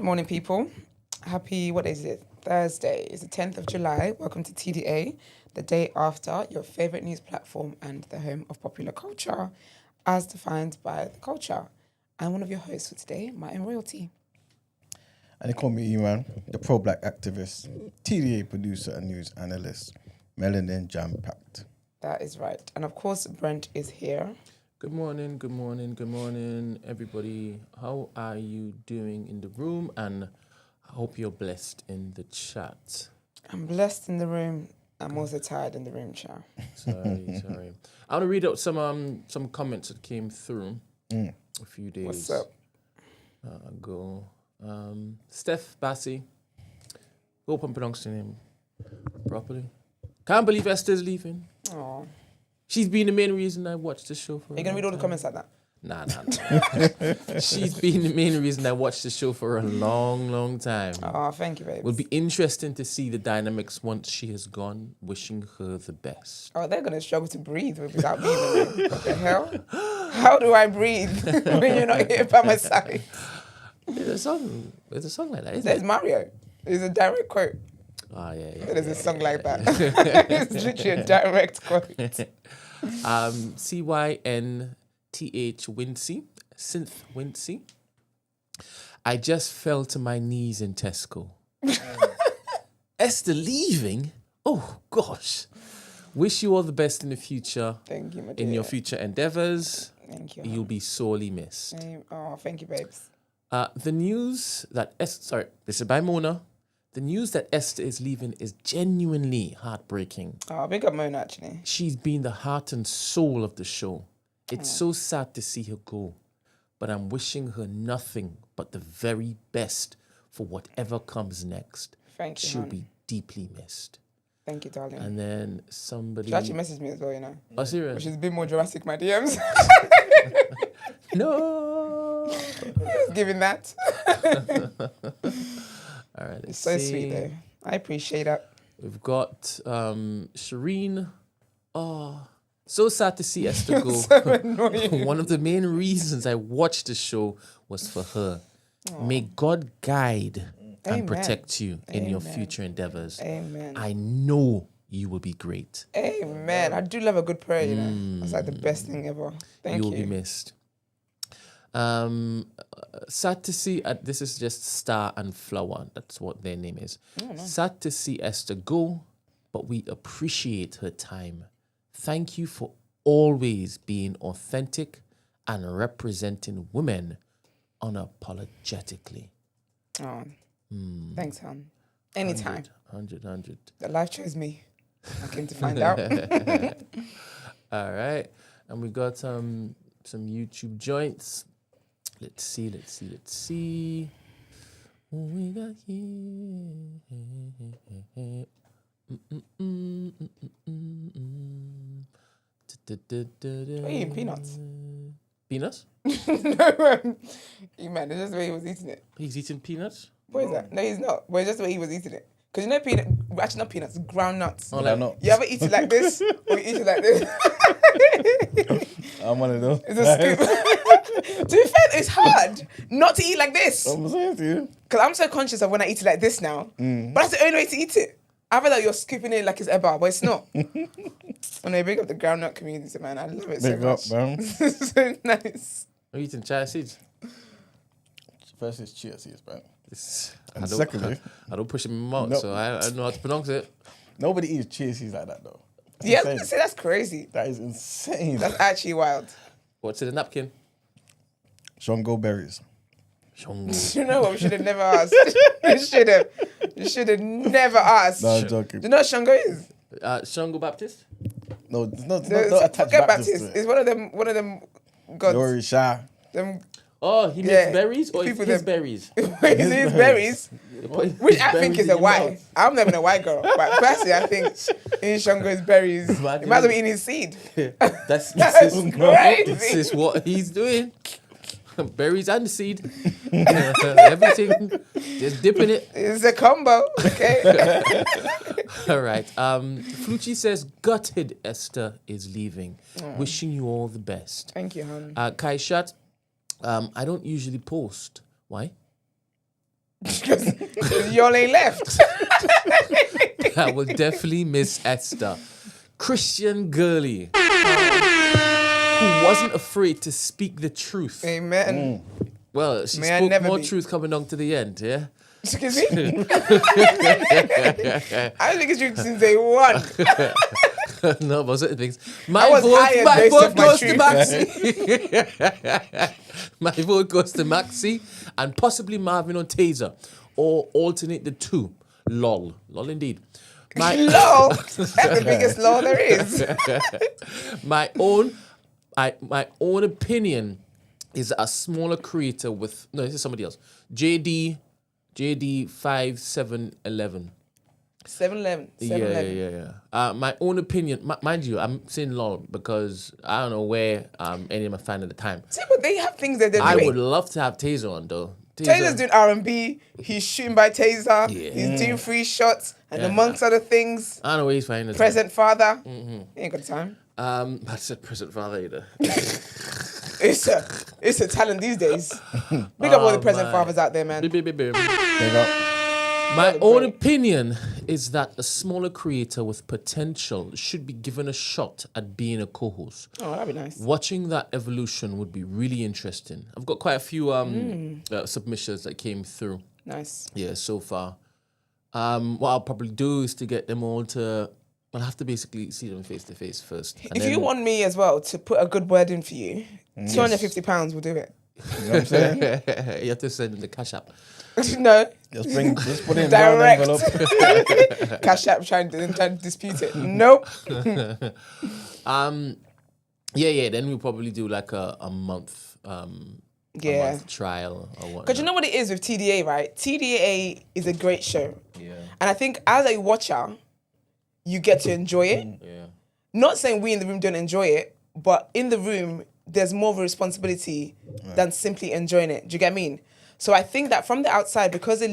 morning, people. Happy, what is it? Thursday. It's the 10th of July. Welcome to TDA, the day after your favorite news platform and the home of popular culture, as defined by the culture. I'm one of your hosts for today, Martin Royalty. And they call me E-Man, the pro-black activist, TDA producer and news analyst, melanin jam-packed. That is right. And of course, Brent is here. Good morning, everybody. How are you doing in the room? And I hope you're blessed in the chat. I'm blessed in the room. I'm also tired in the room, Cha. Sorry. I want to read out some comments that came through a few days What's up? ago. Steph Bassi. Hope I'm pronouncing him properly. Can't believe Esther's leaving. Aw. She's been the main reason I watched the show for Are you going to read all the comments like that? Nah. She's been the main reason I watched the show for a long time. Oh, thank you, babe. It would be interesting to see the dynamics once she has gone. Wishing her the best. Oh, they're going to struggle to breathe without me. What the hell? How do I breathe when you're not here by my side? There's a song like that, isn't There's it? Mario. It's a direct quote. Oh, yeah. There's a song like that. It's literally a direct quote. CYNTH Wincy, Synth Wincy. I just fell to my knees in Tesco. Esther leaving? Oh, gosh. Wish you all the best in the future. Thank you, my dear. In your future endeavors. Thank you. You'll be sorely missed. Oh, thank you, babes. The news that this is by Mona. The news that Esther is leaving is genuinely heartbreaking. Oh, big up Mona, actually. She's been the heart and soul of the show. It's so sad to see her go, but I'm wishing her nothing but the very best for whatever comes next. Thank you, She'll hon. be deeply missed. Thank you, darling. And then somebody... She actually messaged me as well, you know. Oh, serious? Which is a bit more dramatic, my DMs. No! Giving that. All right, It's so sweet, though. I appreciate that. We've got Shireen. Oh, so sad to see Esther go. So annoying. One of the main reasons I watched the show was for her. May God guide and Amen. protect you in your Amen. future endeavors. Amen. I know you will be great. Amen. I do love a good prayer, you know. That's like the best thing ever. Thank You you. will be missed. Sad to see, this is just Star and Flower. That's what their name is. Sad to see Esther go, but we appreciate her time. Thank you for always being authentic and representing women unapologetically. Oh, thanks, hon. Anytime. 100. The life chose me. I came to find out. All right. And we got some YouTube joints. Let's see. What we got here? Are you eating peanuts? Peanuts? No, man, it's just the way he was eating it. He's eating peanuts? What is that? No, he's not. But it's just the way he was eating it. Because you know actually not peanuts, ground nuts. Oh, like, no. You ever eat it like this? Or you eat it like this? I'm one of those. It's a scoop. To be fair, it's hard not to eat like this. I'm saying to you. Because I'm so conscious of when I eat it like this now. But that's the only way to eat it. I feel like you're scooping it like it's Eba, but it's not. Oh no, big up the groundnut community, man. I love it so Big much. up, man. It's so nice. Are you eating chia seeds? First is chia seeds, man. I And secondly, I don't push it in my mouth, No. so I don't know how to pronounce it. nobody eats chia seeds like that, though. That's Yeah, I was insane. gonna say that's crazy. That is insane. That's actually wild. What's in the napkin? Shongo berries. Shongo. You know what? We should have never asked. You should have never asked. No, I'm joking. Do you know what Shango is? Shango Baptist? No, it's not No, attached forget Baptist Baptist. to it. It's one of them gods. Glory Shah. Them Oh, he Yeah, makes berries or people his them- berries? his berries. Which I think is a Y. I'm not even a Y girl. But personally, I think in Shango's berries, he might as well be eating his seed. This That's is crazy. this is what he's doing. Berries and the seed. Everything. Just dipping it. It's a combo, okay? All right. Flucci says, gutted Esther is leaving. Wishing you all the best. Thank you, hon. Kai Shat, I don't usually post. Why? Because y'all ain't left. I will definitely miss Esther. Christian Gillie, who wasn't afraid to speak the truth. Amen. Well, she May I spoke never more be. truth coming on to the end, yeah? Excuse me? I think it's true since day one. No, but certain things. I My was vote, hired my based vote off my goes to truth. Maxi. My vote goes to Maxi and possibly Marvin or Taser, or alternate the two. Lol indeed. Lol. That's the biggest lol there is. My own opinion is a smaller creator with this is somebody else. JD 5711. 7-Eleven. Yeah. My own opinion, mind you, I'm saying lol because I don't know where any of my fan at the time. See, but they have things that they're I doing. would love to have Taser on though. Taser's doing R&B. He's shooting by Taser. Yeah. He's doing free shots. And Yeah. amongst other things, I don't know where he's finding the present father. He ain't got time. time. I said present father either. It's a talent these days. Big up all the present fathers out there, man. Big up. My own opinion is that a smaller creator with potential should be given a shot at being a co-host. Oh, that'd be nice. Watching that evolution would be really interesting. I've got quite a few submissions that came through. Nice. Yeah, so far. What I'll probably do is to get them all to... I'll have to basically see them face to face first. If you want me as well to put a good word in for you, £250 will do it. You know what I'm saying? You have to send them the cash app. No. Just put it in Direct. one envelope. Cash App trying to dispute it. Nope. Yeah. Then we'll probably do like a month. A month trial or what. Because you know what it is with TDA, right? TDA is a great show. Yeah. And I think as a watcher, you get to enjoy it. Yeah. Not saying we in the room don't enjoy it, but in the room, there's more of a responsibility than simply enjoying it. Do you get what I mean? So I think that from the outside, because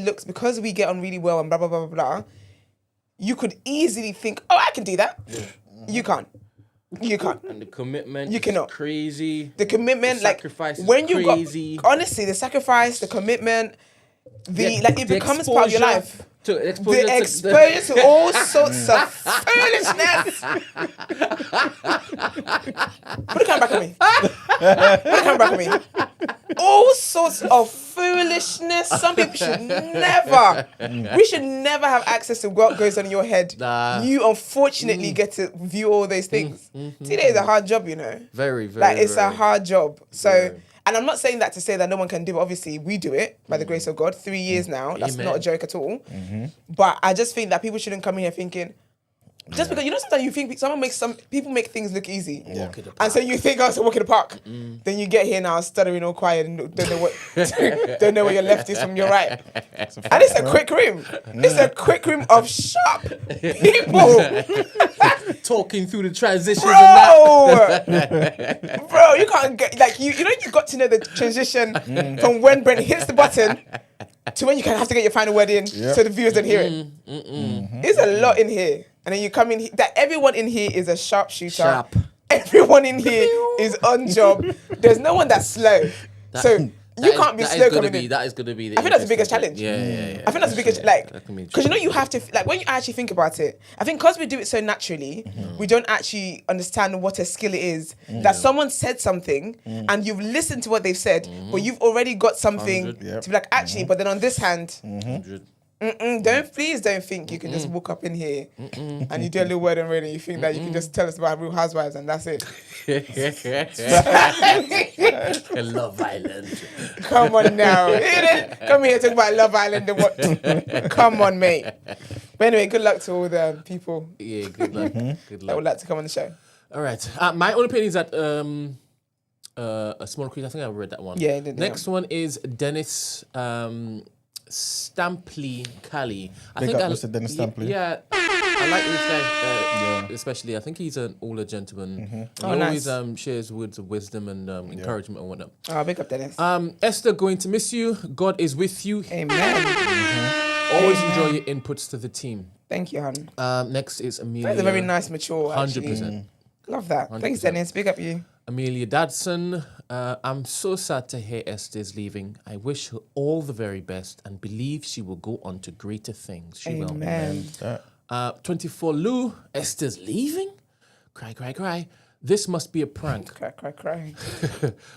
we get on really well and blah, blah, blah, blah, blah, you could easily think, oh, I can do that. Yeah. You can't. You can't. And the commitment you cannot. Is crazy. The commitment, the sacrifice is when you crazy. got, honestly, the sacrifice, the commitment, it becomes part of your life. The exposure to all sorts of foolishness. Put the camera back on me. All sorts of foolishness. Some people should never. We should never have access to what goes on in your head. Nah. You unfortunately get to view all those things. Today is a hard job, you know. Very, very. It's very. a hard job. So. Very. And I'm not saying that to say that no one can do it. Obviously, we do it by the grace of God. 3 years now. That's Amen. not a joke at all. But I just think that people shouldn't come in here thinking, just because, you know, sometimes you think people make things look easy. Yeah. And so you think, oh, it's a walk in the park. Then you get here now stuttering all quiet and don't know where your left is from your right. And it's a quick room. It's a quick room of sharp people. Talking through the transitions Bro, you can't get you know you got to know the transition from when Brent hits the button to when you have to get your final word in so the viewers don't hear it. It's a lot in here, and then you come in that everyone in here is a sharpshooter. Sharp. Everyone in here is on job. There's no one that's slow. You can't be slow coming in. That is going to be the I think that's the biggest challenge. Yeah. I think that's the biggest, because you know you have to, when you actually think about it, I think because we do it so naturally, we don't actually understand what a skill it is. That someone said something and you've listened to what they've said, but you've already got something to be like, actually, but then on this hand, please don't think you can just walk up in here and you do a little word and read and you think that you can just tell us about Real Housewives and that's it. Love Island. Come on now. Come here talk about Love Island and what? Come on, mate. But anyway, good luck to all the people Yeah, good luck. Good that luck. would like to come on the show. All right. My own opinion is that a small creature. I think I read that one. Yeah, you did, Next one is Dennis Stampley Cali. Big up Mr. Dennis Stampley. Yeah, I like this guy especially. I think he's an older gentleman. He always shares words of wisdom and encouragement and whatnot. Oh, big up, Dennis. Esther, going to miss you. God is with you. Amen. Always enjoy your inputs to the team. Thank you, hon. Next is Amelia. That's a very nice, mature, 100%. Love that. Thanks, 100%. Dennis. Big up you. Amelia Dadson, I'm so sad to hear Esther is leaving. I wish her all the very best and believe she will go on to greater things. She will. Amen. 24 Lou, Esther's leaving? Cry, cry, cry. This must be a prank. Cry, cry, cry.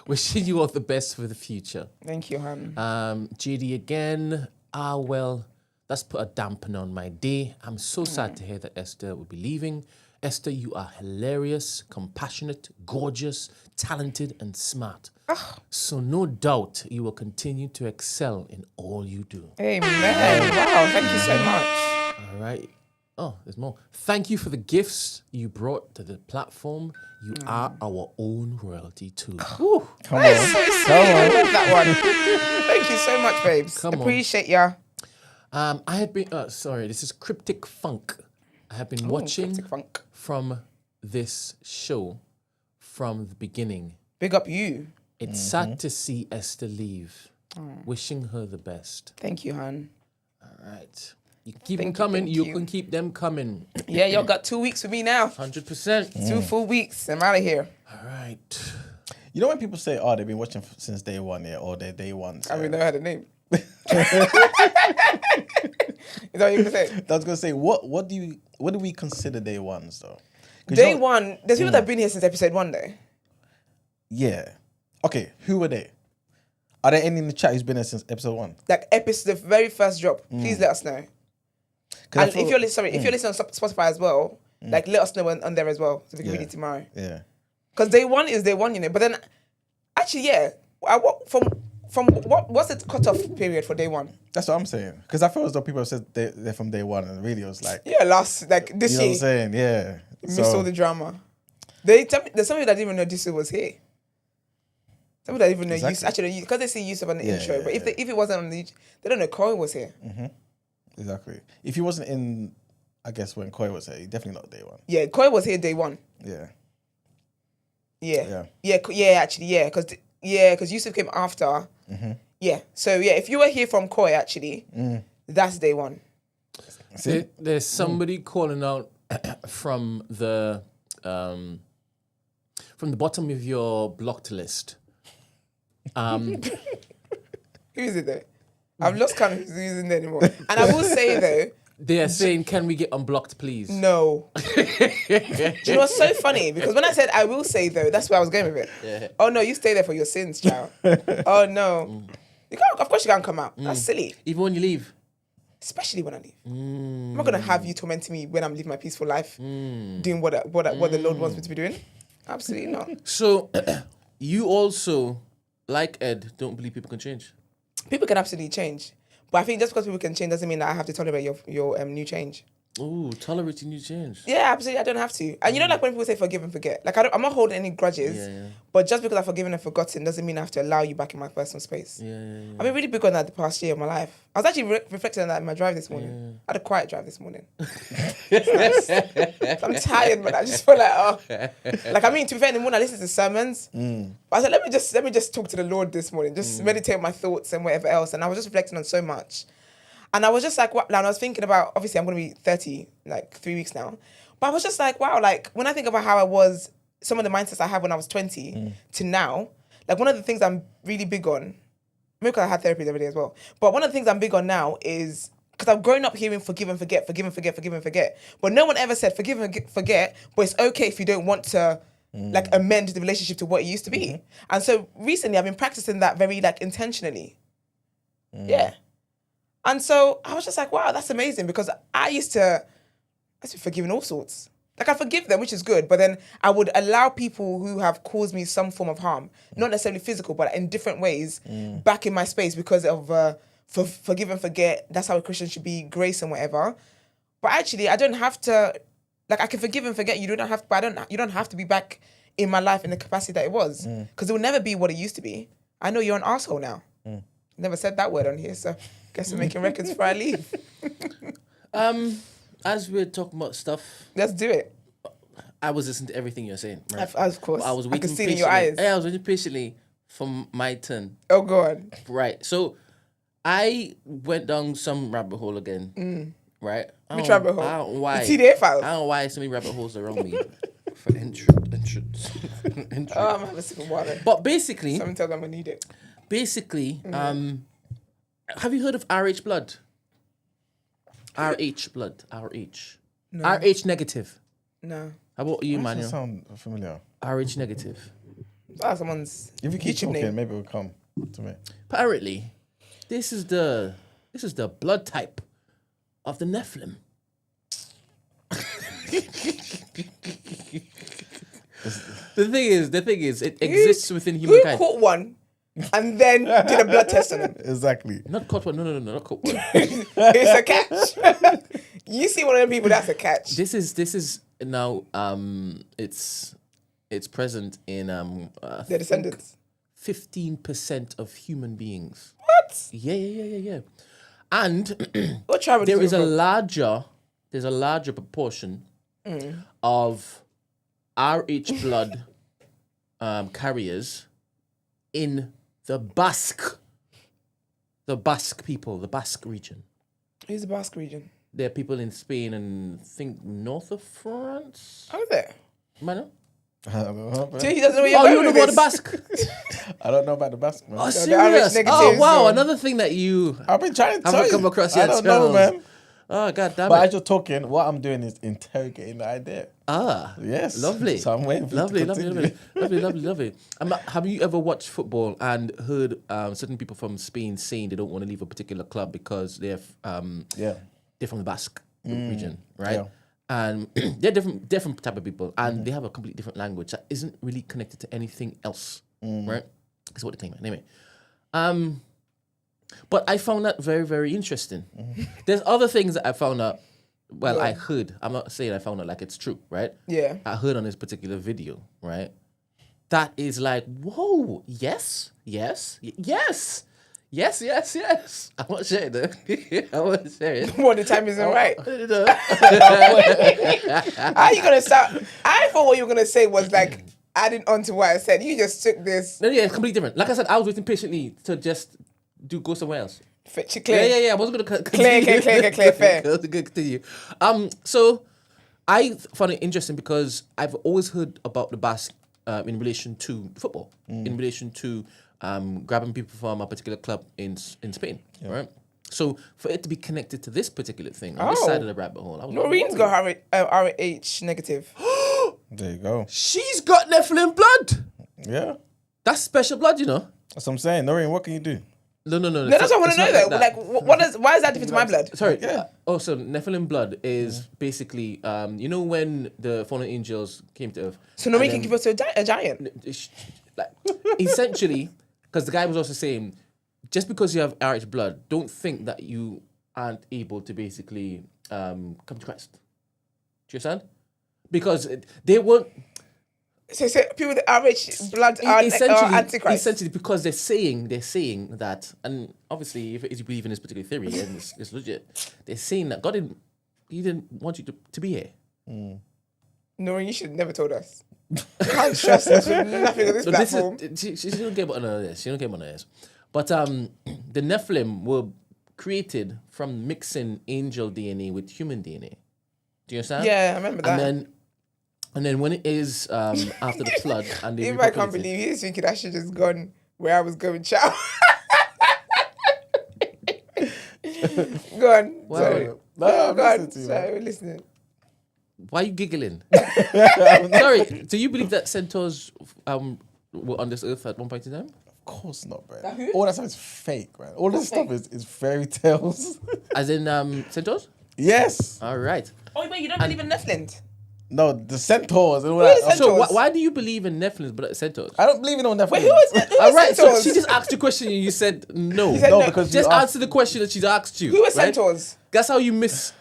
Wishing you all the best for the future. Thank you, hon. JD again. Well, that's put a dampener on my day. I'm so sad to hear that Esther will be leaving. Esther, you are hilarious, compassionate, gorgeous, talented, and smart. So no doubt you will continue to excel in all you do. Amen. Wow, thank you so much. All right. Oh, there's more. Thank you for the gifts you brought to the platform. You are our own royalty too. Whew. Come That is on. so sweet. I love that one. Thank you so much, babes. Come on. Appreciate ya. I had been, this is Cryptic Funk. I have been watching Cryptic Funk. from this show from the beginning. Big up you. It's sad to see Esther leave. Wishing her the best. Thank you, hon. All right. You can keep Thank them you, coming. thank You you. can keep them coming. Yeah, y'all got 2 weeks with me now. 100%. 2 full weeks. I'm out of here. All right. You know when people say, "Oh, they've been watching since day one," yeah, or they're day ones. I Yeah? mean, never had a name. Is that what you were saying? I was gonna say, what do we consider day ones though? 'Cause Day you know- one, there's people that have been here since episode 1 though. Yeah. Okay, who are they? Are there any in the chat who's been there since episode 1? Like episode, the very first drop. Please let us know. 'Cause I And feel- if you're listening, if you're listening on Spotify as well, like let us know on there as well, so we can read it tomorrow. Yeah. Because day one is day one, you know. But then, actually, yeah. What's the cutoff period for day one? That's what I'm saying. Because I feel as though people have said they're from day one, and really it was like, Yeah, this you know what I'm year. saying? Yeah. Missed all the drama. There's some people that didn't even know Disu was here. Some people that didn't even know Exactly. actually because they see Yusuf on the Yeah, intro. yeah, But yeah. if it wasn't on the, they don't know Corey was here. Exactly. If he wasn't in, I guess when Koi was here, he definitely not day one. Yeah, Corey was here day one. Yeah. Yeah, actually, yeah, because Yusuf came after. Yeah, so yeah, if you were here from Koi, actually, that's day one. See? There's somebody calling out from the bottom of your blocked list. Who is it though? I've lost count of who's using it anymore. And I will say though, They are saying, "Can we get unblocked, please?" no. Do you know what's so funny? Because when I said I will say though, that's where I was going with it. Yeah. Oh no, you stay there for your sins, child. Oh no. You can't, of course you can't come out. That's silly. Even when you leave. Especially when I leave. I'm not gonna have you tormenting me when I'm living my peaceful life, doing what the Lord wants me to be doing. Absolutely not. So, you also, like Ed, don't believe people can change. People can absolutely change, but I think just because people can change doesn't mean that I have to tolerate your new change. Ooh, tolerating new change. Yeah, absolutely. I don't have to. And you know, like when people say forgive and forget, like I'm not holding any grudges. Yeah. But just because I've forgiven and forgotten doesn't mean I have to allow you back in my personal space. Yeah. I've been really big on that the past year of my life. I was actually reflecting on that in my drive this morning. I had a quiet drive this morning. I'm tired, but I just feel like, like I mean, to be fair, in the morning I listen to sermons. But I said, let me just talk to the Lord this morning, just meditate my thoughts and whatever else. And I was just reflecting on so much. And I was just like, wow, and I was thinking about, obviously I'm going to be 30, like 3 weeks now. But I was just like, wow, like when I think about how I was, some of the mindsets I had when I was 20 to now, like one of the things I'm really big on, maybe because I had therapy the other day as well, but one of the things I'm big on now is, because I've grown up hearing forgive and forget, forgive and forget, forgive and forget. But no one ever said forgive and forget, but it's okay if you don't want to like amend the relationship to what it used to be. And so recently I've been practicing that very like intentionally. Yeah. And so I was just like, wow, that's amazing, because I used to be forgiving all sorts. Like I forgive them, which is good, but then I would allow people who have caused me some form of harm, not necessarily physical, but in different ways, back in my space because of forgive and forget. That's how a Christian should be, grace and whatever. But actually, I don't have to. Like I can forgive and forget. You don't have, but you don't have to be back in my life in the capacity that it was, because it will never be what it used to be. I know you're an asshole now. Never said that word on here, so guess I'm making records before I leave. As we're talking about stuff, Let's do it. I was listening to everything you're saying. Right? Of course. I was I waiting could see it in your eyes. patiently. Yeah, I was waiting patiently for my turn. Oh, God. Right. So I went down some rabbit hole again. Right. Which rabbit hole? I don't know why. The TDA files. I don't know why so many rabbit holes around me. for entrance. Oh, I'm having a sip of water. But basically, Someone tell them I need it. Have you heard of RH blood? RH blood. RH. No. RH negative. No. How about you, Doesn't Manuel? sound familiar. RH negative. That's someone's If you keep YouTube talking, name. maybe it'll come to me. Apparently, this is the blood type of the Nephilim. The thing is, it exists within Who humankind. caught one and then did a blood test on him? Exactly. Not caught one. No, not caught one. It's a catch. You see one of them people, that's a catch. This is now it's present in Their descendants. 15% of human beings. What? Yeah. And What tribe there is is a larger proportion of RH blood carriers in the Basque people, the Basque region. Who's the Basque region? There are people in Spain and I think north of France. Are there? Mano? I don't know. See, he doesn't know where you're Oh, going you know with about the this. Basque? I don't know about the Basque, man. Oh, the serious? RH Oh, negatives, wow. so- Another thing that you I've been trying to tell haven't you. come across I yet. don't know, Charles. man. Oh, God damn But as it. you're talking, what I'm doing is interrogating the idea. Ah, Yes. lovely. So I'm waiting for you to continue. Lovely. Have you ever watched football and heard certain people from Spain saying they don't want to leave a particular club because they're Yeah. from the Basque region, right? yeah. And they're different type of people, and they have a completely different language that isn't really connected to anything else, right? That's what they claim. Anyway, but I found that very, very interesting. There's other things that I found out. Well, I heard. I'm not saying I found out like it's true, right? Yeah. I heard on this particular video, right? That is like, whoa, yes. I want to share it though. I want to share it. What, the time isn't right? No. How are you going to start? I thought what you were going to say was like adding on to what I said. You just took this. No, yeah, it's completely different. Like I said, I was waiting patiently to just go somewhere else. Fetch it clear. Yeah. I wasn't gonna Clear, fair. Continue. So I found it interesting because I've always heard about the Basque in relation to football, in relation to grabbing people from a particular club in Spain, right? So for it to be connected to this particular thing, on this side of the rabbit hole, I was Noreen's like, got RH negative. There you go. she's got Nephilim blood. Yeah. That's special blood, you know. That's what I'm saying. Noreen, what can you do? No. No, that's what I want to know though. Like, why is that different to my blood? Sorry. Yeah. So Nephilim blood is basically, you know, when the fallen angels came to Earth. So Noreen and can give us a giant. like, essentially, because the guy was also saying, just because you have RH blood, don't think that you aren't able to basically come to Christ. Do you understand? Because they weren't. So people with RH blood are antichrist. Essentially, because they're saying that, and obviously, if you believe in this particular theory, and it's legit, they're saying that God didn't want you to be here. Noreen, you should have never told us. Can't trust us with nothing on this platform. She don't get on this. She don't get on this. But the Nephilim were created from mixing angel DNA with human DNA. Do you understand? Yeah, I remember that. And then when it is after the flood and they Even I can't repopulated- believe he's thinking I should just gone where I was going, chow. Go on. Wow. Sorry. No, I'm Go on. listening to you, Sorry, man. we're listening. Why are you giggling? Sorry, do you believe that centaurs were on this earth at one point in time? Of course not, bro. who? All that stuff is fake, man. All this stuff is fairy tales. As in centaurs? Yes. All right. Oh, wait, you don't believe in Nephilim? No, the centaurs and all Who is that. it? So Centaurs? why do you believe in Nephilims but not centaurs? I don't believe in all that. Wait, who is All right, so centaurs? she just asked you a question and you said no. You said No, no. because Just you asked- answer the question that she's asked you. Who are right? centaurs? That's how you miss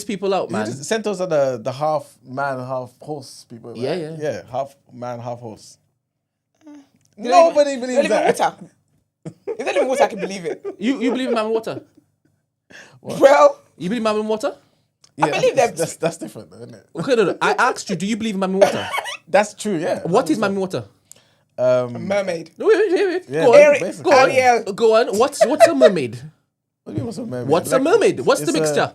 people out, man. Centaurs are the half man, half horse people. Right? Yeah. Yeah, half man, half horse. You don't Nobody even- believes you don't that. even water. If they live in water, I can believe it. You believe in man in water? Well, You believe in man in water? Yeah, believe them. That's different, though, isn't it? Okay, no. I asked you, do you believe in man in water? That's true. Yeah. What is man in water? mermaid. No, wait. Yeah, Go Eric, on. basically. Go on. Ariel. Go on. What's a mermaid? What do you mean, what's a mermaid? What's a mermaid? What's the it's mixture?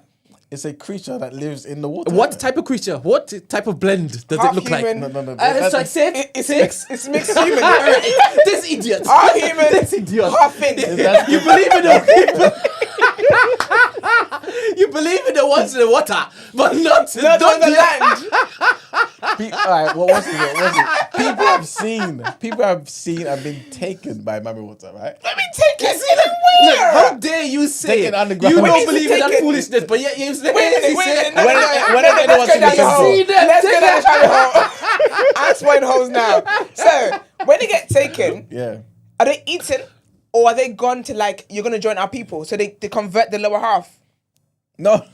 It's a creature that lives in the water. What type of creature? What type of blend does Half it look human. like? No. It's like, say it. It's Say it. mixed. It's mixed human. This idiot. Half human. This idiot. Half thing. You believe in the You believe in the ones in the water, but not Not on the land. Alright, what was it? People have seen and been taken by Mami Water, right? Let me take it. See them Look, where? how dare you say Taken underground. you When don't is it believe in that taken? foolishness, but yet you say Wait a minute. When are they the ones Let's go down the who hole. see them? Let's Take go down the hole. I'm exploring holes now. So, when they get taken, Yeah. are they eaten or are they gone to like, you're going to join our people? So they convert the lower half? No.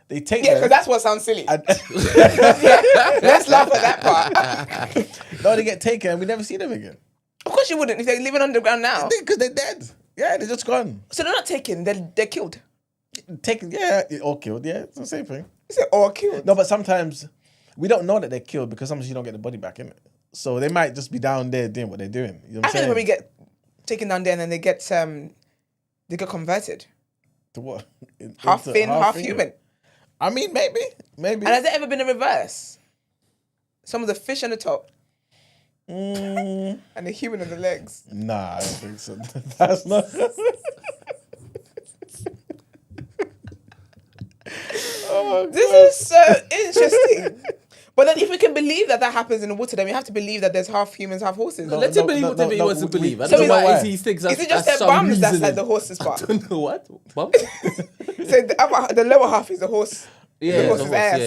They take Yeah, them. because that's what sounds silly. and- Let's laugh at that part. no, they get taken and we never see them again. Of course you wouldn't if they're living underground now. Because they're dead. Yeah, they're just gone. So they're not taken, they're killed. Taken, yeah, or killed. Yeah, it's the same thing. You say, or killed. No, but sometimes we don't know that they're killed because sometimes you don't get the body back in it. So they might just be down there doing what they're doing. You know what I I'm think they saying? probably get taken down there and then they get converted. To what? Half Into fin, half fin? human. I mean, maybe. And has there ever been a reverse? Some of the fish on the top and the human on the legs. Nah, I don't think so. That's not. This is so interesting. But then if we can believe that happens in the water, then we have to believe that there's half humans, half horses. No, Let him believe whatever he wants to we- believe. I so don't know is- why he thinks that's Is it just that's their some bums that's reasoning. like the horse's part? I don't know what. Bum? So the lower half is the horse. Yeah, the horse's ass.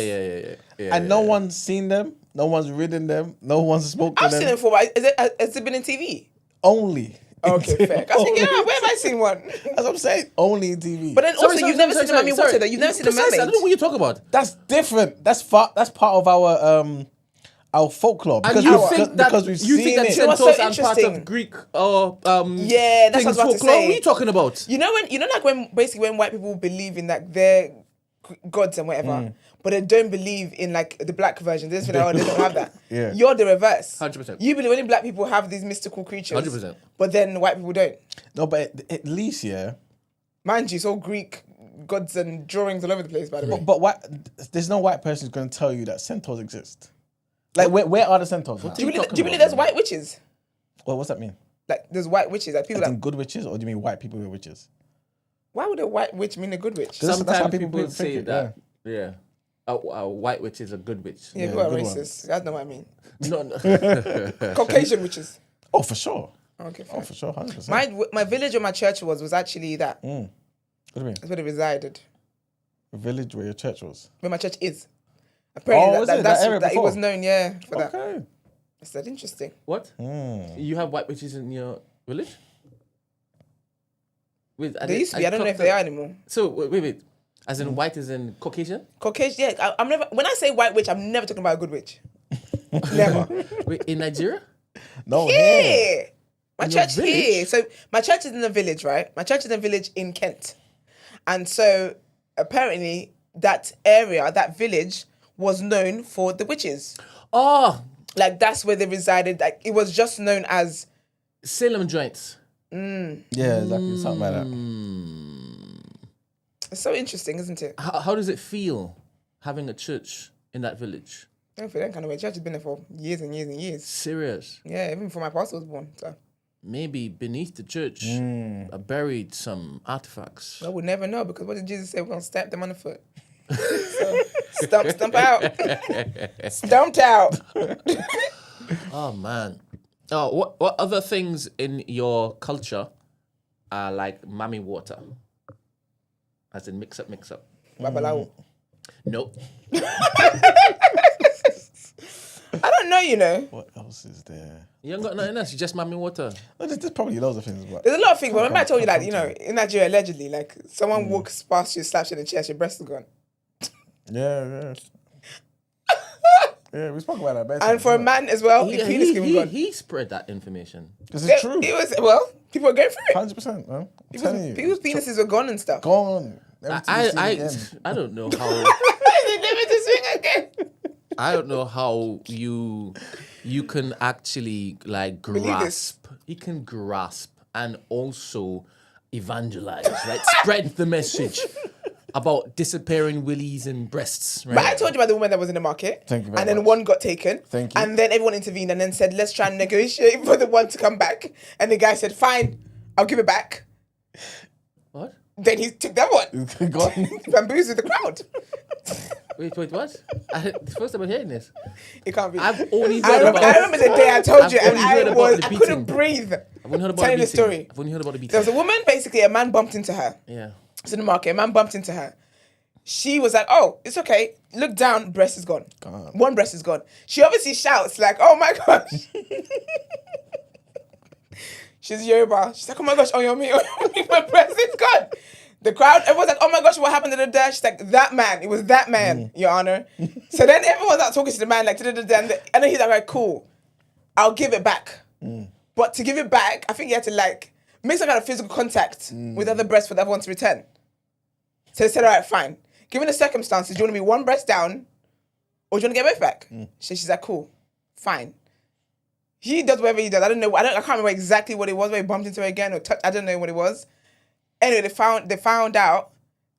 yeah. And no one's seen them. No one's ridden them. No one's spoken to I've them. seen it before, but has it been in TV? Only. Okay, fair. I was thinking, where have I seen one? That's what I'm saying. Only in TV. But then also, you've never seen the Mummy Water, though. You've never seen the Precise, I don't know mermaid. what you're talking about. That's different. That's part of our folklore. And you we've think that because we've you seen think that it. You know what's centaurs so and part interesting? of Greek or Yeah, that's what I was things about to folklore? say. What are you talking about? You know like when white people believe in like their gods and whatever, but they don't believe in like the black version. They just feel like, they don't have that. Yeah. You're the reverse. 100%. You believe only black people have these mystical creatures. 100%. But then white people don't. No, but at least, yeah. Mind you, it's all Greek gods and drawings all over the place, by the way. But there's no white person who's going to tell you that centaurs exist. Like, where are the centaurs now? Do you talking believe about, there's man? white witches? Well, what's that mean? Like there's white witches, like people As that. in good witches, or do you mean white people who are witches? Why would a white witch mean a good witch? That's Sometimes how people, people say think it, that. Yeah. A white witch is a good witch. Yeah, people are good racist. ones. That's not what I mean. No. Caucasian witches. Oh, for sure. Okay, Oh, fine. for sure, 100%. My village where my church was actually that. What do you mean? That's where it resided. A village where your church was? Where my church is. Apparently, was it? That area it before? was known, yeah, for that. Okay. That's that interesting. What? You have white witches in your village? Wait, They used to be. I don't know if they are anymore. So wait. As in white is in Caucasian? Caucasian, yeah. I'm never. When I say white witch, I'm never talking about a good witch. Never. Wait, in Nigeria? No, Yeah. My In your church here. village? So my church is in a village, right? My church is in a village in Kent. And so apparently that area, that village, was known for the witches. Oh, Like that's where they resided. Like it was just known as Salem joints. Yeah, exactly. Something like that. it's so interesting, isn't it? How does it feel having a church in that village? I don't feel that kind of way. Church has been there for years and years and years. Serious. Yeah, even before my pastor was born. So Maybe beneath the church are buried some artifacts. I would never know because what did Jesus say? We're gonna stamp them on the foot. So stump out. Stumped out. Oh man. Oh, what other things in your culture are like Mami Water? As in mix up. Babalawo. Nope. I don't know, you know. What else is there? You ain't got nothing else. You just Mami Water. No, there's probably loads of things. But There's a lot of things, but remember I told you that, you know, in Nigeria, allegedly, like, someone walks past you, slaps you in the chest, your breast is gone. yeah. Yeah, we spoke about that. And for a man as well, your penis can be gone. He spread that information. Because it's true. It was, well, people are going for it. 100%, man. I'm telling you. People's penises were gone and stuff. Go on. Never to be seen again. I don't know how They never to swing again. I don't know how you can actually like Believe this. grasp. You can grasp and also evangelize, right? Spread the message about disappearing willies and breasts, right? But I told you about the woman that was in the market. Thank you very And then much. one got taken. Thank you. And then everyone intervened and then said, let's try and negotiate for the one to come back. And the guy said, fine, I'll give it back. What? Then he took that one. Go on. Bamboozled the crowd. Wait, what? The first time I'm hearing this. It can't be. I've only I heard about. remember the day I told I've you, and only heard about the I beating. couldn't breathe. I've only heard about Telling the the beating. story. I've only heard about the beating. There was a woman, basically, a man bumped into her. Yeah. It's in the market. A man bumped into her. She was like, oh, it's okay. Look down, breast is gone. God. One breast is gone. She obviously shouts like, oh my gosh. She's Yoruba. She's like, oh my gosh, oh me, my breast is gone. The crowd, everyone's like, oh my gosh, what happened to the dash? She's like, that man. It was that man, Your Honor. So then everyone's out talking to the man, like, and then he's like, right, cool. I'll give it back. But to give it back, I think you had to like make some kind of physical contact with other breasts for the other one to return. So they said, all right, fine. Given the circumstances, do you want to be one breast down or do you want to get both back? So she's like, cool, fine. He does whatever he does. I can't remember exactly what it was, where he bumped into her again or I don't know what it was. Anyway, they found out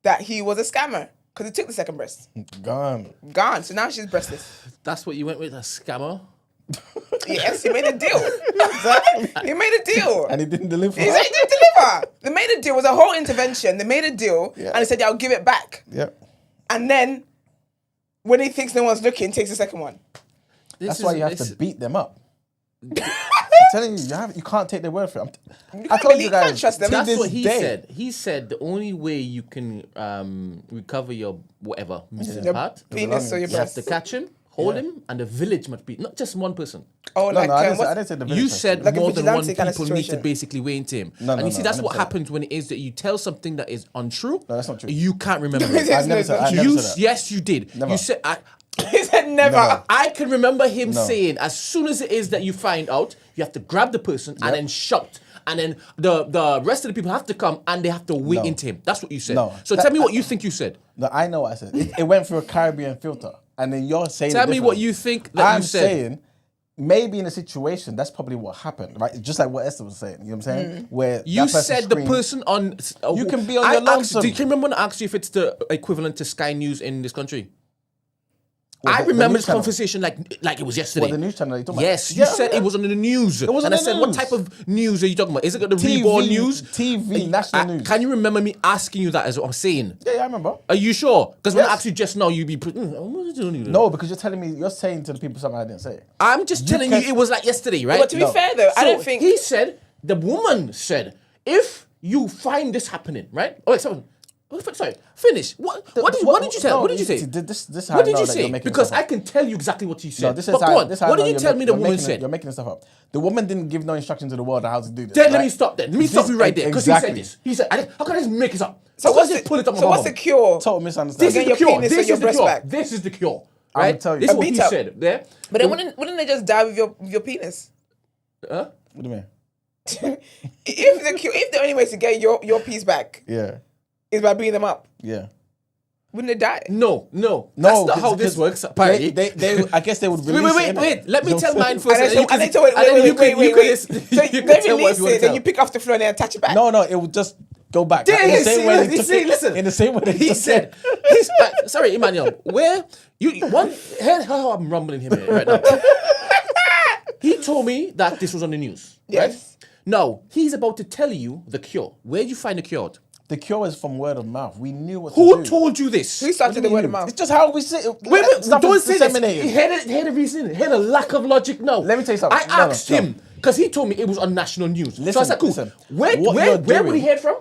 that he was a scammer because he took the second breast. Gone. Gone. So now she's breastless. That's what you went with, a scammer? Yes, he made a deal. He made a deal. And he didn't deliver. He said he didn't deliver. They made a deal. It was a whole intervention. They made a deal and he said, yeah, I'll give it back. Yep. And then when he thinks no one's looking, takes the second one. That's why you have to beat them up. I'm telling you, you can't take their word for it. I told you guys. Can't trust them. to That's this what he day- said. He said the only way you can recover your whatever missing Your part, penis or your you have breast. to catch him, hold him, and the village must be not just one person. Oh, No, like, no, I what's- didn't say the village. You person. said Like a more than one vigilante kind of people need to situation. basically weigh into him. No, and you see, no, that's I what never said happens when it is that you tell something that is untrue. No, that's not true. You can't remember. Yes, it. I've never no, said. no, I never You, said that. yes, you did. Never. You said. He said never. Never. I can remember him No. saying, as soon as it is that you find out, you have to grab the person and then shout. And then the rest of the people have to come and they have to wait No. into him. That's what you said. No. So tell me what you think you said. No, I know what I said. It went through a Caribbean filter, and then you're saying. Tell it me what differently. you think that I'm you said. saying, maybe in a situation, that's probably what happened, right? Just like what Esther was saying. You know what I'm saying? Where You that person said the screamed- person on... You can be on I your asked- lonesome. Do you remember when I asked you if it's the equivalent to Sky News in this country? What, I the remember news this channel? conversation like it was yesterday. What, the news channel you're talking about? Yes, you Yeah, said yeah. it was on the news. was on and I the said, what news. type of news are you talking about? Is it the reborn news? TV, national news. Can you remember me asking you that as what I'm saying? Yeah, I remember. Are you sure? Because when I Yes. asked you just now, you'd be... No, because you're telling me, you're saying to the people something I didn't say. I'm just telling can- you it was like yesterday, right? But to be No. fair though, I So don't think he said, the woman said, if you find this happening, right? Oh, wait, sorry, finish. What did you say? No, what did you say? This is how What I did know you that you're say? making Because stuff I up. can tell you exactly what you said. No, this is but how, go on. this is how I What know did you you're tell me the you're woman making it- said? You're making this stuff up. The woman didn't give no instruction to the world on how to do this. Then let right? me stop then. Let me stop you right there. Because he said Exactly. this. He said, how can I just make this up? so. How can I just pull it up my what's bum? the cure? Total This misunderstanding. is Get the your cure. penis or This your is the breast cure. back. This is the cure. I'll Right? tell you. This is A what he beat up. said. There. But then wouldn't they just die with your penis? Huh? What do you mean? If the only way to get your piece back Yeah, is by beating them up, yeah. wouldn't they die? No. No, That's not how 'cause- this 'cause works, apparently. They, I guess they would release Wait. Let me tell mine first. And then and then you can- wait, and then you can- you can wait. listen- So you can they tell what release you wanna it, then tell. you pick off the floor and then attach it back. No, it would just go back. Yeah, in the same way they you took see, it- listen. In the same way they He took said, it. sorry, Emmanuel, where you one hear how I'm rumbling him here right now. He told me that this was on the news. Right? Yes. Now he's about to tell you the cure. Where'd you find the cure? The cure is from word of mouth. We knew what Who to do. told you this? Who started the word of mouth? It's just how we say it. Wait, Stuff don't is say this. disseminated. Hear the reason. Hear the lack of logic now. Let me tell you something. I No, asked no. him because he told me it was on national news. so I Listen, said, cool. listen. Where What where you're would he doing- hear it from?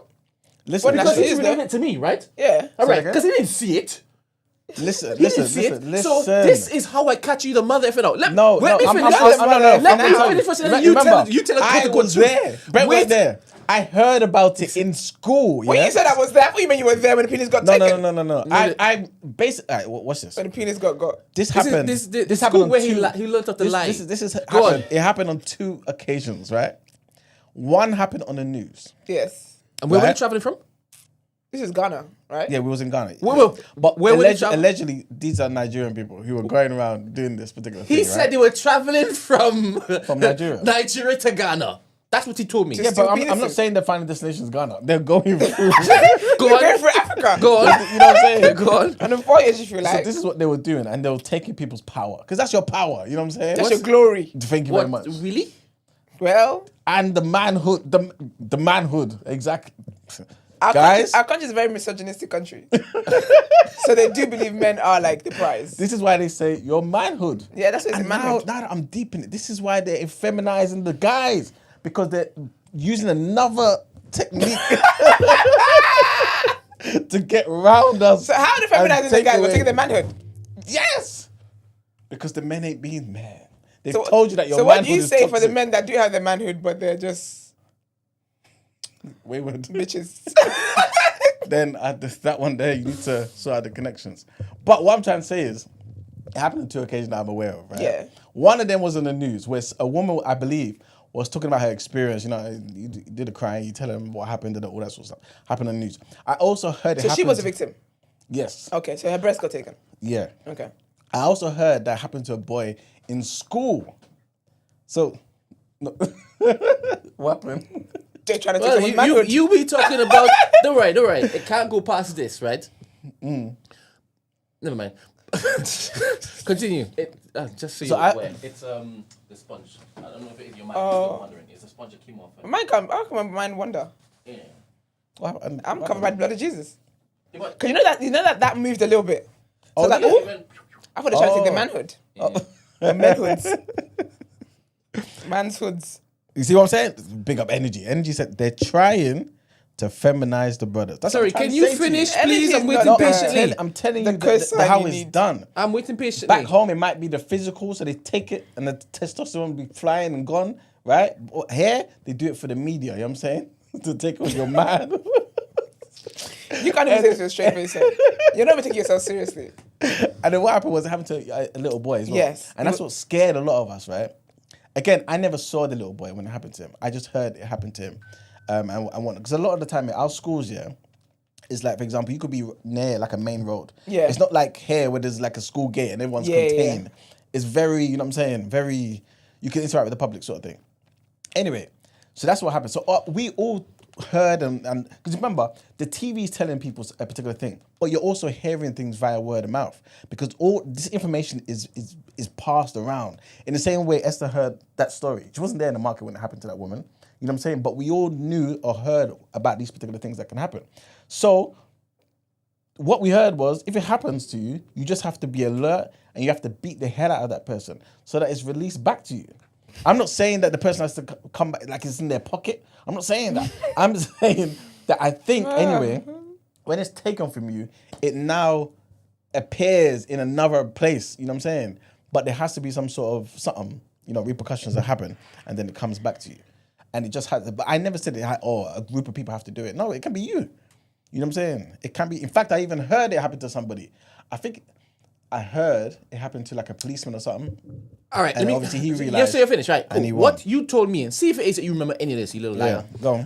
Listen, Because Because it he is, related though. it to me, right? Yeah. All right, again? because he didn't see it. listen, He listen, didn't see listen, it. listen. So this is how I catch you, the mother effing out. Let me I'm finish. no, Let me finish first, and then you tell us I what to was go to. there. Brent Wait. was there. I heard about it in school. When yeah? you said I was there, I thought you meant you were there when the penis got No, taken. no. I basically. All right, what's this? When the penis got. This This happened. is This school happened on where two. he learned off the line. This is Go happened. on. It happened on 2 occasions, right? One happened on the news. Yes. And where were you Right. traveling from? This is Ghana, right? Yeah, we was in Ghana. But where were you traveling? allegedly, these are Nigerian people who were going around doing this particular thing. He said they were traveling from From Nigeria. Nigeria to Ghana. That's what he told me. Yeah, but I'm not saying the final destination is Ghana. They're going through. Go Going on. through Africa. Go on. You know what I'm saying? Go on. And in 4 years, you feel So like this is what they were doing, and they were taking people's power because that's your power. You know what I'm saying? that's your glory. Thank you What? very much. Really? Well, And the manhood, the manhood, exactly. our Guys, country is a very misogynistic country. So they do believe men are like the prize. this is why they say your manhood. Yeah, that's what it's And manhood. now that I'm deep in it, this is why they're feminizing the guys because they're using another technique to get around us. So how are they feminizing the guys? We're taking the manhood. Yes, because the men ain't being men. They've So, told you that your so manhood what do you is say for the toxic. men that do have the manhood, but they're just Wayward. bitches? Then that one there, you need to sort out the connections. But what I'm trying to say is, it happened on 2 occasions that I'm aware of, right? Yeah. One of them was in the news, where a woman, I believe, was talking about her experience. You know, you did a crime, you tell them what happened, and all that sort of stuff. Happened on the news. I also heard it So happened. she was a victim. Yes. Okay, so her breast got taken. Yeah. Okay. I also heard that happened to a boy in school. So, no. What happened? They're trying to take Well, someone's manhood. you be talking about all right. It can't go past this, right? Never mind. Continue. Just so you're aware, it's the sponge. I don't know if it's your mind. You're wondering. It's the sponge that came off. How come my mind wander? Yeah. What happened? I'm covered by the blood of Jesus. Yeah, but- Cause you know that moved a little bit. So like, yeah. ooh, Even- I thought they tried to take the manhood. The manhoods. Man's hoods. You see what I'm saying? Big up Energy. Energy said they're trying to feminize the brothers. That's what Sorry, I'm trying can to you say to finish, Energy please? is I'm not waiting the- patiently. I'm telling The you cosign how you it's need. done. I'm waiting patiently. Back home, it might be the physical, so they take it and the testosterone be flying and gone, right? But here, they do it for the media, you know what I'm saying? To take on your man. You can't even say this with a straight face. eh? You're not even taking yourself seriously. And then what happened was it happened to a little boy as well. Yes. And that's what scared a lot of us, right? Again, I never saw the little boy when it happened to him. I just heard it happened to him. Because a lot of the time, our schools, yeah, is like, for example, you could be near like a main road. Yeah. It's not like here where there's like a school gate and everyone's Yeah, contained. yeah. It's very, you know what I'm saying, very, you can interact with the public sort of thing. Anyway, so that's what happened. So we all heard and because remember, the TV is telling people a particular thing, but you're also hearing things via word of mouth because all this information is passed around. In the same way Esther heard that story. She wasn't there in the market when it happened to that woman. You know what I'm saying? But we all knew or heard about these particular things that can happen. So what we heard was, if it happens to you, you just have to be alert and you have to beat the hell out of that person so that it's released back to you. I'm not saying that the person has to come back like it's in their pocket. I'm not saying that. I'm saying that I think, anyway, when it's taken from you, it now appears in another place. You know what I'm saying? But there has to be some sort of something, repercussions that happen and then it comes back to you. And it just has, but I never said a group of people have to do it. No, it can be you. You know what I'm saying? It can be, in fact, I even heard it happen to somebody. I think I heard it happened to like a policeman or something. All right, And obviously he realized. Yes, so you're finished, right? and he What won. you told me, and see if it is that you remember any of this, you little liar. Yeah, go on.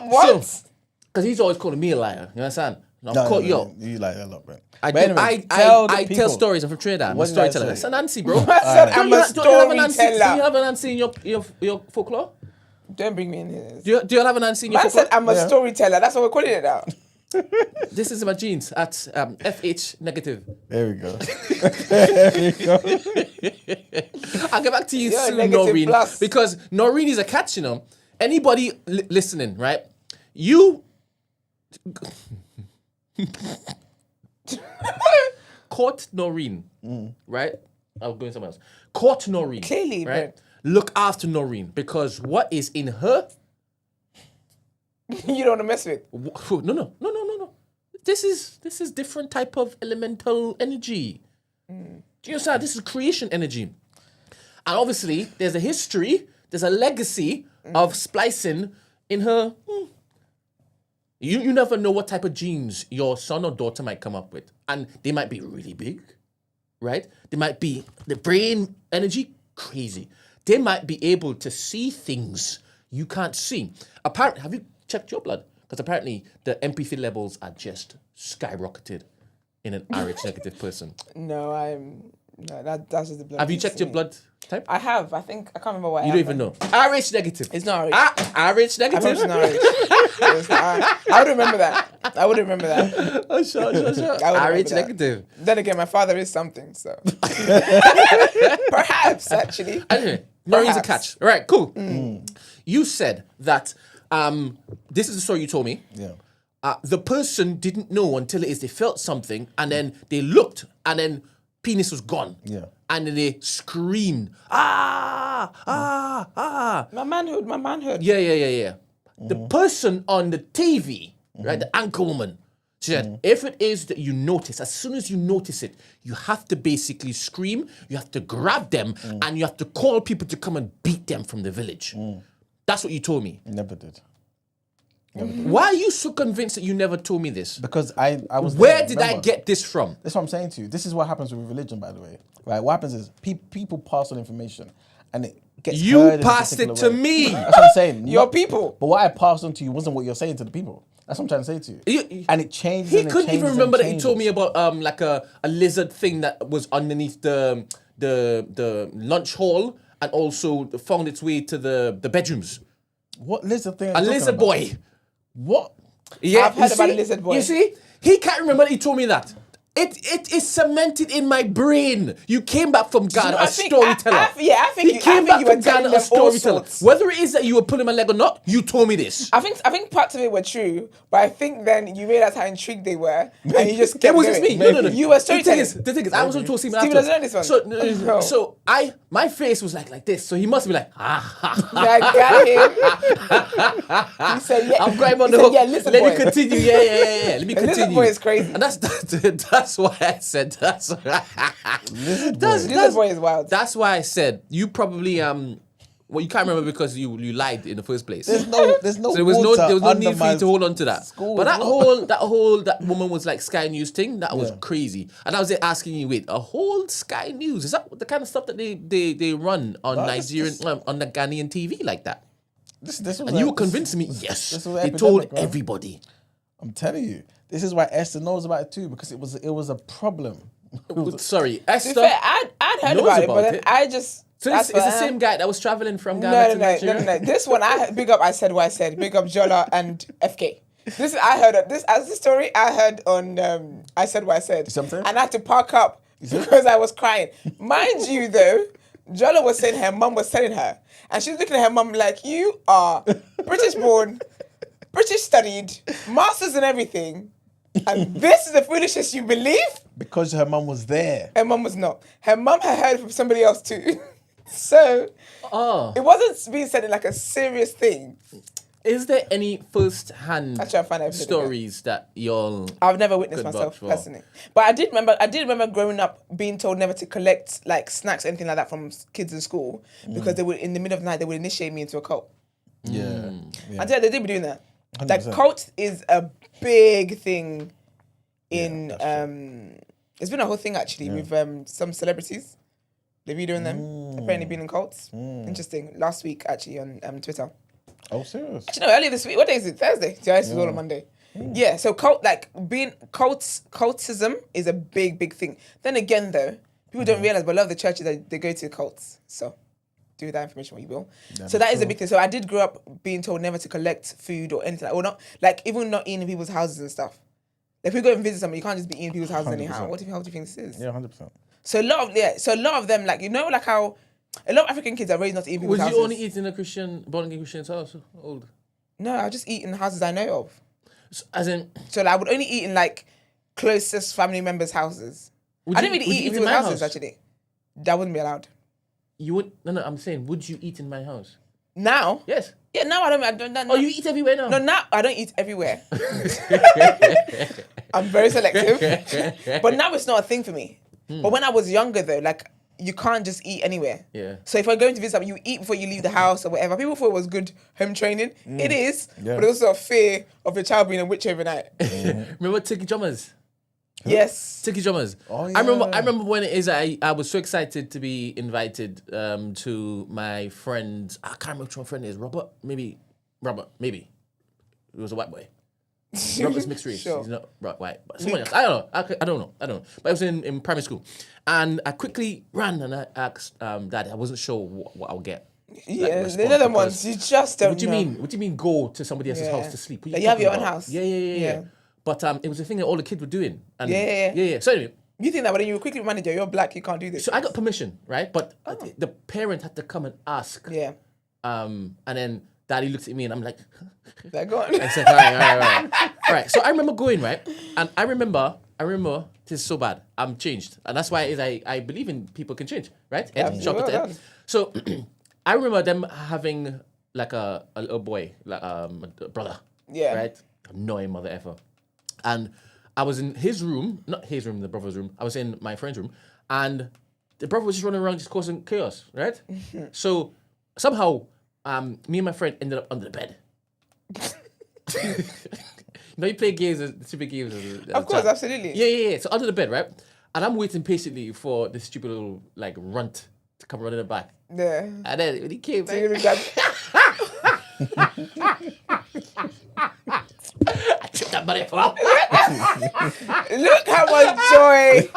What? Because he's always calling me a liar. You understand? And I'll call you up. You like that a lot, bro. I, But do, anyway, I the tell people. stories. I'm from Trinidad. I'm a What did I storyteller. say? It's a Nancy, bro. said I'm a Don't you have a Nancy? storyteller. Do you have a Nancy in your folklore? Don't bring me in here. Do you have a Nancy in your Man folklore? said I'm a storyteller. That's what we're calling it now. This is my genes at FH negative. There we go. I'll get back to you You're soon, negative Noreen. plus. Because Noreen is a catch, Anybody listening, right? You caught Noreen, right? I'll go in somewhere else. Caught Noreen. Clearly, right? Brent. Look after Noreen because what is in her? You don't want to mess with. No. This is different type of elemental energy. Do you understand? This is creation energy. And obviously, there's a history, there's a legacy of splicing in her. You never know what type of genes your son or daughter might come up with. And they might be really big, right? They might be, the brain energy, crazy. They might be able to see things you can't see. Apparently, have you checked your blood? Because apparently the empathy levels are just skyrocketed in an RH negative person. No, that's just the blood. Have you checked your blood Type? I have. I think I can't remember what. You don't even know. RH negative. It's not RH. RH I negative. hope it's not RH. It's not- I would remember that. I would remember that. Oh, sure. I would remember RH that. negative. Then again, my father is something, so perhaps actually. Anyway, Noreen's a Perhaps. catch. All right, cool. You said that this is the story you told me. Yeah. The person didn't know until it is they felt something, and then they looked, and then penis was gone. Yeah. And then they screamed, ah. My manhood. Yeah. The person on the TV, right, the anchor woman, she said, if it is that you notice, as soon as you notice it, you have to basically scream, you have to grab them, and you have to call people to come and beat them from the village. That's what you told me. Never did. Why are you so convinced that you never told me this? Because I was. Where there, did I remember? get this from? That's what I'm saying to you. This is what happens with religion, by the way. Right? What happens is people pass on information, and it gets You heard in a passed it particular to way. me. That's what I'm saying. Your people. But what I passed on to you wasn't what you're saying to the people. That's what I'm trying to say to you. And it changes. He and it couldn't changes even and remember that he told me changes. about like a lizard thing that was underneath the lunch hall and also found its way to the bedrooms. What lizard thing? are A you talking lizard about? boy. What? Yeah, I've heard you about see? a lizard boy. You see, he can't remember that he told me that. It is cemented in my brain. You came back from Ghana, a storyteller. I think He came back you from were telling Ghana, a them all storyteller. sorts. Whether it is that you were pulling my leg or not, you told me this. I think parts of it were true, but I think then you realized how intrigued they were, and you just kept It was just going. me. No. You were The storytelling. thing is, I was on tour Stephen Stephen afterwards. doesn't know this one. So my face was like this. So he must be like, I got him. He said, "Yeah." I'm grabbing on He the said, hook. "Yeah, listen, Let boy." me continue. Yeah. Let me Listen, continue. boy is crazy. And that's why I said that's. Lizard boy. Lizard boy is wild. That's why I said you probably well, you can't remember because you lied in the first place. There's no So there was no water need under for you my to hold on to that. school But floor. that woman was like Sky News thing. That was Yeah. crazy. And I was asking you, wait, a whole Sky News, is that the kind of stuff that they run on Nigerian on the Ghanaian TV like that? This was And you were convincing me, yes, this was they epidemic, told bro. everybody. I'm telling you, this is why Esther knows about it too, because it was a problem. Sorry, To be Esther. fair, I'd heard knows about it, about but then it. I just. So that's it's the what- same guy that was traveling from Ghana to Nigeria. No. This one, big up. I said what I said. Big up Jola and FK. This I heard of this as the story I heard on. I said what I said, Something? and I had to park up because I was crying. Mind you, though, Jola was saying her mum was telling her, and she's looking at her mum like, "You are British born, British studied, masters and everything, and this is the foolishness you believe." Because her mum was there. Her mum was not. Her mum had heard from somebody else too. So Oh, it wasn't being said in like a serious thing. is there any first-hand I'll try and find out if it's stories that y'all? I've never witnessed Good myself vouch for. personally, but I did remember growing up being told never to collect like snacks or anything like that from kids in school because they would in the middle of the night they would initiate me into a cult. Yeah. I tell you, they did be doing that. 100%. Like cult is a big thing in it's been a whole thing actually with some celebrities. They've been doing them. Apparently been in cults. Interesting. Last week actually on Twitter. Oh, serious? Actually, no, earlier this week. What day is it? Thursday. So this was all on Monday. Yeah, so cultism is a big thing. Then again, though, people don't realize, but a lot of the churches they go to cults. So do with that information what you will. So that is a big thing. So I did grow up being told never to collect food or anything, or not, like even not eating in people's houses and stuff. Like if you go and visit somebody, you can't just be eating in people's houses anyhow. 100%. What do you think this is? Yeah, 100%. So a lot of them, like like how a lot of African kids are raised not to eat in people's Was houses. you only eat in a born again Christian's house? Old. No, I just eat in the houses I know of. So, as in, So like, I would only eat in like closest family members' houses. Would I you- didn't really would eat you in eat in people's my houses house? actually. That wouldn't be allowed. you would no. I'm saying, would you eat in my house? Now? Yes. Yeah, now I don't. Oh, you eat everywhere now. No, now I don't eat everywhere. I'm very selective. But now it's not a thing for me. But when I was younger though, like you can't just eat anywhere. Yeah. So if I'm going to visit something, you eat before you leave the house or whatever. People thought it was good home training. It is. Yeah. But also a fear of your child being a witch overnight. Remember Tiki Drummers? Yes. Tiki Drummers. Oh, I remember yeah. when it is I was so excited to be invited to my friend. I can't remember which one friend it is. Robert, maybe. It was a white boy. Robert's mixed race. Sure. He's not white. But someone else. I don't know. But it was in primary school. And I quickly ran and I asked Dad, I wasn't sure what I'll get. Yeah, response, the other because- ones, you just don't What do you know. mean? What do you mean go to somebody else's Yeah. house to sleep? What are Like, you have talking your own about? house. Yeah. Yeah. But it was a thing that all the kids were doing. And Yeah. So anyway, You think that when you're quickly manager, you're black, you can't do this. so I got permission, right? But the parent had to come and ask. Yeah. And then Daddy looks at me and I'm like, Like, go on. I said, all right. All right. So I remember going, right? And I remember, this is so bad. I'm changed. And that's why I believe in people can change, right? Ed, shout out to Ed. Well So I remember them having like a little boy, like a brother. Yeah. Right? Annoying mother effer. And I was in his room, not his room, the brother's room. I was in my friend's room. And the brother was just running around just causing chaos, right? So somehow, me and my friend ended up under the bed. You play games, stupid games. As Of course, absolutely. Yeah. So under the bed, right? And I'm waiting patiently for this stupid little like runt to come running back. Yeah. And then when he came, So you're gonna grab- I tripped that money for. Look how much joy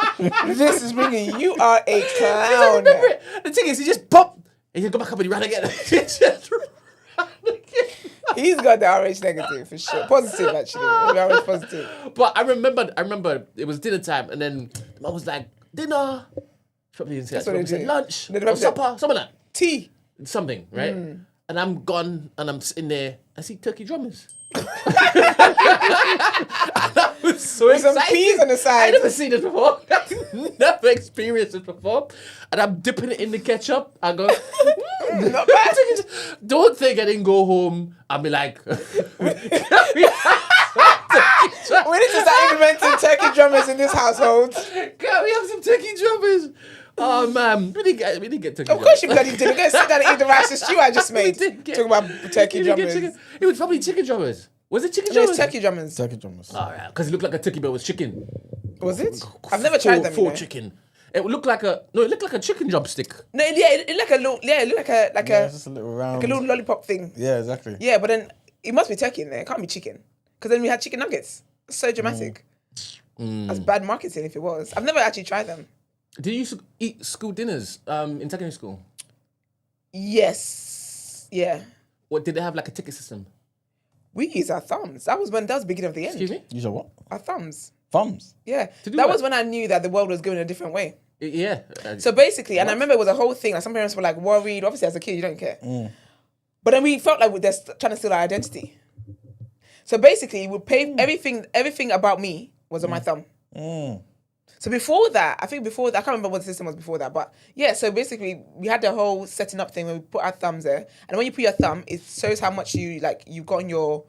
this is bringing. You are a clown. Remember it? The thing is, he just popped and he go back up and he ran again. He just ran again. He's got the RH negative for sure. Positive, actually. The RH positive. But I remember it was dinner time, and then I was like, dinner. Probably didn't say that. what Probably they said do. lunch They or don't say- supper, something like that. Tea. Something, right? And I'm gone, and I'm sitting there. I see turkey drummers. And I was so With some excited. peas on the side. I never seen this before. Never experienced this before. And I'm dipping it in the ketchup. I go, Not bad. don't think I didn't go home. I'll be like, We need to start implementing turkey drummers in this household. can we have some turkey drummers? Oh man, we didn't get turkey Of course you bloody did. Go sit down and eat the rice and stew I just made. did get- Talking about turkey We didn't get drummers. chicken. It was probably chicken drummers. Was it chicken No, drummers? it's turkey drummers. Turkey drummers. All right, because it looked like a turkey, but it was chicken. Was it? I've never tried them. Full You know. chicken. It looked like a chicken drumstick. No, yeah, it looked like a little, yeah, it looked like Yeah, a it's just a little round. like a little lollipop thing. Yeah, exactly. Yeah, but then it must be turkey in there. It can't be chicken. Because then we had chicken nuggets. So dramatic. That's bad marketing if it was. I've never actually tried them. Did you used to eat school dinners in secondary school? Yes. Yeah. Or did they have like a ticket system? We use our thumbs. That was the beginning of the end. Excuse me? You said what? Our thumbs. Thumbs. Yeah. do That what? was when I knew that the world was going a different way. Yeah. So basically, and I remember it was a whole thing. Like some parents were like worried. Obviously, as a kid, you don't care. But then we felt like they're trying to steal our identity. So basically, we pay everything about me was on my thumb. So before that, I can't remember what the system was before that, but yeah, so basically we had the whole setting up thing where we put our thumbs there, and when you put your thumb, it shows how much you've got on your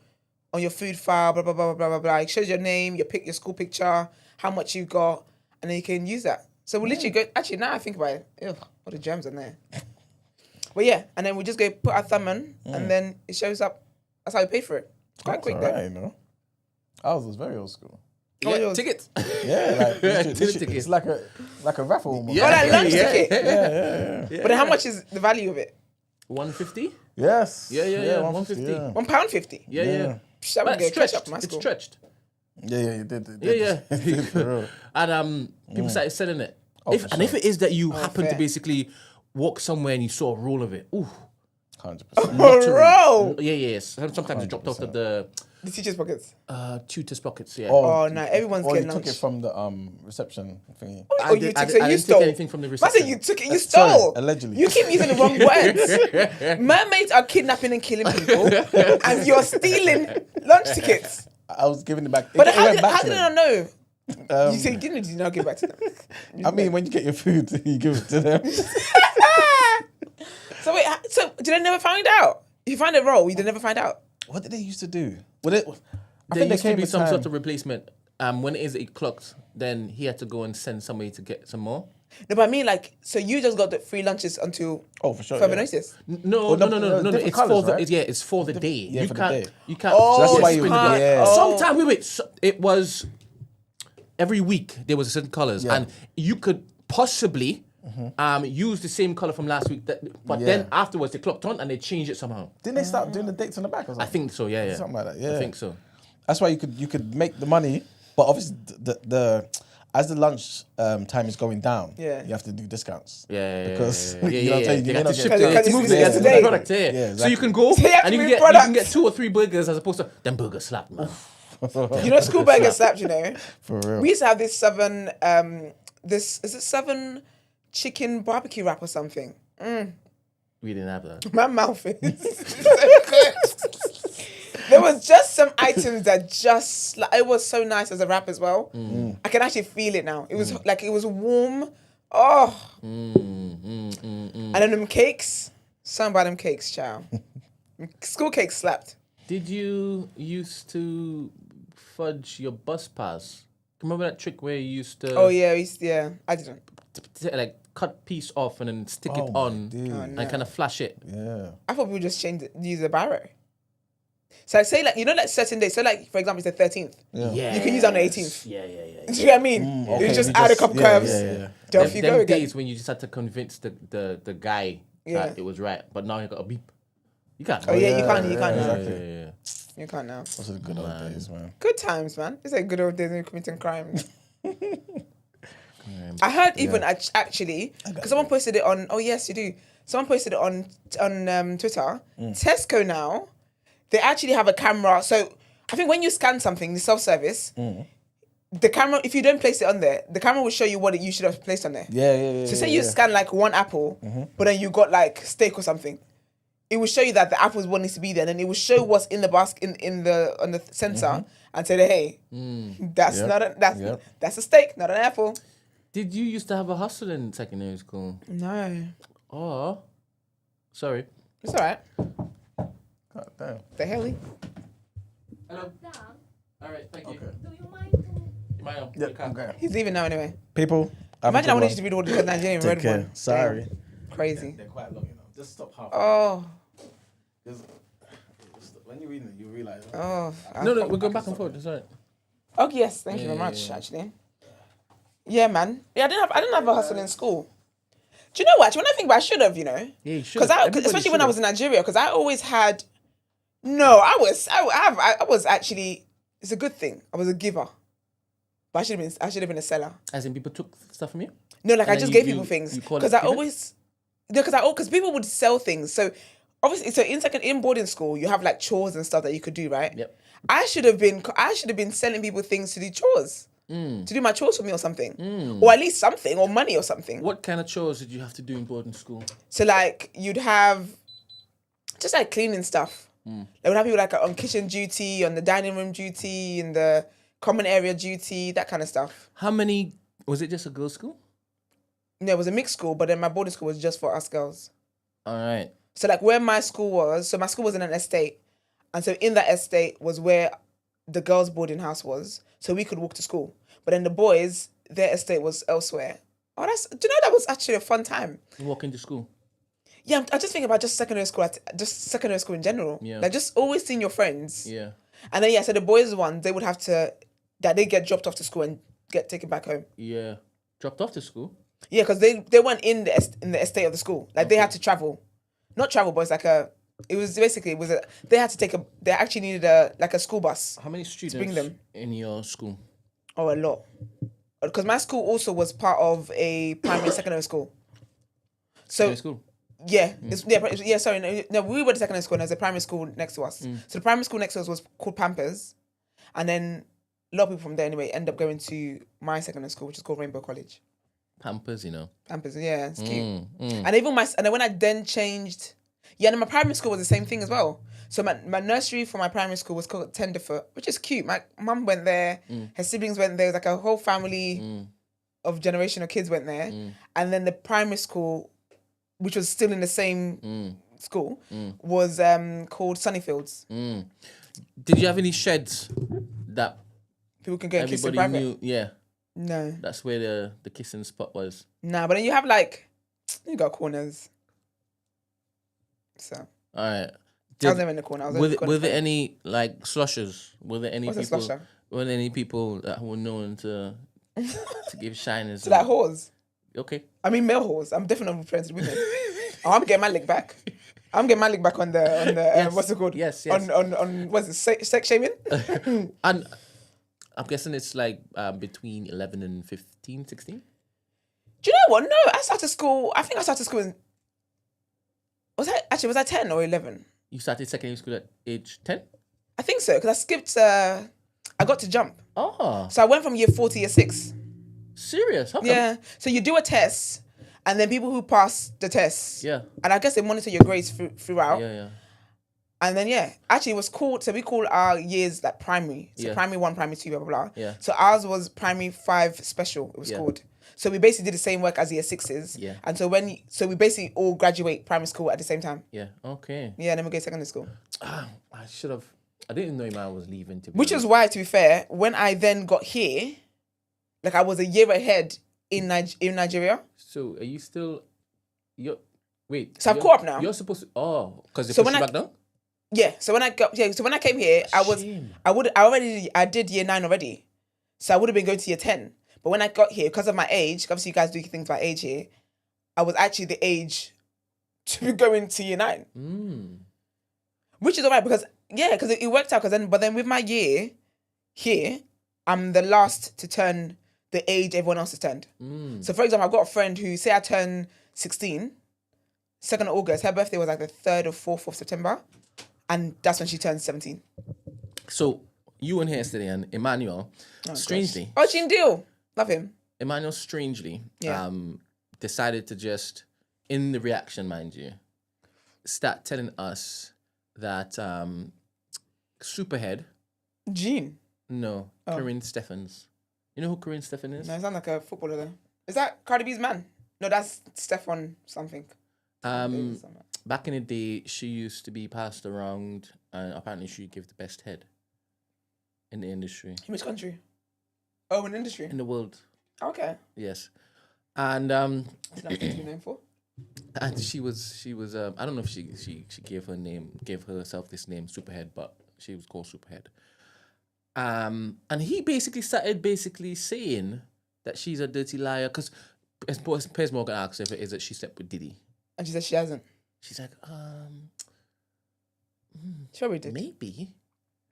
food file, blah blah blah blah blah blah. It shows your name, your school picture, how much you got, and then you can use that. So we literally go. Actually, now I think about it, ew, all the germs on there. But yeah, and then we just go put our thumb in, and then it shows up. That's how we pay for it. It's quite quick though. Alright, you know. Ours was very old school. Yeah, yours. tickets. Yeah, like Dinner ticket. it's like a raffle. Almost. Oh, like lunch Yeah. ticket. Yeah. But then how much is the value of it? 150? Yes. Yeah, 150. 150. £1.50. Yeah. Yeah. That would But get it's ketchup stretched. in my It's school. stretched. Yeah, you did. Yeah. You did, for real. And people started selling it. for If it is that you happen to fair. basically walk somewhere and you saw a roll of it, ooh. 100%. Oh, bro. Yeah. Sometimes it dropped out of the The teacher's pockets. tutor's pockets, yeah. Oh, no, everyone's Or getting you took lunch. it from the reception thingy. Oh, you took, so I you didn't stole. take anything from the I reception. said you took it, you Sorry, stole. allegedly. You keep using the wrong words. Mermaids are kidnapping and killing people, and you're stealing lunch tickets. I was giving it back. But it how went did back to I them. know? You said, did you not give back to them? I mean, when you get your food, you give it to them. So wait, so did I never find out? If you find a roll, you did never find out. What did they used to do? I There think used to came be a some time- sort of replacement. When it is that he clocked, then he had to go and send somebody to get some more. No, but I mean, like, so you just got the free lunches until Oh, for sure. further yeah. notice. No. different It's colours, for the right? it's for the day. Yeah, you for the can't day. you can't. Oh, So that's why you you can't. yeah. Oh. Sometimes wait. It was every week there was a certain colours, Yeah. and you could possibly use the same colour from last week. But Yeah. then afterwards they clocked on and they changed it somehow. Didn't they start doing the dates on the back or something? I think so. Yeah. Something like that, yeah. I think so. That's why you could make the money, but obviously the as the lunch time is going down, Yeah. you have to do discounts. Yeah, Because yeah, you know what I'm saying. They You have may to not ship get- Because the it's move today. the product. Yeah, Yeah, So you exactly. can go So you have and to you move can products. get 2 or 3 burgers as opposed to them burgers slap, man. You know, school burger slapped. You know, For real. we used to have this Southern is it Southern chicken barbecue wrap or something. We didn't have that. My mouth is so good. There was just some items that just like it was so nice as a wrap as well. I can actually feel it now. It was like it was warm. Oh, and then them cakes. Something about them cakes, child. School cakes slapped. Did you used to fudge your bus pass? Remember that trick where you used to Oh yeah, I didn't. like cut piece off and then stick Oh it my on days. Oh, and kind of flash it? Yeah. I thought people just use a barrow. So I say like like certain days. So like for example, it's the 13th. Yeah. You can use it on the 18th. Yeah. Do you know what I mean? okay. You just You add a just- couple yeah, curves. yeah. Off you go Them again. days when you just had to convince the guy Yeah. that it was right, but now you got a beep. You can't. Oh yeah, you can't. exactly. Yeah. You can't now. Those are the good old days, man. Good times, man. It's like good old days when you're committing crimes. I heard even actually because someone posted it on. Oh yes, you do. Someone posted it on Twitter. Tesco now, they actually have a camera. So I think when you scan something, the self-service, the camera. If you don't place it on there, the camera will show you what you should have placed on there. Yeah. So say you scan like one apple, but then you got like steak or something. It will show you that the apple is what needs to be there, and then it will show what's in the basket on the sensor, and say, "Hey, that's Yep. not a Yep. that's a steak, not an apple." Did you used to have a hustle in secondary school? No, Oh, sorry. it's all right. God damn. The hell? Hello. Dan, All right. Thank you. do you mind to... You might know. Yep, okay. He's leaving now anyway. People, Imagine I wanted you to read all the Nigerian Take red care. one. Sorry. Damn. Crazy. They're quite long, you know. Just stop half. Oh, When you read it, you realize. oh. No, we're going back and forth. That's all right. Oh yes, thank you very much. Actually, yeah, man. Yeah, I didn't have a hustle in school. Do you know what? When I think about, it, I should have, you know, Yeah, you should. because especially when I was in Nigeria, because I always had. No, I was actually. It's a good thing. I was a giver, but I should have been a seller. As in, people took stuff from you. No, like And I then just you- gave people you- things you call it because I giving? always. Because people would sell things. So obviously, so in boarding school, you have like chores and stuff that you could do, right? Yep. I should have been selling people things to do chores, to do my chores for me or something, or at least something, or money or something. What kind of chores did you have to do in boarding school? So like you'd have just like cleaning stuff. They would have people like on kitchen duty, on the dining room duty, in the common area duty, that kind of stuff. How many? Was it just a girls' school? No, it was a mixed school, but then my boarding school was just for us girls. All right. So like where my school was, so my school was in an estate. And so in that estate was where the girls' boarding house was. So we could walk to school. But then the boys, their estate was elsewhere. Oh, do you know that was actually a fun time? Walking to school. Yeah, I just think about just secondary school in general. Yeah. Like just always seeing your friends. Yeah. And then so the boys ones, they would have to, that they get dropped off to school and get taken back home. Yeah. Dropped off to school. Yeah, because they weren't in the estate of the school. Like they had to travel. Not travel, but it's like they had to they actually needed a school bus. How many students bring them. in your school? Oh, a lot. Because my school also was part of a primary and secondary school. So In school. yeah, sorry, no, we were the secondary school and there's a primary school next to us. So the primary school next to us was called Pampers, and then a lot of people from there anyway end up going to my secondary school, which is called Rainbow College. Pampers, you know. Pampers, yeah, it's cute. And even and then when I then changed, and my primary school was the same thing as well. So my nursery for my primary school was called Tenderfoot, which is cute. My mum went there, her siblings went there. It was like a whole family of generational kids went there. And then the primary school, which was still in the same school, was called Sunnyfields. Did you have any sheds that People can go and kiss in everybody private. knew? Yeah. No, That's where the kissing spot was. nah. But then you got corners. So All right. I was never in the corner. I was in the corner. Were there any like slushers? Were there any What's a people? slusher? Were there any people that were known to give shiners? So like whores. Okay. I mean, male whores. I'm definitely not friends with women. Oh, I'm getting my leg back. I'm getting Malik back on the Yes. what's it called? Yes. On what's it, sex shaming? And I'm guessing it's like between 11 and 15, 16? Do you know what? No, I started school. I think I started school in. Was I 10 or 11? You started secondary school at age 10? I think so because I skipped. I got to jump, Oh, so I went from year 4 to year 6. serious? How come? Yeah. So you do a test, and then people who pass the test. Yeah. And I guess they monitor your grades throughout. Yeah. And then actually it was called. So we call our years like primary. So primary 1, primary 2, blah blah blah. Yeah. So ours was primary 5 special. It was called. So we basically did the same work as year 6s. Yeah. And so we basically all graduate primary school at the same time. Yeah. Okay. Yeah. And then we go to secondary school. I should have. I didn't know your man was leaving. Which is why, to be fair, when I then got here, like I was a year ahead in Nigeria. So are you still? Wait. So I've caught up now. You're supposed to. Oh, because they So pushed when you back down. Yeah. So when I came here, Shame. I did year 9 already. So I would have been going to year 10. But when I got here, because of my age, obviously you guys do things by age here, I was actually the age to be going to year 9. Which is alright because it worked out. But then with my year here, I'm the last to turn the age everyone else has turned. So for example, I've got a friend who say I turn 16, 2nd of August. Her birthday was like the 3rd or 4th of September, and that's when she turned 17. So you and here yesterday and Emmanuel, strangely. Oh, Gene Deal, love him. Emmanuel strangely Yeah. decided to just, in the reaction, mind you, start telling us that Superhead. Gene. No, Corinne Stephens. You know who Corinne Stephens is? No, it sounds like a footballer though. Is that Cardi B's man? No, that's Stefan something. Back in the day, she used to be passed around, and apparently she gave the best head in the industry, In which country? Oh, in industry. in the world. Okay. Yes, and That's nothing to be known for. and she was I don't know if she gave herself this name Superhead, but she was called Superhead. And he basically started saying that she's a dirty liar because Piers Morgan asked if it is that she slept with Diddy. And she said she hasn't. She's like, She probably did. maybe.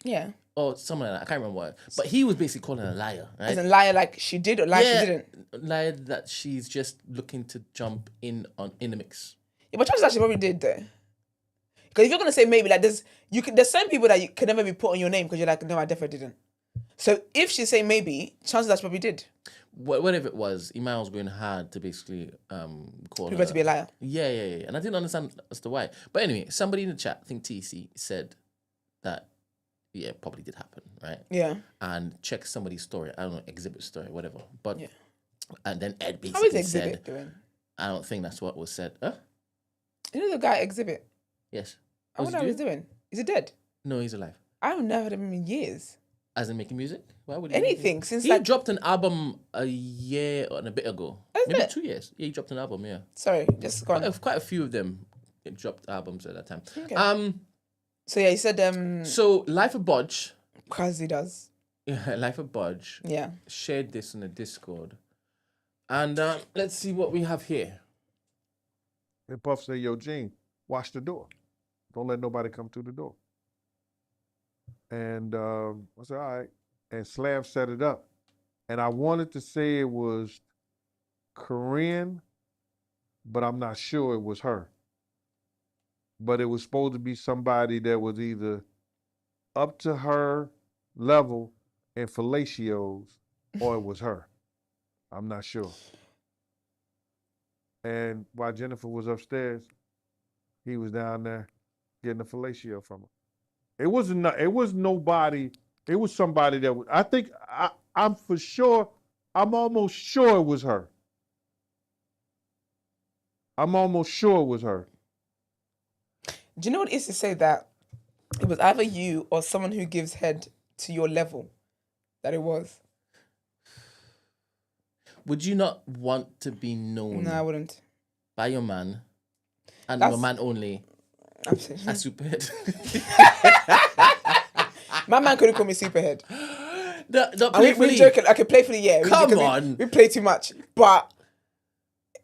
Yeah. Or something like that. I can't remember what. But he was basically calling her a liar, right? As in liar like she did or like she didn't. Liar that she's just looking to jump in the mix. Yeah, but chances are she probably did though. Because if you're gonna say maybe, like there's some people that you can never be put on your name because you're like, no, I definitely didn't. So if she say maybe, chances are she probably did. Whatever it was, Iman was going hard to basically call Prove her her to be a liar. Yeah. And I didn't understand as to why. But anyway, somebody in the chat, I think TC, said that it probably did happen, right? Yeah. And check somebody's story. I don't know, exhibit story, whatever. But Yeah. and then Ed How is basically Exhibit said, doing? I don't think that's what was said. Huh? You know the guy Exhibit? Yes. I Was wonder he how he's doing? doing. Is he dead? No, he's alive. I haven't heard of him in years. As in making music? Why would he? Anything since He like dropped an album a year and a bit ago. Is Maybe it? 2 years. Yeah, he dropped an album, yeah. sorry, just gone. Quite a few of them dropped albums at that time. Okay. So yeah, he said So Life of Bodge, because he does. yeah, Life of Bodge Yeah. shared this on the Discord. And let's see what we have here. And Puff said, yo, Gene, watch the door. Don't let nobody come through the door. And I said, all right. And Slav set it up. And I wanted to say it was Corinne, but I'm not sure it was her. But it was supposed to be somebody that was either up to her level in fellatios, or it was her. I'm not sure. And while Jennifer was upstairs, he was down there getting a fellatio from her. It was nobody. It was somebody that was, I'm for sure, I'm almost sure it was her. I'm almost sure it was her. Do you know what it is to say that it was either you or someone who gives head to your level that it was? Would you not want to be known No, I wouldn't. by your man and That's- your man only Absolutely. as Superhead? My man couldn't call me Superhead. The And we joking. Okay, playfully, yeah. Come because on. We play too much. But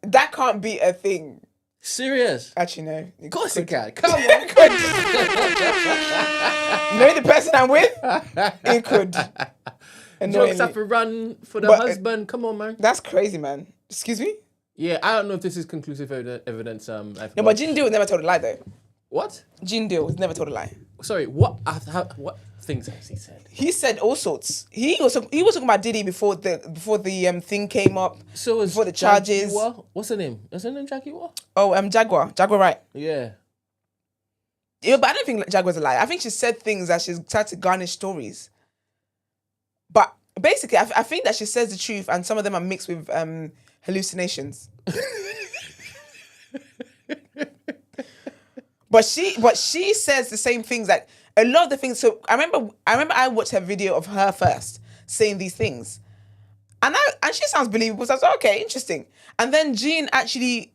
that can't be a thing. Serious? Actually, no. Of course you can. Come on. Knowing the person I'm with, it could. Jokes Annoyingly. have to run for the But, husband. Come on, man. That's crazy, man. Excuse me? Yeah, I don't know if this is conclusive evidence. No, but Gene Deal was never told a lie, though. What? Gene Deal was never told a lie. Sorry, what things has he said? He said all sorts. He was talking about Diddy before the thing came up. So is before the charges. Jaguar? What's her name? Is her name Jaguar? Oh, Jaguar, right? Yeah. Yeah, but I don't think Jaguar's a lie. I think she said things that she's tried to garnish stories. But basically, I think that she says the truth, and some of them are mixed with hallucinations. But she says the same things, like a lot of the things. So I remember I watched her video of her first saying these things, and she sounds believable. So I was like, okay, interesting. And then Gene actually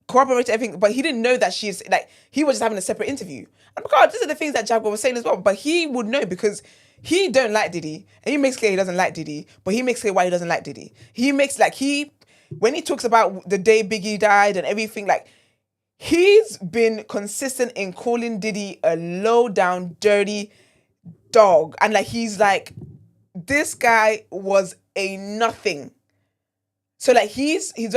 corroborated everything, but he didn't know that she's like, he was just having a separate interview. And I'm like, oh, these are the things that Jaguar was saying as well. But he would know because he don't like Diddy, and he makes clear he doesn't like Diddy, but he makes clear why he doesn't like Diddy. When he talks about the day Biggie died and everything, like, he's been consistent in calling Diddy a low down, dirty dog. And like, he's like, this guy was a nothing. So like, he's been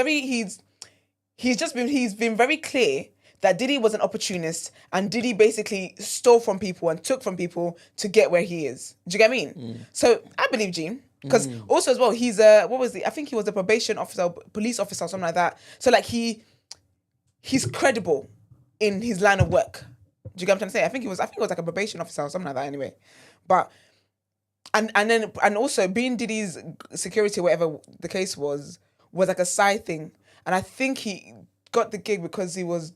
very clear that Diddy was an opportunist, and Diddy basically stole from people and took from people to get where he is. Do you get what I mean? So I believe Gene. Because also as well, he's I think he was a probation officer, police officer, or something like that. So like, he's credible in his line of work. Do you get what I'm trying to say? I think he was like a probation officer or something like that anyway. But and also being Diddy's security, whatever the case was like a side thing. And I think he got the gig because he was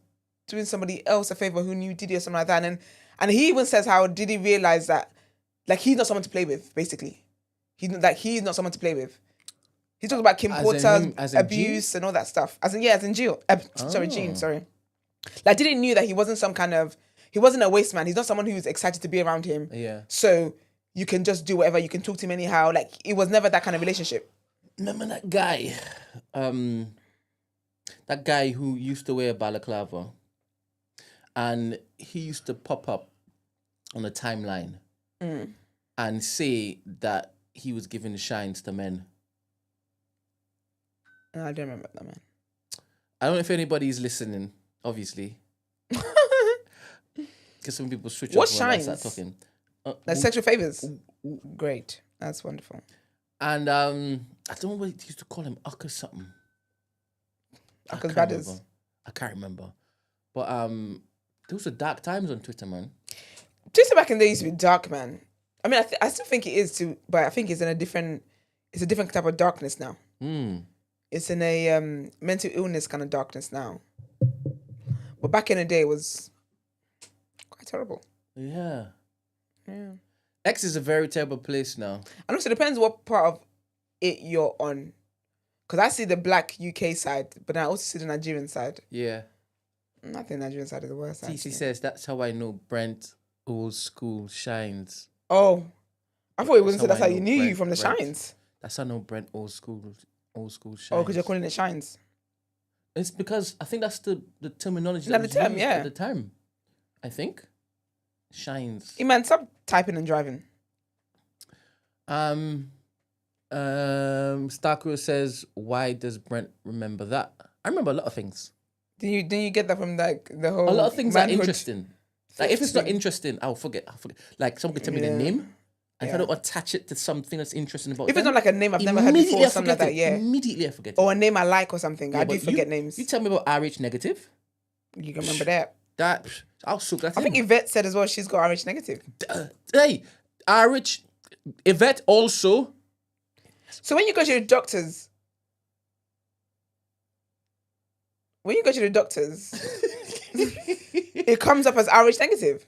doing somebody else a favor who knew Diddy or something like that. And he even says how Diddy realized that, like, he's not someone to play with, basically. He's not someone to play with. He's talking about Kim Porter's abuse Gene? and all that stuff. As in Gene. Gene, sorry. Like, Diddy knew that he wasn't he wasn't a waste man. He's not someone who's excited to be around him. Yeah. So you can just do whatever. You can talk to him anyhow. Like, it was never that kind of relationship. Remember that guy? That guy who used to wear balaclava, and he used to pop up on a timeline and say that he was giving shines to men. I don't remember that, man. I don't know if anybody's listening, obviously. Because some people switch What off when I shines? start talking. Like sexual favors. Great. That's wonderful. And I don't know what he used to call him, Uck or something. Uckers Badders. I can't remember. But those were dark times on Twitter, man. Twitter back in the day used to be dark, man. I mean, I still think it is too, but I think it's a different type of darkness now. It's in a mental illness kind of darkness now. But back in the day, it was quite terrible. Yeah. Yeah. X is a very terrible place now. And also, it depends what part of it you're on. Because I see the black UK side, but I also see the Nigerian side. Yeah. I think Nigerian side is the worst. TC says, that's how I know Brent old school shines. Oh. I thought it wasn't, so that's how you knew Brent, you from the Brent. shines. That's how I know Brent old school shines. Oh, because you're calling it shines. It's because I think that's the terminology Like that the was term, used yeah. at the time. I think. Shines. Hey, man, stop typing and driving. Starkrow says, why does Brent remember that? I remember a lot of things. Did you get that from like the whole A lot of things manhood? are interesting. Like if it's not interesting, I'll forget. Like someone could tell me the name, and if I don't attach it to something that's interesting about If them, it's not like a name I've never heard before, something like that, yeah. Immediately I forget it. Or a name I like or something. Yeah, I do but forget names. You tell me about RH negative. You can remember that. That I'll soak that I think in. Yvette said as well she's got RH negative. Hey, RH Yvette also. So when you go to the doctors, it comes up as RH negative.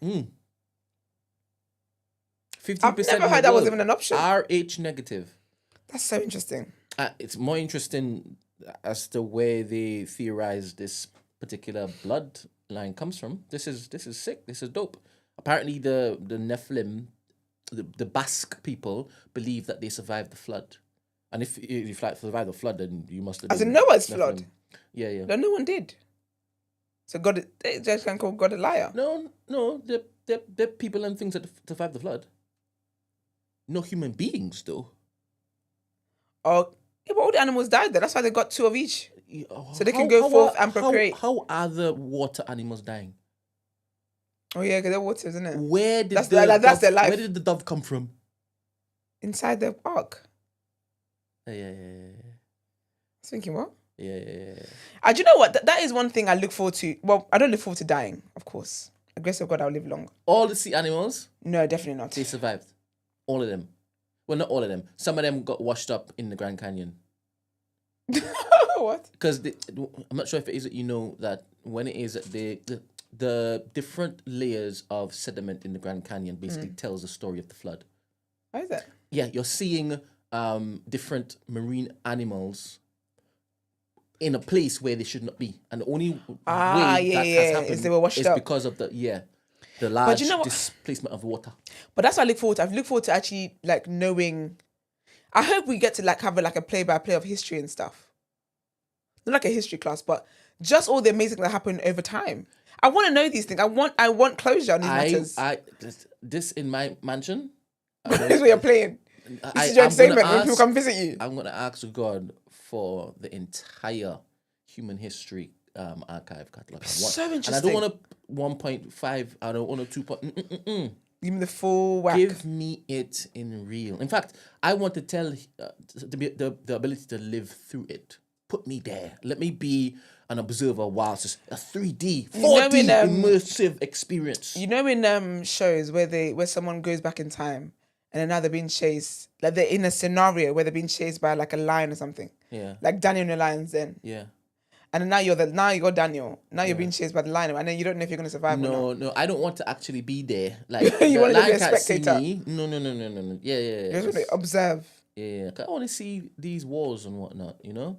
50%. I've never heard that was even an option. RH negative. That's so interesting. It's more interesting as to where they theorize this particular bloodline comes from. This is sick. This is dope. Apparently, the Nephilim, the Basque people, believe that they survived the flood. And if you survived the flood, then you must have. As been in Noah's Nephilim. flood. Yeah. No one did. So God, they just can call God a liar. No, they're people and things that survived the flood. No human beings, though. Oh, yeah, but all the animals died there. That's why they got 2 of each. So they can How- go how forth are- and procreate. How are the water animals dying? Oh yeah, because they're waters, isn't it? Where did That's the that's their dove, life. Where did the dove come from? Inside the ark. Yeah. I was thinking, what? Yeah. Do you know what? That is one thing I look forward to. Well, I don't look forward to dying, of course. The grace of God, I'll live long. All the sea animals, No, definitely not. they survived. All of them. Well, not all of them. Some of them got washed up in the Grand Canyon. What? Because I'm not sure if it is that you know that when it is that the different layers of sediment in the Grand Canyon basically tells the story of the flood. Why is that? Yeah, you're seeing different marine animals in a place where they should not be, and the only way that has happened is they were washed is up. because of the large you know what? displacement of water. But that's what I look forward to. I look forward to actually like knowing. I hope we get to like have a play-by-play of history and stuff. Not like a history class, but just all the amazing that happened over time. I want to know these things. I want closure on these matters. This in my mansion. This is what you're playing. This is your entertainment when people come visit you. I'm gonna ask God for the entire human history archive catalog. So interesting. And I don't want 1.5. I don't want a 2. Give me the full whack. Give me it in real. In fact, I want to tell the ability to live through it. Put me there. Let me be an observer whilst it's a 3D, 4D immersive experience. You know in shows where someone goes back in time and then now they're being chased, like they're in a scenario where they're being chased by like a lion or something. Yeah. Like Daniel in the Lion's Den. Yeah. And then now you got Daniel. Now you're being chased by the lion, and then you don't know if you're going to survive or not. No, I don't want to actually be there. Like You want to be a can't see spectator. me. No. Yeah. You just want to observe. Yeah. I want to see these wars and whatnot. You know,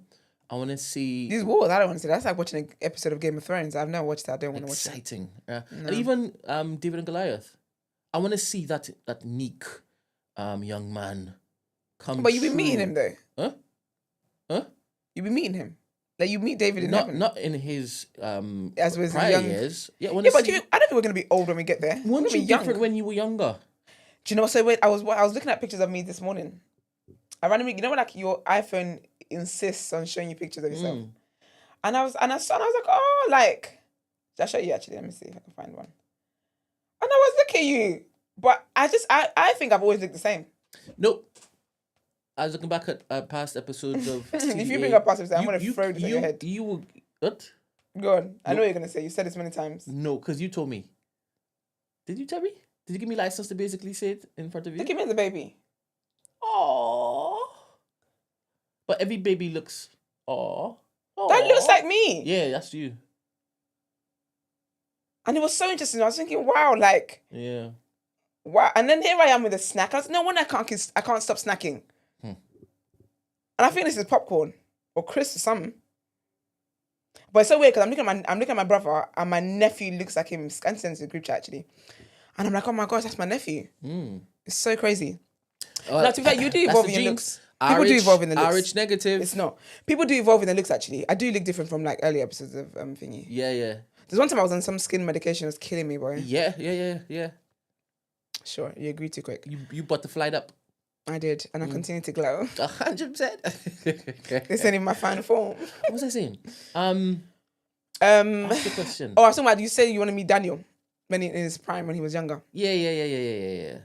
I want to see These wars, I don't want to see. That's like watching an episode of Game of Thrones. I've never watched that. I don't want to watch it. exciting. And even David and Goliath. I want to see that meek young man come. But you've been meeting him though. Huh? You've been meeting him. Like you meet David in heaven. Not in his As was prior young years. Yeah, Yeah, but I don't think we're going to be old when we get there. We're weren't gonna you be young. different when you were younger? Do you know what? So wait, I was looking at pictures of me this morning. I randomly, you know when like your iPhone insists on showing you pictures of yourself, and I was like, oh, like, I'll show you actually. Let me see if I can find one. And I was looking at you, but I think I've always looked the same. Nope. I was looking back at past episodes of. If you bring up past episodes, I'm gonna throw it in your head. You were what? Go on. I know what you're gonna say. You said this many times. No, because you told me. Did you tell me? Did you give me license to basically say it in front of you? Look at me as a baby. Oh. But every baby looks. Oh. That looks like me. Yeah, that's you. And it was so interesting. I was thinking, wow, like, Yeah. wow. And then here I am with a snack. I was no wonder I can't stop snacking. And I think this is popcorn or crisps or something. But it's so weird because I'm looking at my brother and my nephew looks like him. I sent it to the group chat actually. And I'm like, oh my gosh, that's my nephew. It's so crazy. Now, to be fair, you do evolve in your looks. People do evolve in the looks. RH negative. It's not. People do evolve in the looks actually. I do look different from like early episodes of Thingy. Yeah. There's one time I was on some skin medication. It was killing me, boy. Yeah. Sure, you agreed too quick. You butterflied up. I did, and I continue to glow. 100%. This ain't in my final form. What was I saying? Ask the question. Oh, I was talking about, you said you want to meet Daniel when in his prime when he was younger. Yeah.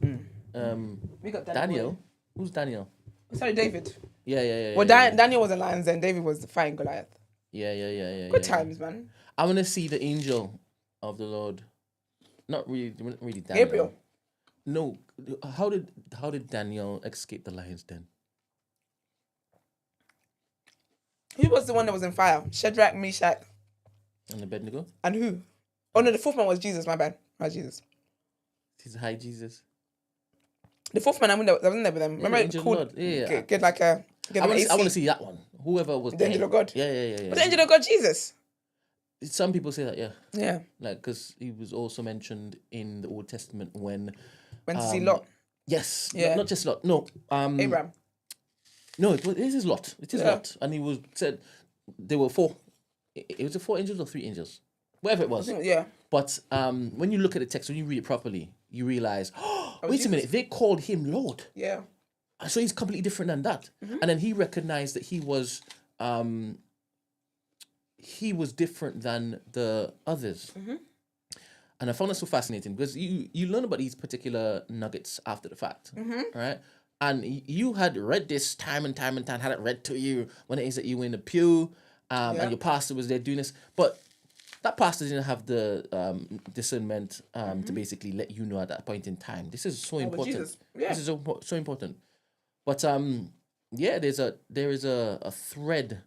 We got Daniel? Who's Daniel? Sorry, David. Yeah. Well, Daniel was a Lions then. David was fighting Goliath. Yeah. Good times, man. I want to see the angel of the Lord. Not really Daniel. Gabriel. No. How did Daniel escape the lion's den? Who was the one that was in fire? Shadrach, Meshach, And Abednego? and who? Oh no, the fourth man was Jesus. My bad. Jesus. He's high Jesus. The fourth man, I wasn't there with them. Remember, Angel it called, of the Lord. Yeah. get like a. Get I an AC. want to see that one. Whoever was The there. angel of God. Yeah. Was the angel of God Jesus? Some people say that, yeah. Yeah. Like, because he was also mentioned in the Old Testament when... Went to see Lot. Yes. Yeah. Not just Lot. No. Abraham. No, it is Lot. It is Lot. And he was said there were 4. it was the 4 angels or 3 angels, whatever it was. Yeah. But when you look at the text, when you read it properly, you realize, oh, wait Jesus. a minute, they called him Lord. Yeah. So he's completely different than that. And then he recognized that he was different than the others. And I found that so fascinating because you learn about these particular nuggets after the fact, right? And you had read this time and time and time, had it read to you when it is that you were in the pew, and your pastor was there doing this. But that pastor didn't have the discernment to basically let you know at that point in time. This is so important. Jesus. Yeah. This is so important. But there is a thread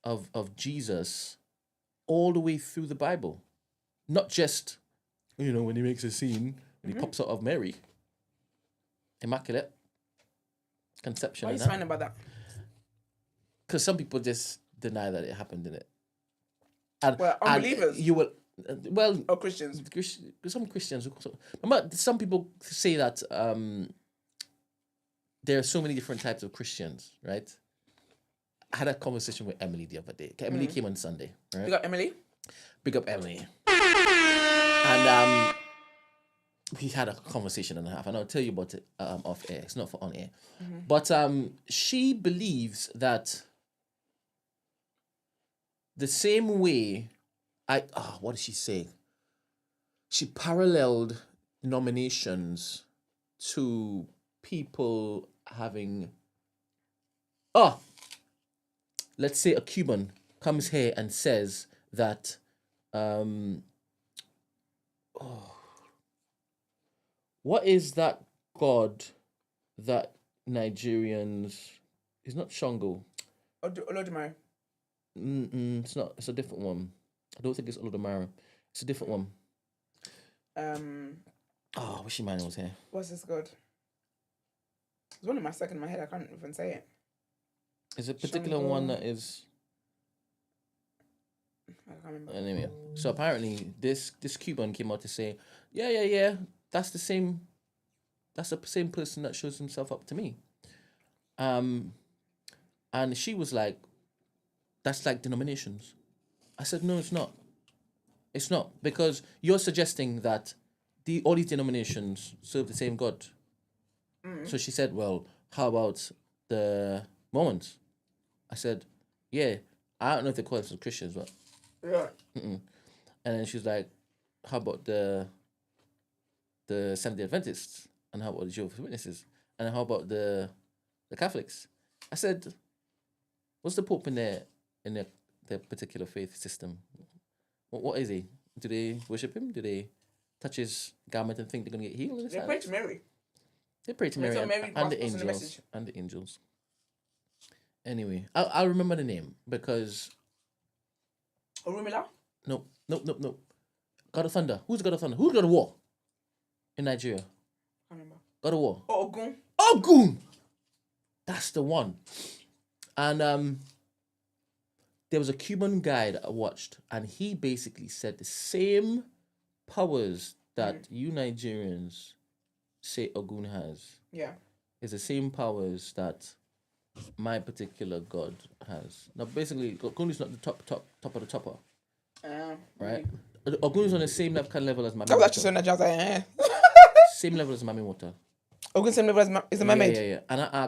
of Jesus all the way through the Bible, not just when he makes a scene and he pops out of Mary, immaculate conception. Why are you smiling about that? Because some people just deny that it happened, didn't it? And, Well, unbelievers. And you will, or Christians. Some Christians. But some people say that there are so many different types of Christians, right? I had a conversation with Emily the other day. Emily came on Sunday, right? You got Emily? Big up Emily. And we had a conversation and a half, and I'll tell you about it off air. It's not for on air. But she believes that the same way what did she say? She paralleled nominations to people having let's say a Cuban comes here and says that what is that god that Nigerians... It's not Shango. Olodumare. It's not. It's a different one. I don't think it's Olodumare. It's a different one. I wish your man was here. What's this god? There's one in my second in my head. I can't even say it. Is a particular Shango. one that is... I can't remember. Anyway, so apparently this Cuban came out to say, yeah, that's the same person that shows himself up to me. And she was like, that's like denominations. I said, no, it's not. It's not, because you're suggesting that all these denominations serve the same God. So she said, well, how about the Mormons? I said, yeah, I don't know if they call themselves Christians, but... Yeah. And then she was like, how about the Seventh-day Adventists? And how about the Jehovah's Witnesses? And how about the Catholics? I said, what's the Pope in their particular faith system? What is he? Do they worship him? Do they touch his garment and think they're going to get healed? They pray to Mary. They pray to Mary So and Mary the passed on the angels. message. And the angels. Anyway, I'll remember the name because... Orumila? Nope. God of Thunder. Who's God of Thunder? Who's God of War in Nigeria? I can't remember. God of War. Oh, Ogun. Ogun! That's the one. And there was a Cuban guy that I watched, and he basically said the same powers that you Nigerians say Ogun has Yeah. is the same powers that my particular God has. Now, basically, Ogun is not the top of the topper, right? Ogun is on the same kind of level as Mami I was actually Water. saying that, I was like, eh. Same level as Mami Water. Ogun same level as is a mermaid. Yeah. And I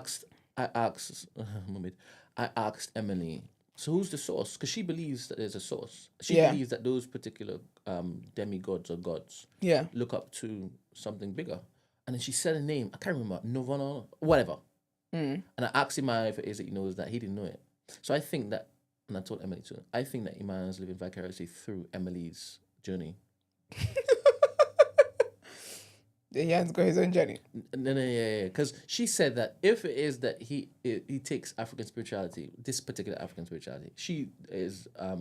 asked Emily, so who's the source? Because she believes that there's a source. She believes that those particular demigods or gods look up to something bigger. And then she said a name. I can't remember. Novana, whatever. And I asked Iman if it is that he knows that. He didn't know it. So I think that, and I told Emily too, I think that Iman is living vicariously through Emily's journey. He has got his own journey. Yeah. Because she said that if it is that he takes African spirituality, this particular African spirituality, she is a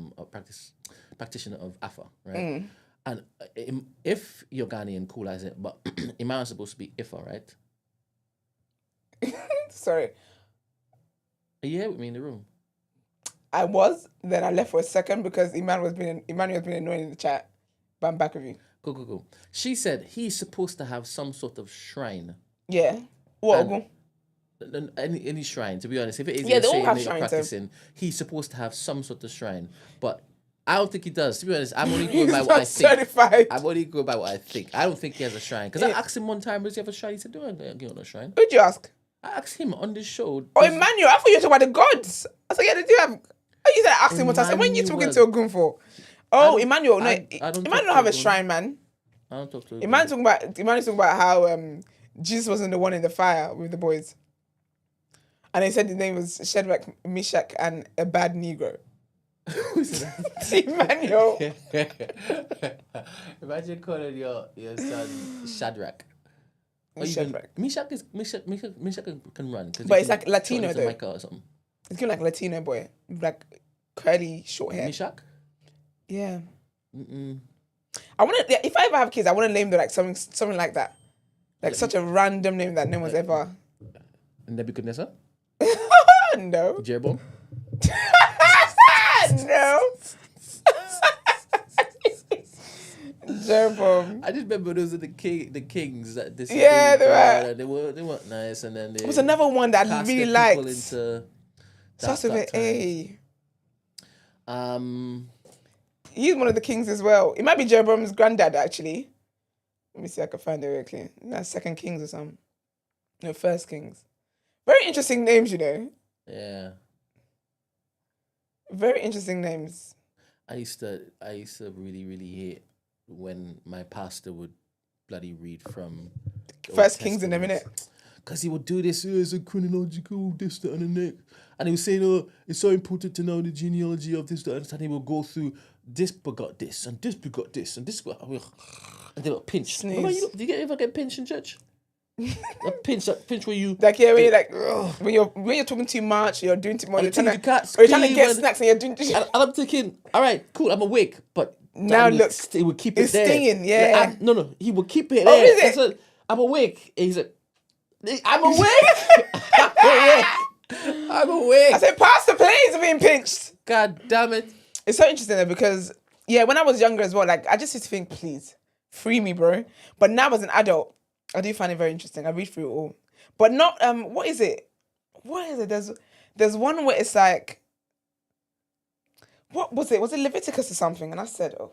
practitioner of Afa, right? And if you're Ghanaian, cool as it, but Iman is supposed to be Ifa, right? Sorry. Are you here with me in the room? I was, then I left for a second because Emmanuel was being annoying in the chat. But I'm back with you. Cool. She said he's supposed to have some sort of shrine. Yeah. What, Ogun? Any shrine, to be honest. If it is Yeah, they all have shrines, shrines, practicing, he's supposed to have some sort of shrine. But I don't think he does. To be honest, I'm only going by He's what I not think. certified. I'm only going by what I think. I don't think he has a shrine. Because I asked him one time, does he have a shrine? He said, no, I don't get on a shrine. Who'd you ask? I asked him on this show. Oh, Emmanuel. I thought you were talking about the gods. I was like, yeah, they do have. Oh, you said I asked him what I said. When you talking to Ogun for? Oh, Emmanuel. No, I don't Emmanuel talk have to a shrine, man. I don't talk to him. Emmanuel talking about how Jesus wasn't the one in the fire with the boys. And they said his name was Shadrach, Meshach, and a bad Negro. Emmanuel. Imagine calling your son Shadrach. Or Shadrach. Meshach can run. But it's like Latino, though. Michael or something. It's kind of like Latino boy. Like curly, short hair. Meshach? Yeah. I want to. If I ever have kids, I want to name them like something like that, like such a random name that no one's ever. Nebuchadnezzar? No. Jeroboam? No. Jeroboam. I just remember those are the kings that this. Yeah, they were. They weren't nice, and then There was another one that I really liked. Into Starts with an A. Um, He's one of the kings as well. It might be Jeroboam's granddad, actually. Let me see if I can find it real clear. That's Second Kings or something. No, First Kings. Very interesting names, you know. Yeah. Very interesting names. I used to really, really hate when my pastor would bloody read from the First Old Kings in a Testament. minute. Because he would do this, it's a chronological, this, that, and the next. And he was saying, oh, it's so important to know the genealogy of this, that, and he will go through, this begot this, and this begot this, and this begot... And they got pinched. Remember, do you ever get pinched in church? a pinch where you... Like, yeah, when you're like, ugh, when you're talking too much, you're doing too much, you're trying to get snacks and you're doing... And I'm thinking, all right, cool, I'm awake, but... Now look, he would keep it it's there. stinging, yeah. No, he would keep it Oh, there. is it? I said, I'm awake. And he's like, I'm awake. I'm awake. I said, Pastor, please, I'm being pinched. God damn it. It's so interesting though because, yeah, when I was younger as well, like, I just used to think, please, free me, bro. But now as an adult, I do find it very interesting. I read through it all. But not, what is it? What is it? There's one where it's like, what was it? Was it Leviticus or something? And I said, oh.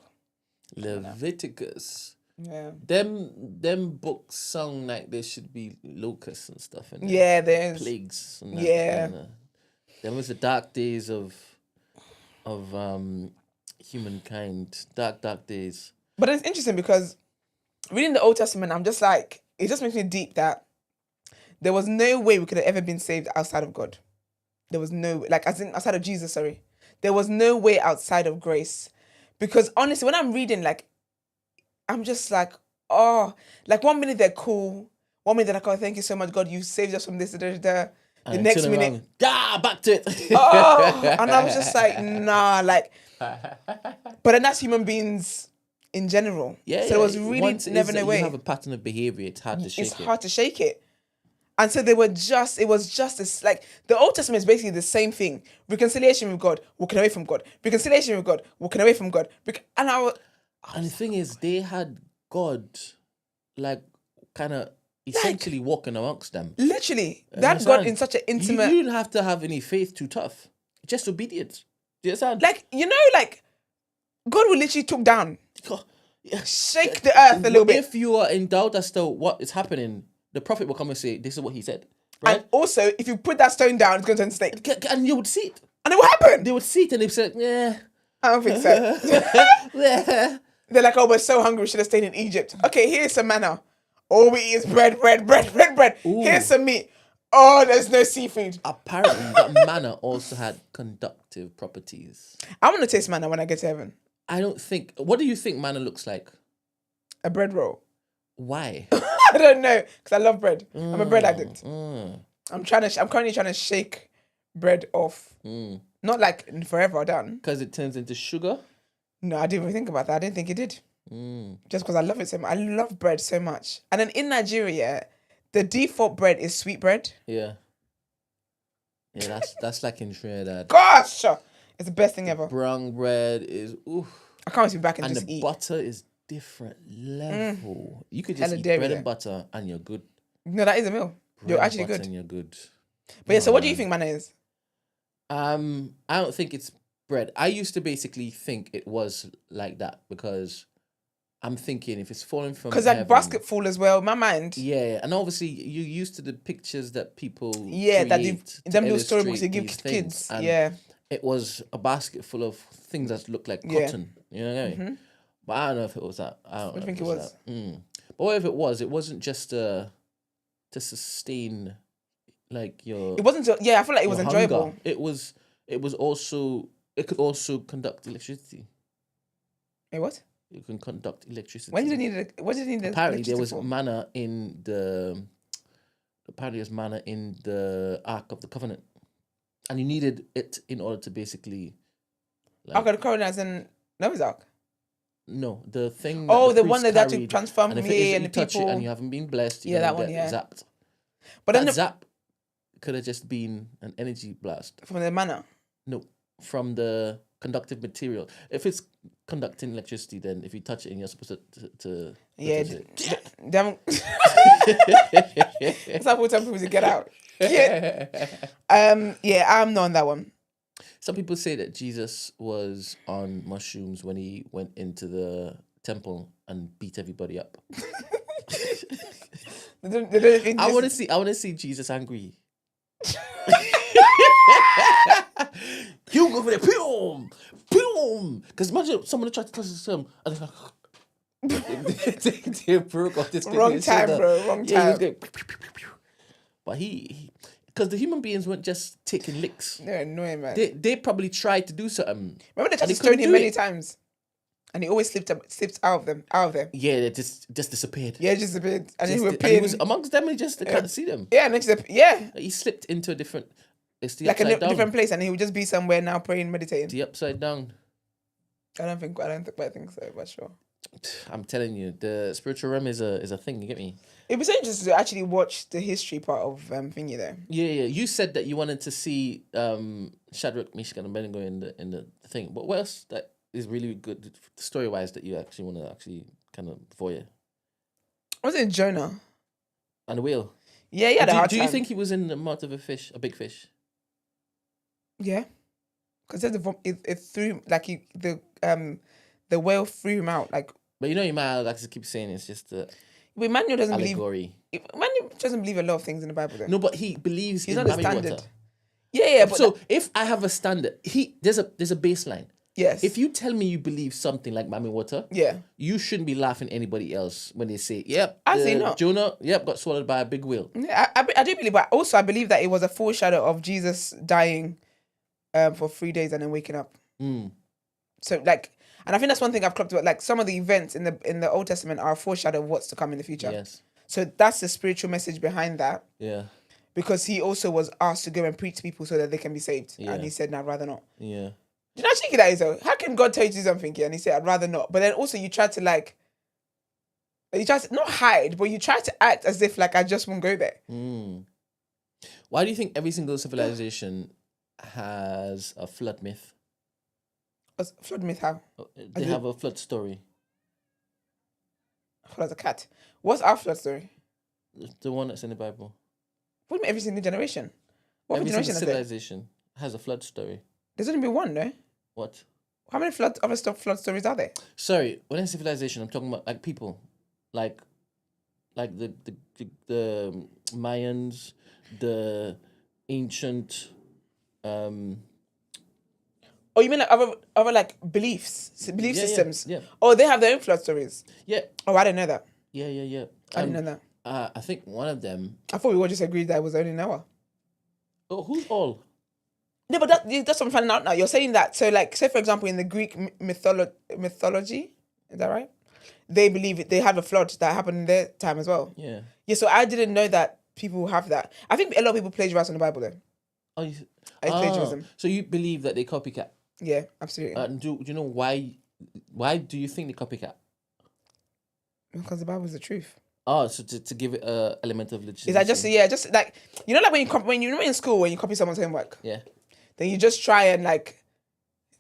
Leviticus. Yeah. Them books sound like there should be locusts and stuff in there. Yeah, there's plagues. And that, yeah. Them was the dark days of humankind. Dark days. But it's interesting because reading the Old Testament, I'm just like, it just makes me deep that there was no way we could have ever been saved outside of God. There was no, like, as in outside of Jesus, sorry. There was no way outside of grace. Because honestly, when I'm reading, like, I'm just like, oh, like 1 minute they're cool. 1 minute they're like, oh, thank you so much, God, you saved us from this, The next minute, back to it. oh, and I was just like, nah, like, but then that's human beings in general. Yeah, so it was really never no way. You have a pattern of behavior, it's hard to shake it. It's hard to shake it. And so it was just this, like, the Old Testament is basically the same thing. Reconciliation with God, walking away from God. Reconciliation with God, walking away from God. And the thing is, they had God, like, kind of essentially walking amongst them. Literally. That God in such an intimate... You didn't have to have any faith too tough. Just obedience. Do you understand? Like, you know, like, God will literally talk down. Yeah. Shake the earth a little bit. If you are in doubt as to what is happening, the prophet will come and say, this is what he said. Right? And also, if you put that stone down, it's going to turn to snake. And you would see it. And it will happen. They would see it and they'd say, yeah. I don't think so. Yeah. They're like, oh, we're so hungry, we should have stayed in Egypt. Okay, here's some manna. All we eat is bread. Ooh. Here's some meat. Oh, there's no seafood. Apparently, that manna also had conductive properties. I want to taste manna when I get to heaven. I don't think... What do you think manna looks like? A bread roll. Why? I don't know, because I love bread. I'm a bread addict. I'm currently trying to shake bread off. Not like forever done. Because it turns into sugar? No, I didn't even think about that. I didn't think it did. Just because I love it so much. I love bread so much. And then in Nigeria, the default bread is sweet bread. Yeah. Yeah, that's like in Trinidad. Gosh! It's the best thing ever. Brown bread is... Oof. I can't wait to be back and just the eat. butter is different level. You could just Hella eat dairy, bread yeah. and butter and you're good. No, that is a meal. You're Bread actually and butter good. and you're good. But yeah, so what do you think manna is? I don't think it's bread. I used to basically think it was like that because I'm thinking if it's falling from Because like heaven, basketball as well, my mind. yeah, and obviously you're used to the pictures that people Yeah, that create they, to them little storybooks they illustrate give these kids. things, and Yeah. it was a basket full of things that look like Yeah. cotton. You know what I mean? But I don't know if it was that. I don't What do know you think if it was? that. But whatever it wasn't just to sustain like your. It wasn't. Yeah, I feel like it was your enjoyable. hunger. It was also. It could also conduct electricity. Hey, what? It can conduct electricity. When did it need it? What did it need? Apparently there was for? manna in the. Apparently there's manna in the Ark of the Covenant, and you needed it in order to basically. Like, Ark of the Covenant as in Noah's Ark. No, the thing. Oh, the the one priests that to carried, transform and if me it is that and you the touch people. it and you haven't been blessed, Yeah, you're that gonna one, get yeah. zapped. But That then zap could have just been an energy blast. from the manna. No, from the conductive material. If it's conducting electricity, then if you touch it, and you're supposed to Yeah, touch it. they haven't. That's how we tell people to get out. Yeah. Yeah, I'm not on that one. Some people say that Jesus was on mushrooms when he went into the temple and beat everybody up. I want to see Jesus angry. You go over there, boom, boom. Because imagine someone tried to touch him and they're like, they broke off this. Wrong time, bro. Wrong Yeah, he was time. going, but he because the human beings weren't just taking licks. They're annoying, man. They probably tried to do something. Remember they tried and to they couldn't stone him do many it. times, and he always slipped out of them. Yeah, they just disappeared. Yeah, just a bit, and he Just- would and he pin. was amongst them and just they can't see them. Yeah, next step. Yeah, He slipped into a different. It's the like a upside down. different place, and he would just be somewhere now praying, meditating. The upside down. I don't think so, but sure. I'm telling you, the spiritual realm is a thing. You get me? It'd be so interesting to actually watch the history part of thingy though. Yeah. You said that you wanted to see Shadrach, Meshach, and Abednego in the thing. But what else that is really good story wise that you actually want to actually kind of voyeur? Was it Jonah? And the whale. Yeah, he had a hard Do you time. think he was in the mouth of a fish, a big fish? Yeah, because it threw like the whale threw him out. Like, But you know, you might like to keep saying it's just a but Emmanuel doesn't allegory. Emmanuel doesn't believe a lot of things in the Bible though. No, but he believes He's in not a Mami standard. water. Yeah, but So if I have a standard, there's a baseline. yes. If you tell me you believe something like Mami Water, yeah, you shouldn't be laughing at anybody else when they say, "Yep, I say no. Jonah, yep, got swallowed by a big whale." yeah, I do believe, but also I believe that it was a foreshadow of Jesus dying for 3 days and then waking up. So like, and I think that's one thing I've clocked about. Like some of the events in the Old Testament are a foreshadow of what's to come in the future. Yes. So that's the spiritual message behind that. Yeah. Because he also was asked to go and preach to people so that they can be saved, Yeah. and he said, "No, I'd rather not." Yeah. Do you know how cheeky that is though? How can God tell you to do something here and he said, "I'd rather not"? But then also you try to not hide, but you try to act as if like I just won't go there. Why do you think every single civilization has a flood myth? Flood myth, how? They have a flood story. Flood as a cat. What's our flood story? The one that's in the Bible. What do you mean every single generation? What Every generation single is there? civilization has a flood story. There's only been one, no? What? How many flood stories are there? Sorry, when I say civilization, I'm talking about like people, like the Mayans, the ancient. Oh, you mean like other like belief Yeah, systems? yeah. Oh, they have their own flood stories. Yeah, Oh, I didn't know that. yeah. I didn't know that. I think one of them. I thought we all just agreed that it was only Noah. Oh, who's all? No, but that's what I'm finding out now. You're saying that. So, like, say, for example, in the Greek mythology, is that right? They believe it. They have a flood that happened in their time as well. Yeah. Yeah, so I didn't know that people have that. I think a lot of people plagiarize on the Bible, though. Oh, Plagiarism. So you believe that they copycat? Yeah, absolutely. Do you know why? Why do you think they copycat? Because the Bible is the truth. Oh, so to give it a element of legitimacy. Is that just like, you know, like when you know in school, when you copy someone's homework, Yeah. then you just try and like,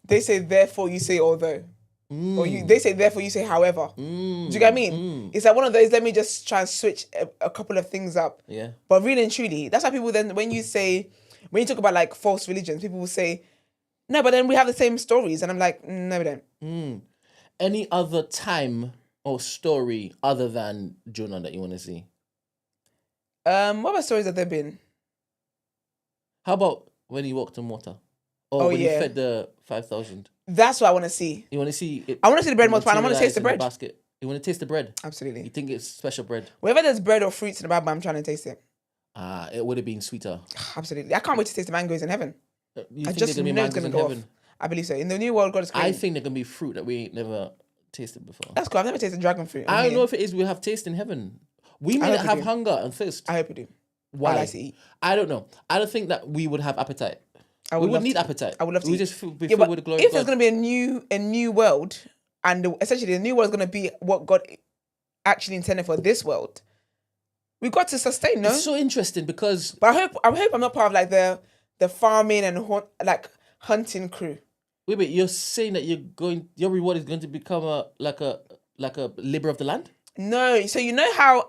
they say therefore, you say although. Or they say therefore, you say however. Do you get what I mean? It's like one of those, let me just try and switch a couple of things up. Yeah. But really and truly, that's why people then, when you talk about like false religions, people will say, No, but then we have the same stories, and I'm like, no, we don't. Any other time or story other than Jonah that you want to see? What other stories have there been? How about when he walked on water? Or Oh, when he yeah. fed the 5,000? That's what I want to see. You want to see it? I want to see the bread multiply. I want to taste the materialize in bread. basket. You want to taste the bread? You Absolutely. think it's special bread? Wherever there's bread or fruits in the Bible, I'm trying to taste it. It would have been sweeter. Absolutely. I can't wait to taste the mangoes in heaven. You I think just they're going know to it's be going mangoes to in go heaven? off. I believe so. In the new world, God is I creating. think they're going to be fruit that we ain't never tasted before. That's cool. I've never tasted dragon fruit. I don't know if it is we'll have taste in heaven. We may hope not we have do. hunger and thirst. I hope we do. Why? I like to eat. I don't know. I don't think that we would have appetite. I We would would love need to. appetite. I would love to We eat. just be Yeah, filled but with the glory if of there's God. going to be a new world, and essentially the new world is going to be what God actually intended for this world, we got to sustain, no? It's so interesting because But I hope I'm not part of like the farming and hunting crew. wait, you're saying that your reward is going to become a labor of the land? No, so you know how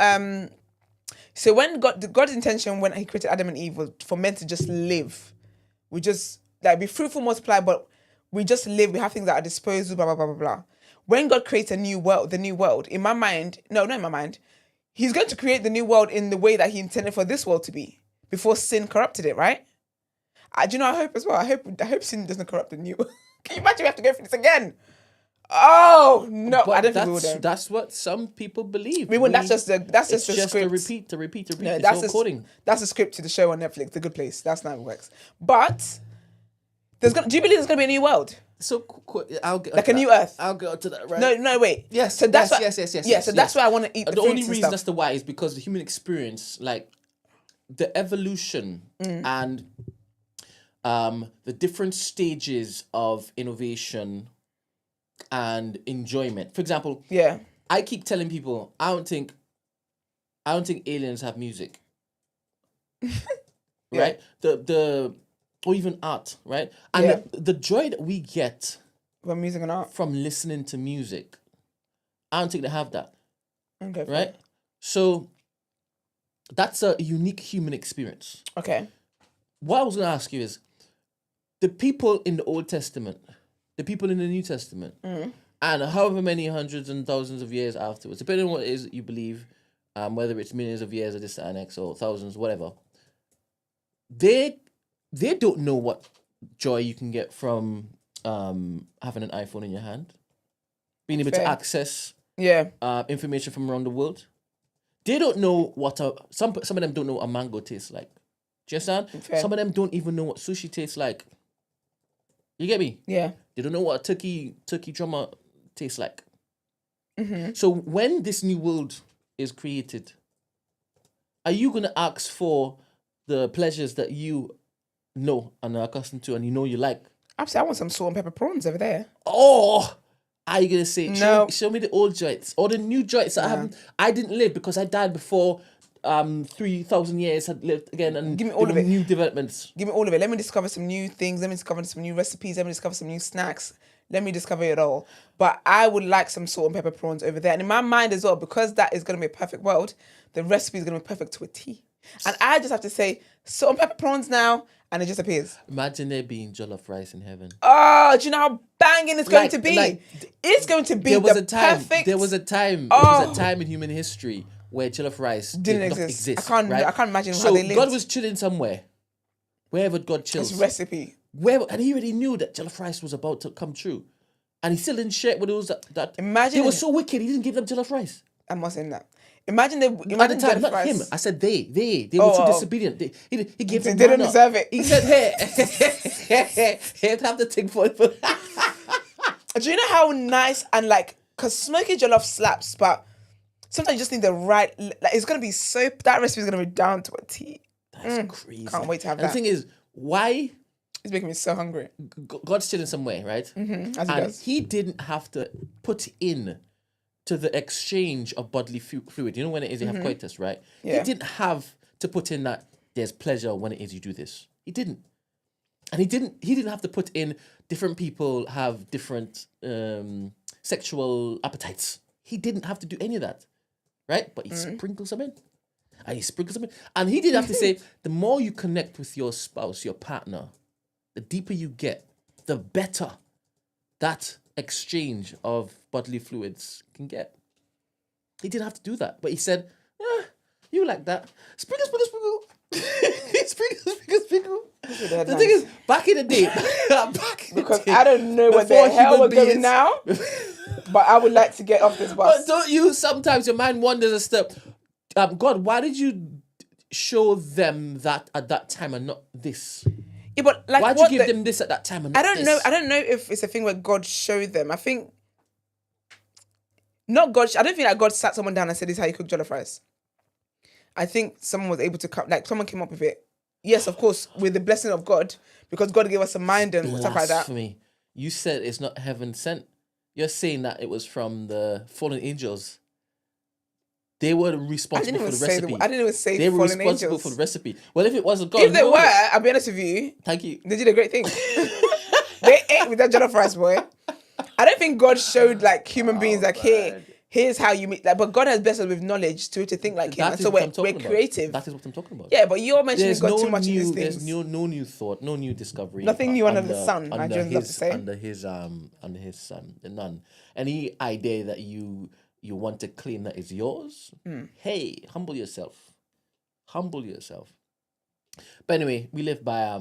so when God's intention when he created Adam and Eve was for men to just live. We just like be fruitful, multiply, but we just live. We have things at our disposal, blah blah blah blah blah. When God creates a new world, the new world, in my mind, no, not in my mind, he's going to create the new world in the way that he intended for this world to be before sin corrupted it, right? Do you know? I hope as well. I hope sin doesn't corrupt the new. Can you imagine we have to go through this again? Oh no, I don't think we will. That's what some people believe. We wouldn't. That's just the It's just script. to repeat. No, It's that's all coding. That's a script to the show on Netflix, The Good Place. That's not how it works. But do you believe there's gonna be a new world, So I'll get like a new Earth? I'll get to that. Right? No, wait. Yes. So that's yes. why, Yes. Yeah. So that's why I want to eat the The only fruits and reason stuff. that's the why is because the human experience, like the evolution and the different stages of innovation and enjoyment. For example, Yeah. I keep telling people I don't think aliens have music. Right? The or even art, right? And Yeah. the joy that we get Well, music and art. from listening to music, I don't think they have that. Okay. fine. Right? So that's a unique human experience. Okay. What I was going to ask you is the people in the Old Testament, the people in the New Testament, and however many hundreds and thousands of years afterwards, depending on what it is that you believe, whether it's millions of years or this, that, and X, or thousands, whatever, they don't know what joy you can get from having an iPhone in your hand, being able to Fair. access Yeah. information from around the world. They don't know what some of them don't know what a mango tastes like. Do you understand? Fair. Some of them don't even know what sushi tastes like. You get me? Yeah. They don't know what a turkey drummer tastes like. Mm-hmm. So when this new world is created, are you gonna ask for the pleasures that you know and are accustomed to and you know you like? Absolutely. I want some salt and pepper prawns over there. Or are you gonna say, No. show me the old joints or the new joints that I didn't live because I died before 3,000 years had lived again, and Give me all there of were it. new developments. Give me all of it. Let me discover some new things. Let me discover some new recipes. Let me discover some new snacks. Let me discover it all. But I would like some salt and pepper prawns over there. And in my mind as well, because that is going to be a perfect world, the recipe is going to be perfect to a T. And I just have to say salt and pepper prawns now, and it just appears. Imagine there being jollof rice in heaven. Oh, do you know how banging it's going Like- to be? like, It's going to be There was the a time. perfect. There was a time. Oh. There was a time in human history where jollof rice Didn't did not exist. exist. I can't imagine how they lived. God was chilling somewhere, wherever God chills. This recipe. And he already knew that jollof rice was about to come true, and he still didn't share it with those that. Imagine they were if- so wicked. He didn't give them jollof rice I'm not saying that. Imagine at the imagine time. jollof Not rice. him. I said they. They were too Oh. disobedient. He gave They them. didn't manna. deserve it. He said, "Hey, have the thing for." Do you know how nice and like, because smoky jollof slaps, but sometimes you just need the right, like, it's going to be so, that recipe is going to be down to a T. That's crazy. Can't wait to have and that. the thing is, why It's making me so hungry. God's chilling somewhere, right? As he And does. he didn't have to put in to the exchange of bodily fluid. You know when it is you have coitus, right? Yeah. He didn't have to put in that there's pleasure when it is you do this. He didn't. And he didn't have to put in different people have different sexual appetites. He didn't have to do any of that. Right? But he sprinkles them in. And he sprinkles them in. And he didn't have to say, the more you connect with your spouse, your partner, the deeper you get, the better that exchange of bodily fluids can get. He didn't have to do that, but he said, you like that. Sprinkle, sprinkle, sprinkle. Sprinkle, sprinkle, sprinkle. The thing is, back in the day, because I don't know what the hell we're going now, but I would like to get off this bus. But don't you, sometimes your mind wanders a step. God, why did you show them that at that time and not this? Yeah, but like, why'd you give them this at that time and not this? I don't know if it's a thing where God showed them. I think not God. I don't think that God sat someone down and said, "This is how you cook jollof rice." I think someone was able to come, like someone came up with it. Yes, of course, with the blessing of God, because God gave us a mind and stuff like that. Blasphemy. You said it's not heaven sent. You're saying that it was from the fallen angels. They were responsible for the recipe. I didn't even say they were fallen responsible angels. for the recipe. Well, if it wasn't God, if they were, I'll be honest with you. Thank you. They did a great thing. They ate with that jollof rice, boy. I don't think God showed like human beings like here's how you make like, but God has blessed us with knowledge to think like him. And so we're creative. That is what I'm talking about. Yeah, but you're mentioning God too much in these things. There's no new thought, no new discovery. Nothing new under the sun. Nigerians love to say. Under his sun, none. Any idea that you want to claim that is yours, hey, humble yourself. Humble yourself. But anyway, we live by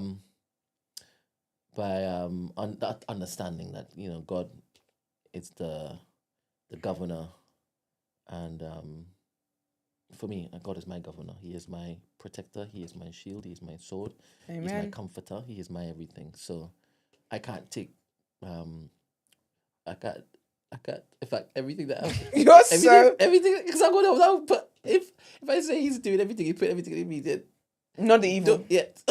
that understanding that, you know, God is the governor, and for me, God is my governor. He is my protector. He is my shield. He is my sword. Amen. He's my comforter. He is my everything. So I can't take I can't. In fact, everything that everything because I'm going to. But if I say he's doing everything, he put everything in me. Then not the evil. Don't yet.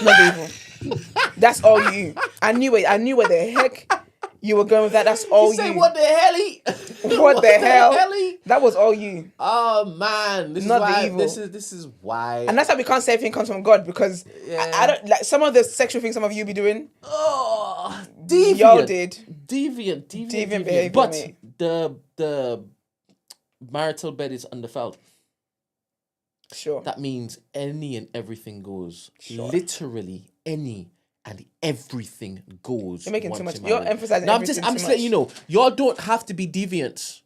Not the evil. That's all you. I knew it. I knew where the heck you were going with that. That's all you. Say what the helly? What the hell? That was all you. Oh man, this not is why. The evil. This is why. And that's why we can't say everything comes from God, because I don't like some of the sexual things some of you be doing. Oh, deviant. Y'all did. Deviant behavior. But mate. the marital bed is undefiled. Sure. That means any and everything goes. Sure. Literally any and everything goes. You're making too much. You're emphasizing. No, I'm just letting you know. Y'all don't have to be deviant.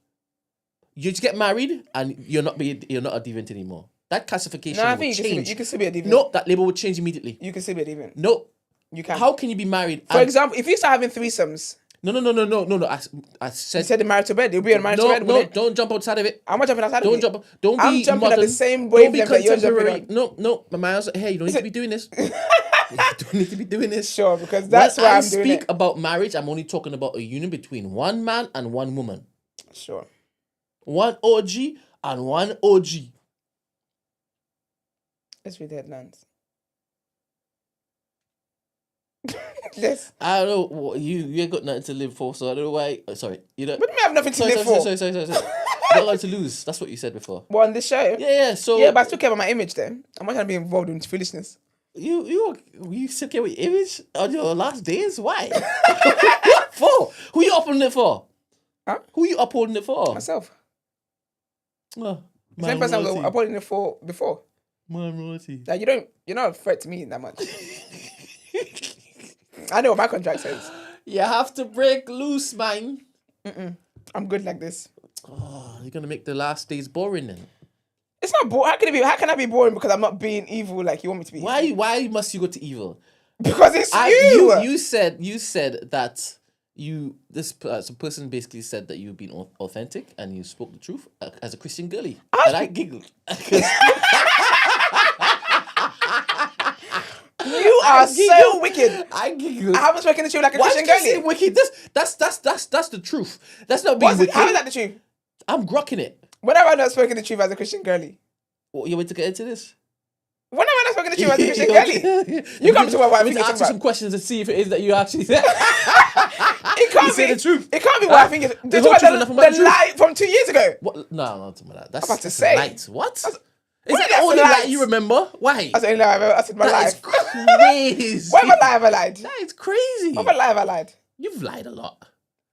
You just get married and you're not a deviant anymore. That classification No, I will think change. You can still be a deviant. No, that label will change immediately. You can still be a deviant. No. You can. How can you be married? For example, if you start having threesomes. No. I said. You said the marital bed. You'll be on marital bed. No, don't jump outside of it. I'm not jumping outside of it. Don't be. I'm jumping modern. at the same Don't be wavelength that you're jumping contemporary. on. No. My man, hey, you don't need to be doing this. You don't need to be doing this. Sure, because that's why I'm doing it. When I speak about marriage, I'm only talking about a union between one man and one woman. Sure. One OG and one OG. Let's read the headlines. Yes. I don't know. You ain't got nothing to live for, so I don't know why. Sorry. You don't. What do you mean I have nothing to live for? Sorry. You got nothing to lose. That's what you said before. What, on this show? Yeah. So yeah, but I still care about my image then. I'm not trying to be involved in foolishness. You still care with your image on your last days? Why? What for? Who you upholding it for? Huh? Who you upholding it for? Myself. Oh, the same person I was upholding it for before. My royalty. Like you're not a threat to me that much. I know what my contract says. You have to break loose, man. I'm good like this. Oh, you're gonna make the last days boring then. It's not boring. How can I be boring because I'm not being evil like you want me to be? Why must you go to evil? Because it's you. You said that this person basically said that you've been authentic and you spoke the truth as a Christian girlie. And I giggled. You are so wicked. I giggled. I haven't spoken to you like a Why Christian did you say girlie. wicked? That's the truth. That's not being wicked. How is that the truth? I'm grokking it. When have I not spoken the truth as a Christian girlie? What, you want to get into this? When have I not spoken the truth as a Christian girlie? You come to my wife. I need to ask you some questions and see if it is that you actually said. It can't say be the truth. It can't be what I think it is. The whole truth and nothing but the truth. lie from 2 years ago. What? No, not talking about that. That's about to just say. light. What? Is What that is the that only for lie light? you remember? Why? That's the only lie I've ever said in my That life. is crazy. What lie have I lied? That is crazy. What lie have I lied? You've lied a lot.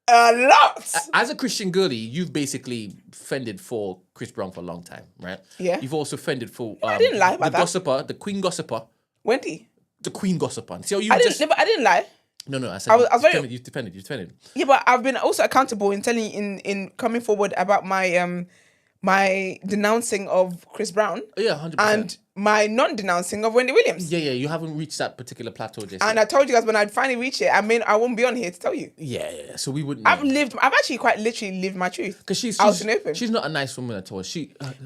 A lot. As a Christian girlie, you've basically fended for Chris Brown for a long time, right? Yeah. You've also fended for I didn't lie about the that. gossiper, the queen gossiper, Wendy. the queen gossiper. See how you I didn't lie. No. I said I was very- you defended. Yeah, but I've been also accountable in telling in coming forward about my my denouncing of Chris Brown. Yeah, 100%. And my non-denouncing of Wendy Williams. Yeah, you haven't reached that particular plateau just And yet. I told you guys when I'd finally reach it, I won't be on here to tell you. Yeah. So we wouldn't. I've actually quite literally lived my truth. Because she's out in the open. she's not a nice woman at all.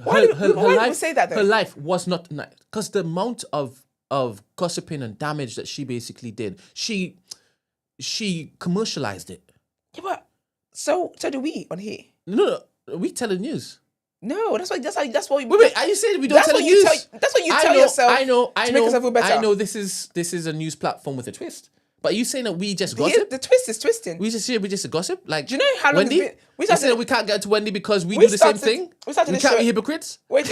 Why do people say that, though? Her life was not nice. Because the amount of gossiping and damage that she basically did, she commercialized it. Yeah, but so do we on here. No, we tell the news. No, that's what. Wait, are you saying we don't That's tell what the you news? that's what you tell yourself. I know. to make yourself feel better. I know this is a news platform with a twist. But are you saying that we just gossip? The twist is twisting. We just gossip? Like, Do you know how long Wendy? it's been- we You saying started- that we can't get to Wendy because we we do the same started- thing? we started We this can't show- be hypocrites? Wait.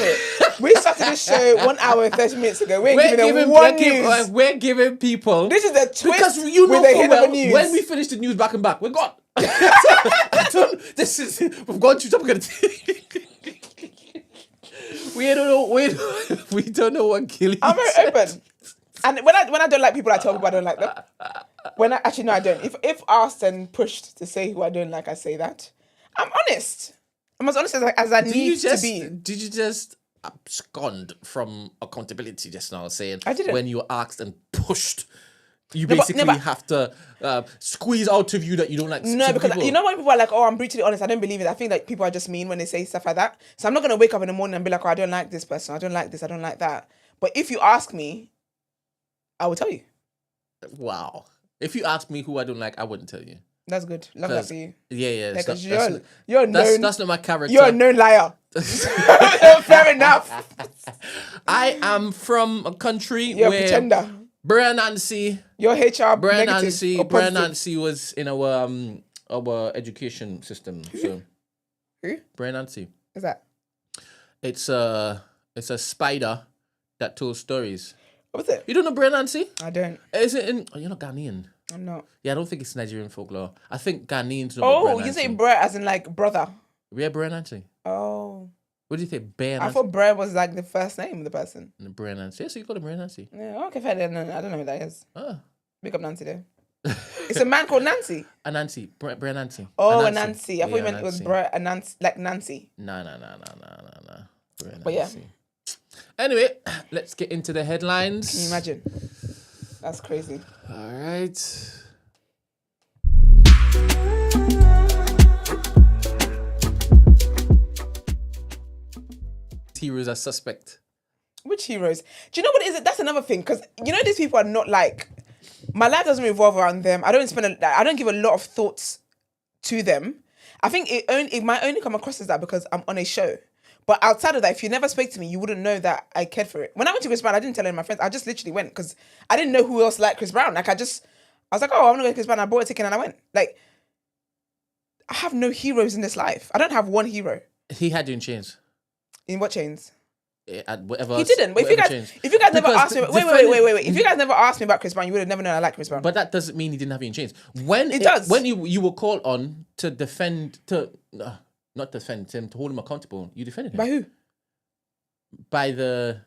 We started this show 1 hour and 30 minutes ago. We're giving them one news. We're giving people. This is the twist Because you know with the full hit well, of the news. when we finish the news back and back, we're gone. We've gone through something. We don't know what Gillie I'm very said. open. And when I don't like people, I tell people I don't like them. Actually, no, I don't. If asked and pushed to say who I don't like, I say that. I'm honest. I'm as honest as I need to be. Did you just abscond from accountability just now, saying I didn't. when you were asked and pushed, you No, but- basically have to squeeze out of you that you don't like No, some because people? you know when people are like, "Oh, I'm brutally honest," I don't believe it. I think that people are just mean when they say stuff like that. So I'm not gonna wake up in the morning and be like, "Oh, I don't like this person. I don't like this. I don't like that." But if you ask me, I will tell you. Wow. If you ask me who I don't like, I wouldn't tell you. That's good. Love that for you. Yeah. Because That's you're known. that's not my character. You're a known liar. Fair enough. I am from a country You're a where pretender. Brian Nancy Your HR Brian negative Nancy, or Brian positive? Nancy was in our education system. So Who Brian Nancy. is that? It's a spider that tells stories. What was it? You don't know Brian Nancy? I don't. Is it in? Oh, you're not Ghanaian. I'm not. Yeah, I don't think it's Nigerian folklore. I think Ghanaians know. Oh, Brian you Nancy. say bro as in like brother. Yeah, Brian Nancy. Oh. What do you think? Brian I Nancy. thought bro was like the first name of the person. Brian Nancy. Yeah, so you call him Brian Nancy. Yeah, okay, fair. Then I don't know who that is. Oh, Big up Nancy there. It's a man called Nancy. a Nancy. Brian Nancy. Oh, a Nancy. I thought you meant it was Nancy. bro, a Nancy, like Nancy. No. Brian But yeah. Nancy. Anyway, let's get into the headlines. Can you imagine? That's crazy. All right. Heroes are suspect. Which heroes? Do you know what it is? That's another thing. Because you know these people are not like, my life doesn't revolve around them. I don't give a lot of thoughts to them. I think it might only come across as that because I'm on a show. But outside of that, if you never spoke to me, you wouldn't know that I cared for it. When I went to Chris Brown, I didn't tell any of my friends. I just literally went because I didn't know who else liked Chris Brown. Like I was like, oh, I'm gonna go to Chris Brown. I bought a ticket and I went. Like, I have no heroes in this life. I don't have one hero. He had you in chains. In what chains? At whatever. He didn't. But if you guys never Because asked me, wait. If you guys never asked me about Chris Brown, you would have never known I like Chris Brown. But that doesn't mean he didn't have you in chains. When It does. When you were called on to defend not defend him, to hold him accountable, you defended him By who? by the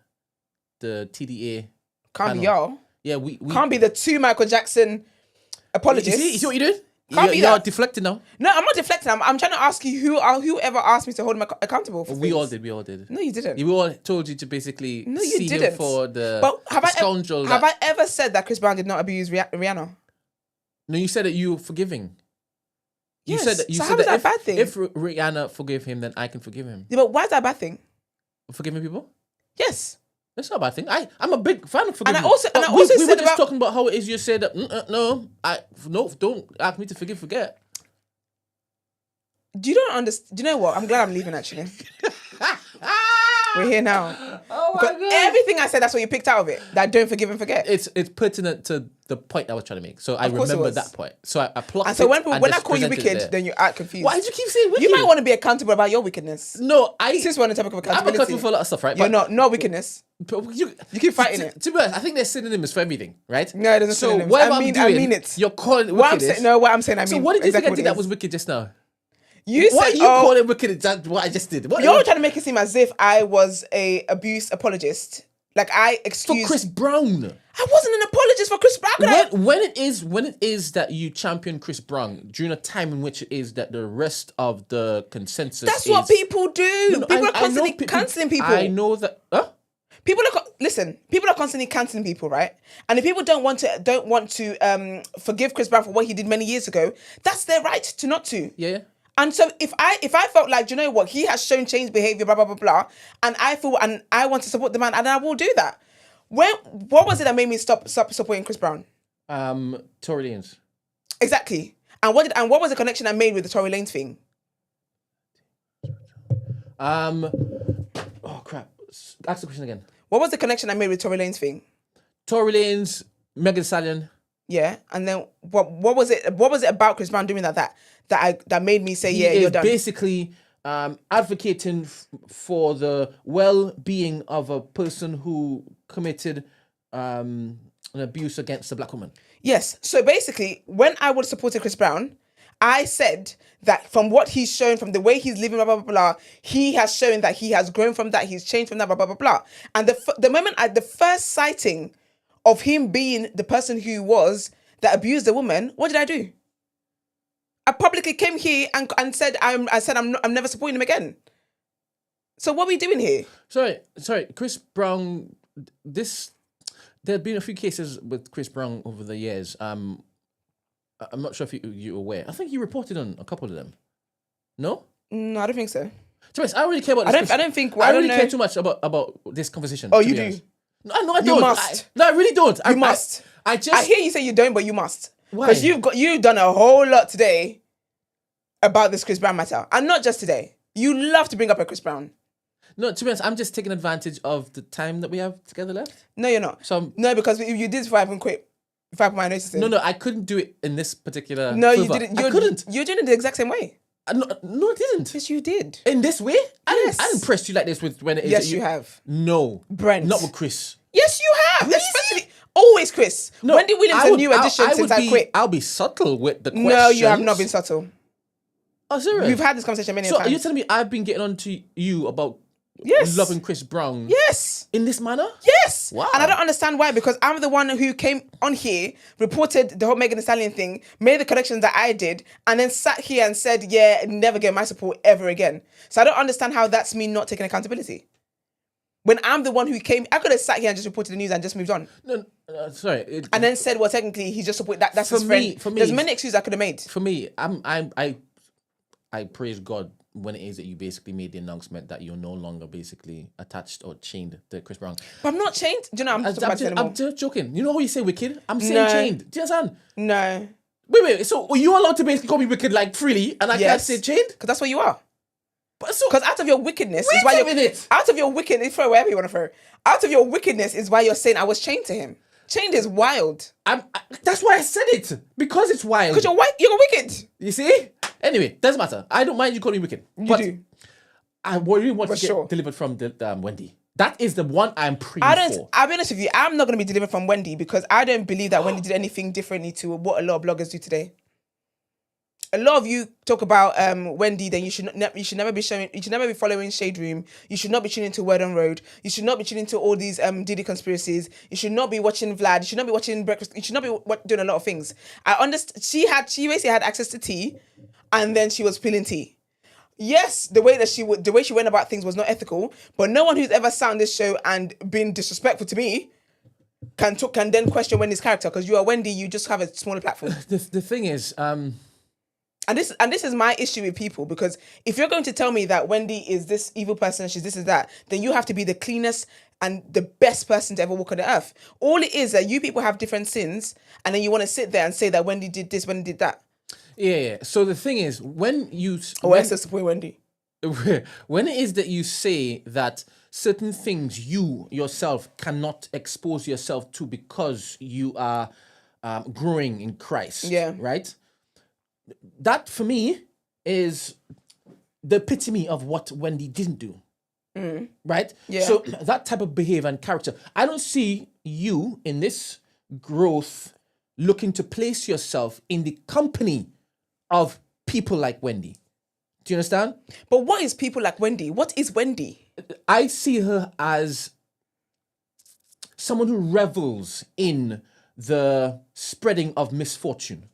TDA. Can't be panel. y'all. Yeah, we Can't be the two Michael Jackson apologists. You see what you're doing? Can't be you're that. deflecting now. No, I'm not deflecting. I'm trying to ask you whoever asked me to hold him accountable for We things. all did. No, you didn't. We all told you to basically No, you see him didn't. for the But have scoundrel. I ever said that Chris Brown did not abuse Rihanna? No, you said that you were forgiving. You Yes. said that. You So said how is that a if, bad thing? If Rihanna forgave him, then I can forgive him. Yeah, but why is that a bad thing? Forgiving people? Yes. That's not a bad thing. I'm a big fan of forgiving. And I also- But and I also we were said just about- talking about how it is. You said that no, don't ask me to forget. Do you know what? I'm glad I'm leaving actually. We're here now. Oh my Because everything I said, that's what you picked out of it. That don't forgive and forget. It's pertinent to the point I was trying to make. So I Of course it remember was. that point. So I plucked And so it when and I just call you presented it wicked, there. then you act confused. Why did you keep saying wicked? You might want to be accountable about your wickedness. No, Since we're on the topic of I'm accountability. accountable for a lot of stuff, right? You're not wickedness. But You keep fighting it. To be honest, I think there's synonyms for everything, right? No, it doesn't So synonyms. whatever I mean doing, it. You're calling it What I'm wickedness. saying, no, what I'm saying, I mean. So what did you exactly think I did what it that is. was wicked just now? You Why are said, you calling it wicked? That's what I just did. What you're trying to make it seem as if I was a abuse apologist. Like I For excused Chris Brown. I wasn't an apologist for Chris Brown. When it is that you champion Chris Brown during a time in which it is that the rest of the consensus That's is, what people do. No, People I are constantly know cancelling people. I know that. Huh? People are people are constantly cancelling people, right? And if people don't want to forgive Chris Brown for what he did many years ago, that's their right to not to. Yeah. And so if I felt like, do you know what, he has shown changed behavior, blah blah blah blah, and I want to support the man, and I will do that. What was it that made me stop supporting Chris Brown? Tory Lanez. Exactly. And what was the connection I made with the Tory Lanez thing? Oh crap! Ask the question again. What was the connection I made with Tory Lanez thing? Tory Lanez, Megan Thee Stallion. Yeah, and then what was it? What was it about Chris Brown doing that made me say, yeah, He you're is done? basically advocating for the well-being of a person who committed an abuse against a black woman. Yes. So basically, when I would support Chris Brown, I said that from what he's shown, from the way he's living, blah, blah, blah, blah, he has shown that he has grown from that, he's changed from that, blah, blah, blah, blah. And the moment the first sighting of him being the person who was that abused the woman, what did I do? I publicly came here and said I'm never supporting him again. So what are we doing here? Sorry, Chris Brown. There have been a few cases with Chris Brown over the years. I'm not sure if you're aware. I think you reported on a couple of them. No? No, I don't think so. To be honest, I don't really care about this. I don't think. I don't know. care too much about this conversation. Oh, to you be do? honest. No, I don't. You must. I really don't. You must. I I hear you say you don't, but you must. Why? Because you've done a whole lot today about this Chris Brown matter, and not just today. You love to bring up a Chris Brown. No, to be honest, I'm just taking advantage of the time that we have together left. No, you're not. So No, because if you did, if I haven't quit, if I put my notice in. no, I couldn't do it in this particular. No, you flavor. didn't. I couldn't. You're doing it the exact same way. No, I didn't. Yes, you did. In this way, Yes. I didn't press you like this with when it is. Yes, that you have. No, Brent. not with Chris. Yes, you have. Really? Especially always Chris. No, Wendy Williams a new addition since I quit. I'll be subtle with the questions. No, you have not been subtle. Oh, serious? We've had this conversation many So times. you're telling me I've been getting on to you about Yes. loving Chris Brown Yes. in this manner? Yes. Wow. And I don't understand why, because I'm the one who came on here, reported the whole Megan Thee Stallion thing, made the connections that I did, and then sat here and said, yeah, never get my support ever again. So I don't understand how that's me not taking accountability. When I'm the one who came, I could have sat here and just reported the news and just moved on. No, sorry. And then said, well, technically, he just supported that. That's For his me- friend. for me- There's many excuses I could have made. For me, I praise God when it is that you basically made the announcement that you're no longer basically attached or chained to Chris Brown. But I'm not chained. Do you know, I'm not talking about this anymore. I'm just joking. You know how you say wicked? I'm saying No. chained. Do you understand? No. Wait. So are you allowed to basically call me wicked like freely, and I can't Yes. say chained? Because that's what you are. But so Because out of your wickedness is Wait why a you're minute. out of your wickedness, throw wherever you want to throw. Out of your wickedness is why you're saying I was chained to him. Chained is wild. that's why I said it, because it's wild. Because you're wicked. You see? Anyway, doesn't matter. I don't mind you calling me wicked. You but do. I really want For to get sure. delivered from the, Wendy. That is the one I'm praying for. I'll be honest with you, I'm not going to be delivered from Wendy because I don't believe that Wendy did anything differently to what a lot of bloggers do today. A lot of you talk about Wendy, then you should never be following Shade Room. You should not be tuning to Word on Road. You should not be tuning to all these Diddy conspiracies. You should not be watching Vlad. You should not be watching Breakfast. You should not be doing a lot of things. I understand. She basically had access to tea, and then she was spilling tea. Yes, the way she went about things was not ethical. But no one who's ever sat on this show and been disrespectful to me can then question Wendy's character, because you are Wendy. You just have a smaller platform. The thing is, And this is my issue with people, because if you're going to tell me that Wendy is this evil person, she's this is that, then you have to be the cleanest and the best person to ever walk on the earth. All it is that you people have different sins, and then you want to sit there and say that Wendy did this, Wendy did that. yeah. So the thing is, when you Or Esther support Wendy. when it is that you say that certain things you yourself cannot expose yourself to because you are growing in Christ, Yeah. right? That for me is the epitome of what Wendy didn't do. Right? Yeah. So that type of behavior and character, I don't see you in this growth looking to place yourself in the company of people like Wendy. Do you understand? But what is people like Wendy? What is Wendy? I see her as someone who revels in the spreading of misfortune.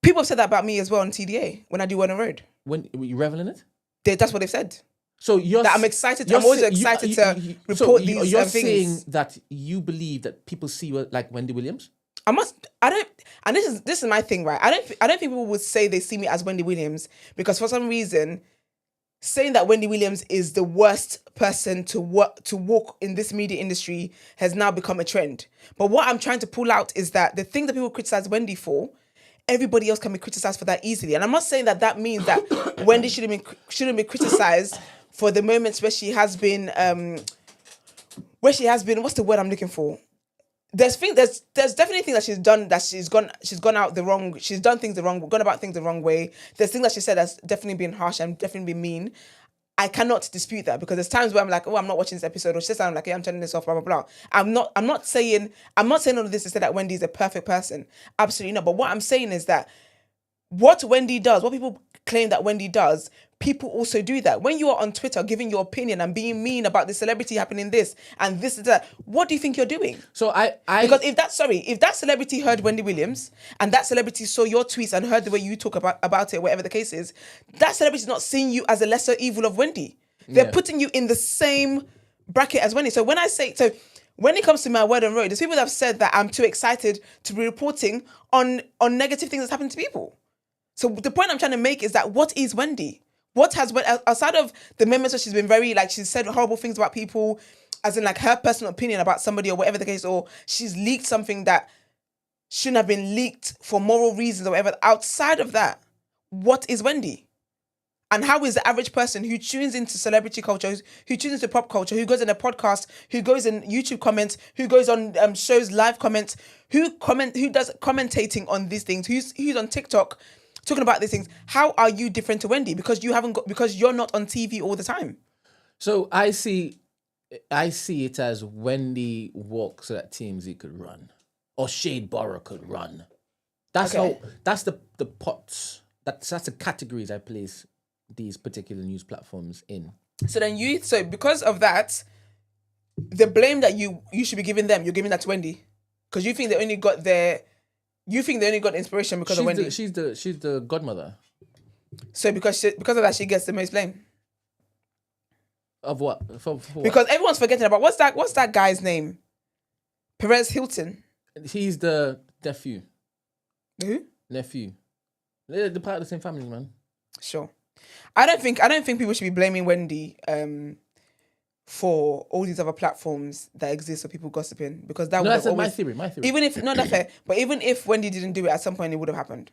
People have said that about me as well on TDA when I do Word on Road. When you revel in it? That's what they've said. So I'm excited. I'm always excited to report these You're things. saying that you believe that people see you like Wendy Williams? And this is my thing, right? I don't think people would say they see me as Wendy Williams because for some reason, saying that Wendy Williams is the worst person to walk in this media industry has now become a trend. But what I'm trying to pull out is that the thing that people criticize Wendy for, everybody else can be criticized for that easily. And I'm not saying that means that Wendy shouldn't be criticized for the moments where she has been what's the word I'm looking for? There's definitely things that she's done that she's gone about things the wrong way. There's things that she said that's definitely been harsh and definitely been mean. I cannot dispute that because there's times where I'm like, oh, I'm not watching this episode, or she says I'm like, yeah, I'm turning this off, blah blah blah. I'm not saying all of this to say that Wendy's a perfect person. Absolutely not. But what I'm saying is that what Wendy does, what people claim that Wendy does, people also do that. When you are on Twitter giving your opinion and being mean about the celebrity happening this and this and that, what do you think you're doing? So because if that celebrity heard Wendy Williams and that celebrity saw your tweets and heard the way you talk about it, whatever the case is, that celebrity is not seeing you as a lesser evil of Wendy. They're putting you in the same bracket as Wendy. So when it comes to my Word on Road, there's people that have said that I'm too excited to be reporting on negative things that's happened to people. So the point I'm trying to make is that what is Wendy? What has, outside of the moments where she's been very, like, she's said horrible things about people, as in, like, her personal opinion about somebody or whatever the case, or she's leaked something that shouldn't have been leaked for moral reasons or whatever. Outside of that, what is Wendy? And how is the average person who tunes into celebrity culture, who tunes into pop culture, who goes in a podcast, who goes in YouTube comments, who goes on shows live comments, who does commentating on these things, who's on TikTok talking about these things? How are you different to Wendy? Because you're not on TV all the time. So I see it as Wendy walks so that TMZ could run, or Shade Borough could run. That's the pots. That's the categories I place these particular news platforms in. So because of that, the blame that you should be giving them, you're giving that to Wendy, because you think they only got inspiration because of Wendy. She's the godmother. So because of that, she gets the most blame. Of what? For because everyone's forgetting about what's that guy's name? Perez Hilton. He's the nephew. Who? Nephew. They're part of the same family, man. Sure. I don't think people should be blaming Wendy for all these other platforms that exist for people gossiping, because that would that's always, my theory. Even if not that fair, but even if Wendy didn't do it, at some point it would have happened.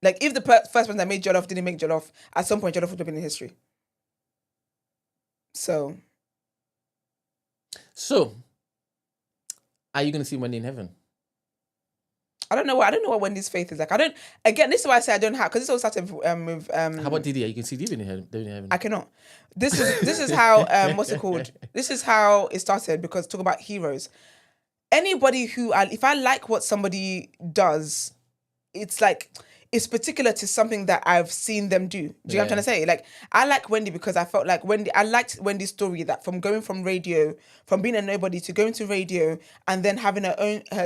Like if the first person that made Jollof didn't make Jollof, at some point Jollof would have been in history. So, are you going to see Wendy in heaven? I don't know what Wendy's faith is like. This is why I say I don't have, because this all started with How about Didi? You can see Didi in heaven. I cannot. This is how what's it called? This is how it started, because talk about heroes. Anybody if I like what somebody does, it's particular to something that I've seen them do. Do you know what I'm trying to say? Like, I like Wendy because I felt like I liked Wendy's story, that from going from being a nobody to going to radio and then having her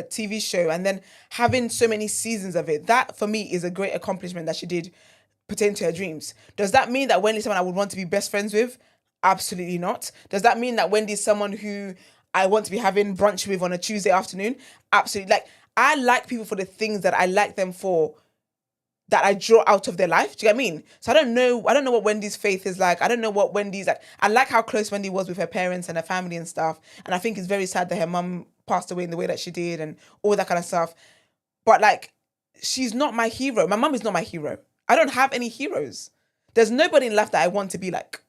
TV show and then having so many seasons of it. That for me is a great accomplishment that she did pertaining to her dreams. Does that mean that Wendy's someone I would want to be best friends with? Absolutely not. Does that mean that Wendy's someone who I want to be having brunch with on a Tuesday afternoon? Absolutely. Like, I like people for the things that I like them for, that I draw out of their life. Do you get what I mean? So I don't know what Wendy's faith is like. I don't know what Wendy's like. I like how close Wendy was with her parents and her family and stuff. And I think it's very sad that her mum passed away in the way that she did and all that kind of stuff. But like, she's not my hero. My mum is not my hero. I don't have any heroes. There's nobody in life that I want to be like.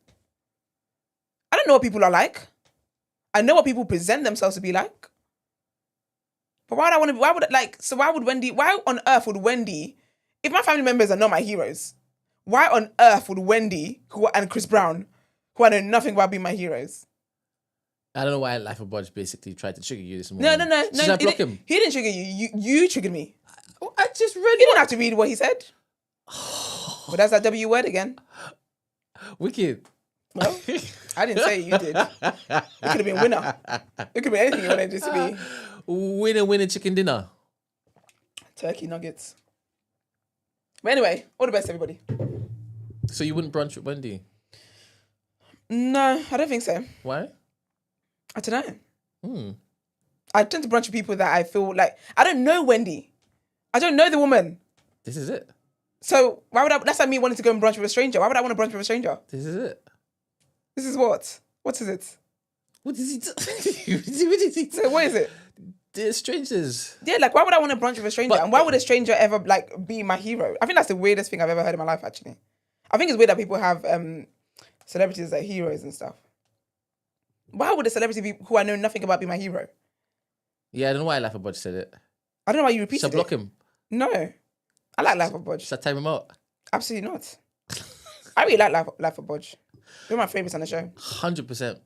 I don't know what people are like. I know what people present themselves to be like. But why on earth would Wendy, if my family members are not my heroes, why on earth would Wendy and Chris Brown, who I know nothing about, be my heroes? I don't know why Life of Budge basically tried to trigger you this morning. No. Should I block him? He didn't trigger you. You triggered me. I just read You didn't have to read what he said. But that's that W word again. Wicked. Well, I didn't say you did. It could have been winner. It could be anything you wanted it to be. Winner chicken dinner. Turkey nuggets. But anyway, all the best, everybody. So you wouldn't brunch with Wendy? No, I don't think so. Why? I don't know. I tend to brunch with people that I feel like... I don't know Wendy. I don't know the woman. This is it. So why would I... That's like me wanting to go and brunch with a stranger. Why would I want to brunch with a stranger? This is it. This is what? What is it? What is it? What is it? So what is it? The strangers. Yeah, like why would I want to brunch with a stranger? But- and why would a stranger ever like be my hero? I think that's the weirdest thing I've ever heard in my life, actually. I think it's weird that people have celebrities as heroes and stuff. Why would a celebrity be, who I know nothing about be my hero? Yeah, I don't know why Laugh said it. I don't know why you repeated Should I block it. him? No. I like Life of Bodge. Should I time him out? Absolutely not. I really like Life of Bodge. They're my favourites on the show. 100%.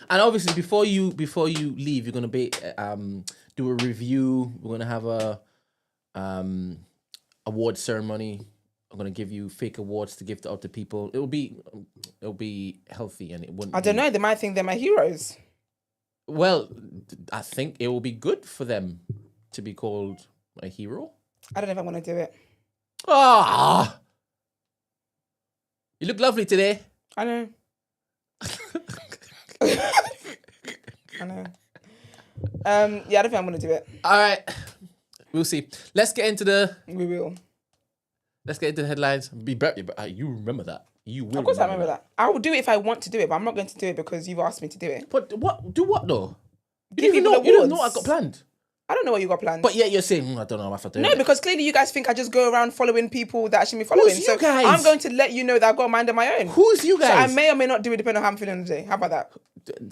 And obviously, before you leave, you're gonna be do a review. We're gonna have a award ceremony. I'm gonna give you fake awards to give to other people. It'll be healthy and it wouldn't. I don't know. They might think they're my heroes. Well, I think it will be good for them to be called a hero. I don't know if I want to do it. Ah, you look lovely today. I know. I know. Yeah, I don't think I'm going to do it. All right, we'll see. Let's get into the headlines. You remember that. You will. Of course, I remember that. I will do it if I want to do it, but I'm not going to do it because you've asked me to do it. But what? Do what though? Give You people don't know awards. what I got planned. I don't know what you got planned. But yet you're saying, I don't know if I do No, it. because clearly you guys think I just go around following people that I shouldn't be following. Who's So you guys? I'm going to let you know that I've got a mind of my own. Who's you So I guys? may or may not do it depending on how I'm feeling today. How about that?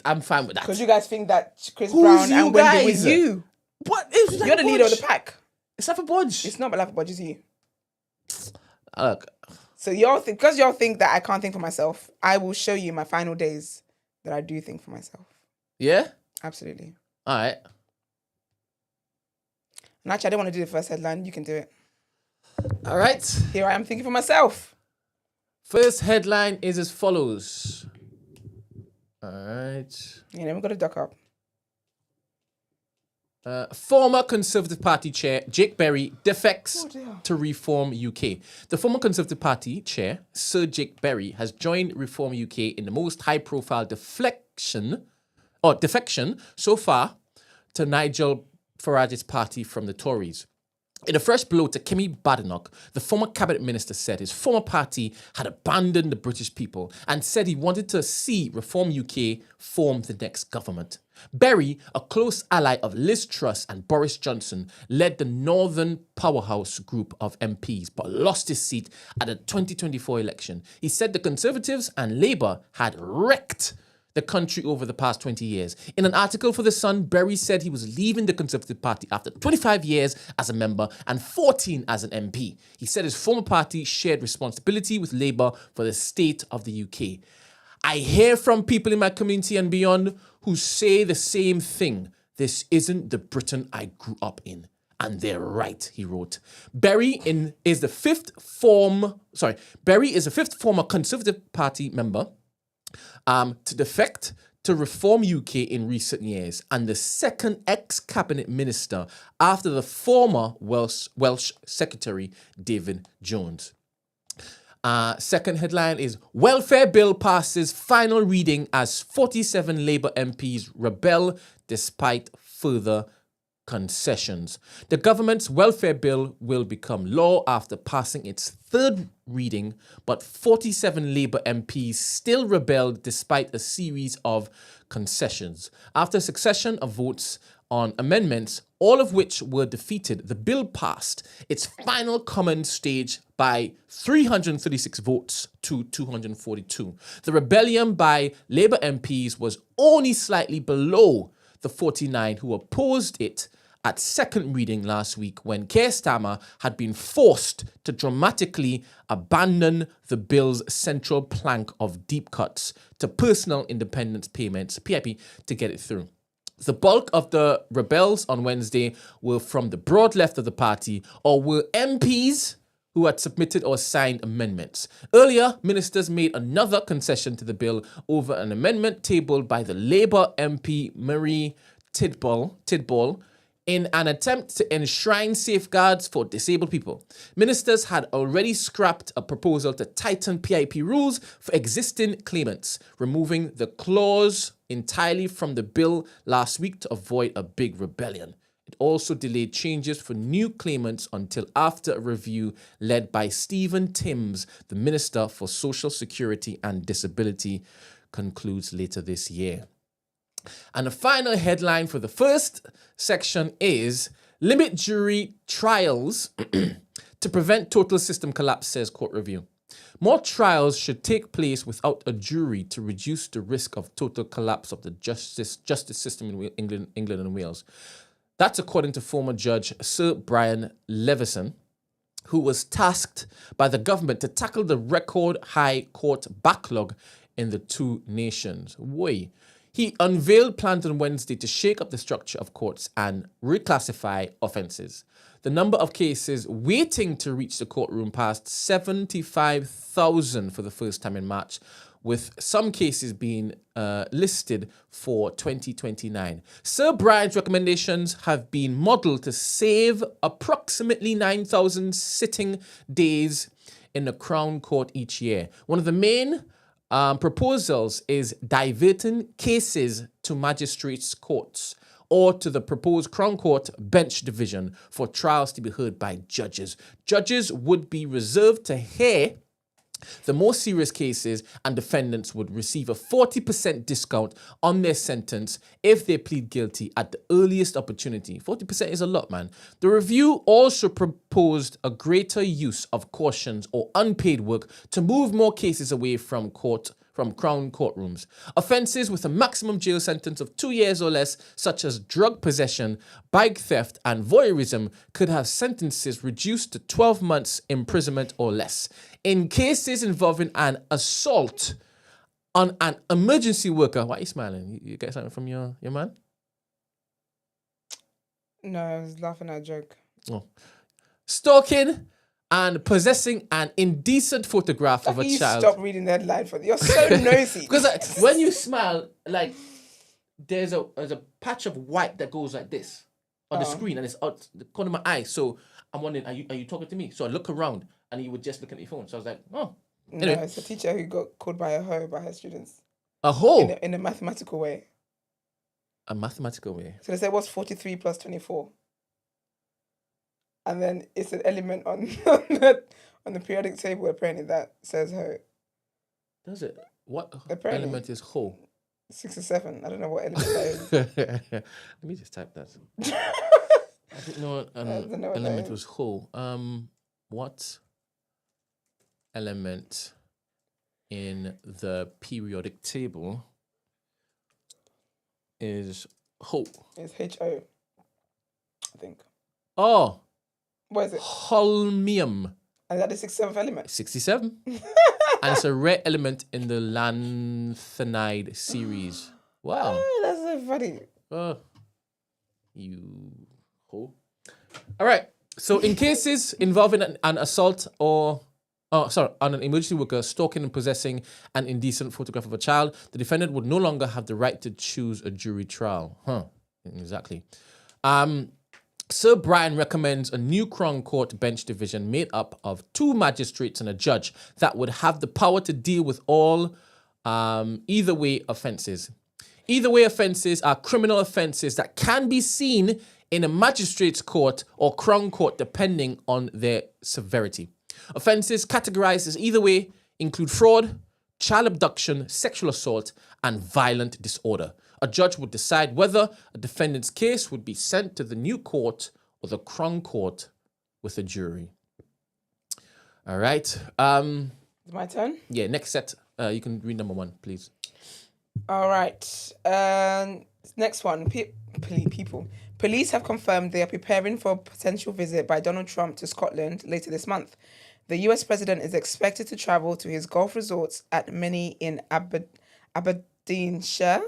I'm fine with that. Because you guys think that Chris Who's Brown you and Wendy guys? with you. What? It's You're the leader of the pack. It's not for Bodge. It's not my life of Bodge, it's you. Look, So because y'all think that I can't think for myself, I will show you my final days that I do think for myself. yeah? Absolutely. All right. And actually, I don't want to do the first headline. You can do it. All right. Here I am thinking for myself. First headline is as follows. All right. You know, we've got to duck up. Former Conservative Party chair Jake Berry defects dear. to Reform UK. The former Conservative Party chair, Sir Jake Berry, has joined Reform UK in the most high-profile defection so far to Nigel Farage's party from the Tories. In a fresh blow to Kemi Badenoch, the former cabinet minister said his former party had abandoned the British people and said he wanted to see Reform UK form the next government. Berry, a close ally of Liz Truss and Boris Johnson, led the Northern powerhouse group of MPs but lost his seat at the 2024 election. He said the Conservatives and Labour had wrecked the country over the past 20 years. In an article for The Sun, Berry said he was leaving the Conservative Party after 25 years as a member and 14 as an MP. He said his former party shared responsibility with Labour for the state of the UK. I hear from people in my community and beyond who say the same thing. This isn't the Britain I grew up in. And they're right, he wrote. Berry is the fifth former Conservative Party member to defect to Reform UK in recent years, and the second ex-cabinet minister after the former Welsh Secretary David Jones. Second headline is Welfare Bill passes final reading as 47 Labour MPs rebel despite further concessions. The government's welfare bill will become law after passing its third reading, but 47 Labour MPs still rebelled despite a series of concessions. After a succession of votes on amendments, all of which were defeated, the bill passed its final common stage by 336 votes to 242. The rebellion by Labour MPs was only slightly below the 49 who opposed it at second reading last week when Keir Starmer had been forced to dramatically abandon the bill's central plank of deep cuts to personal independence payments, PIP, to get it through. The bulk of the rebels on Wednesday were from the broad left of the party or were MPs who had submitted or signed amendments. Earlier, ministers made another concession to the bill over an amendment tabled by the Labour MP Marie Tidball in an attempt to enshrine safeguards for disabled people. Ministers had already scrapped a proposal to tighten PIP rules for existing claimants, removing the clause entirely from the bill last week to avoid a big rebellion. It also delayed changes for new claimants until after a review led by Stephen Timms, the Minister for Social Security and Disability, concludes later this year. And the final headline for the first section is Limit Jury Trials to Prevent Total System Collapse, says court review. More trials should take place without a jury to reduce the risk of total collapse of the justice system in England and Wales. That's according to former Judge Sir Brian Levison, who was tasked by the government to tackle the record high court backlog in the two nations. He unveiled plans on Wednesday to shake up the structure of courts and reclassify offences. The number of cases waiting to reach the courtroom passed 75,000 for the first time in March, with some cases being listed for 2029. Sir Brian's recommendations have been modelled to save approximately 9,000 sitting days in the Crown Court each year. One of the main proposals is diverting cases to magistrates' courts or to the proposed Crown Court bench division for trials to be heard by judges. Judges would be reserved to hear the more serious cases, and defendants would receive a 40% discount on their sentence if they plead guilty at the earliest opportunity. 40% is a lot, man. The review also proposed a greater use of cautions or unpaid work to move more cases away from Crown courtrooms. Offences with a maximum jail sentence of 2 years or less, such as drug possession, bike theft, and voyeurism, could have sentences reduced to 12 months imprisonment or less. In cases involving an assault on an emergency worker, why are you smiling? You get something from your man? No, I was laughing at a joke. Oh. Stalking and possessing an indecent photograph of a child. Stop reading that line for you're so nosy. Because when you smile, like there's a patch of white that goes like this on the screen, and it's out the corner of my eye. So I'm wondering, are you talking to me? So I look around, and you would just look at your phone. So I was like, oh. Anyway. No, it's a teacher who got called by a hoe by her students. A hoe? In a mathematical way. A mathematical way. So they said, what's 43 plus 24? And then it's an element on the periodic table, apparently, that says hoe. Does it? What apparently, element is hoe? 6 or 7. I don't know what element that is. Let me just type that. I didn't know what element was hoe. What element in the periodic table is hoe? It's HO, I think. Oh. What is it? Holmium. And that is the 67th element? 67. And it's a rare element in the lanthanide series. Wow. Oh, that's so funny. You hoe. All right. So in cases involving an assault on an emergency worker stalking and possessing an indecent photograph of a child, the defendant would no longer have the right to choose a jury trial. Exactly. Sir Brian recommends a new Crown Court bench division made up of 2 magistrates and a judge that would have the power to deal with all either way offences. Either way offences are criminal offences that can be seen in a magistrate's court or Crown Court depending on their severity. Offences categorised as either way include fraud, child abduction, sexual assault, and violent disorder. A judge would decide whether a defendant's case would be sent to the new court or the Crown Court with a jury. All right. It's my turn? Yeah, next set. You can read number 1, please. All right. Next one. People. Police have confirmed they are preparing for a potential visit by Donald Trump to Scotland later this month. The US president is expected to travel to his golf resorts at many in Aberdeenshire,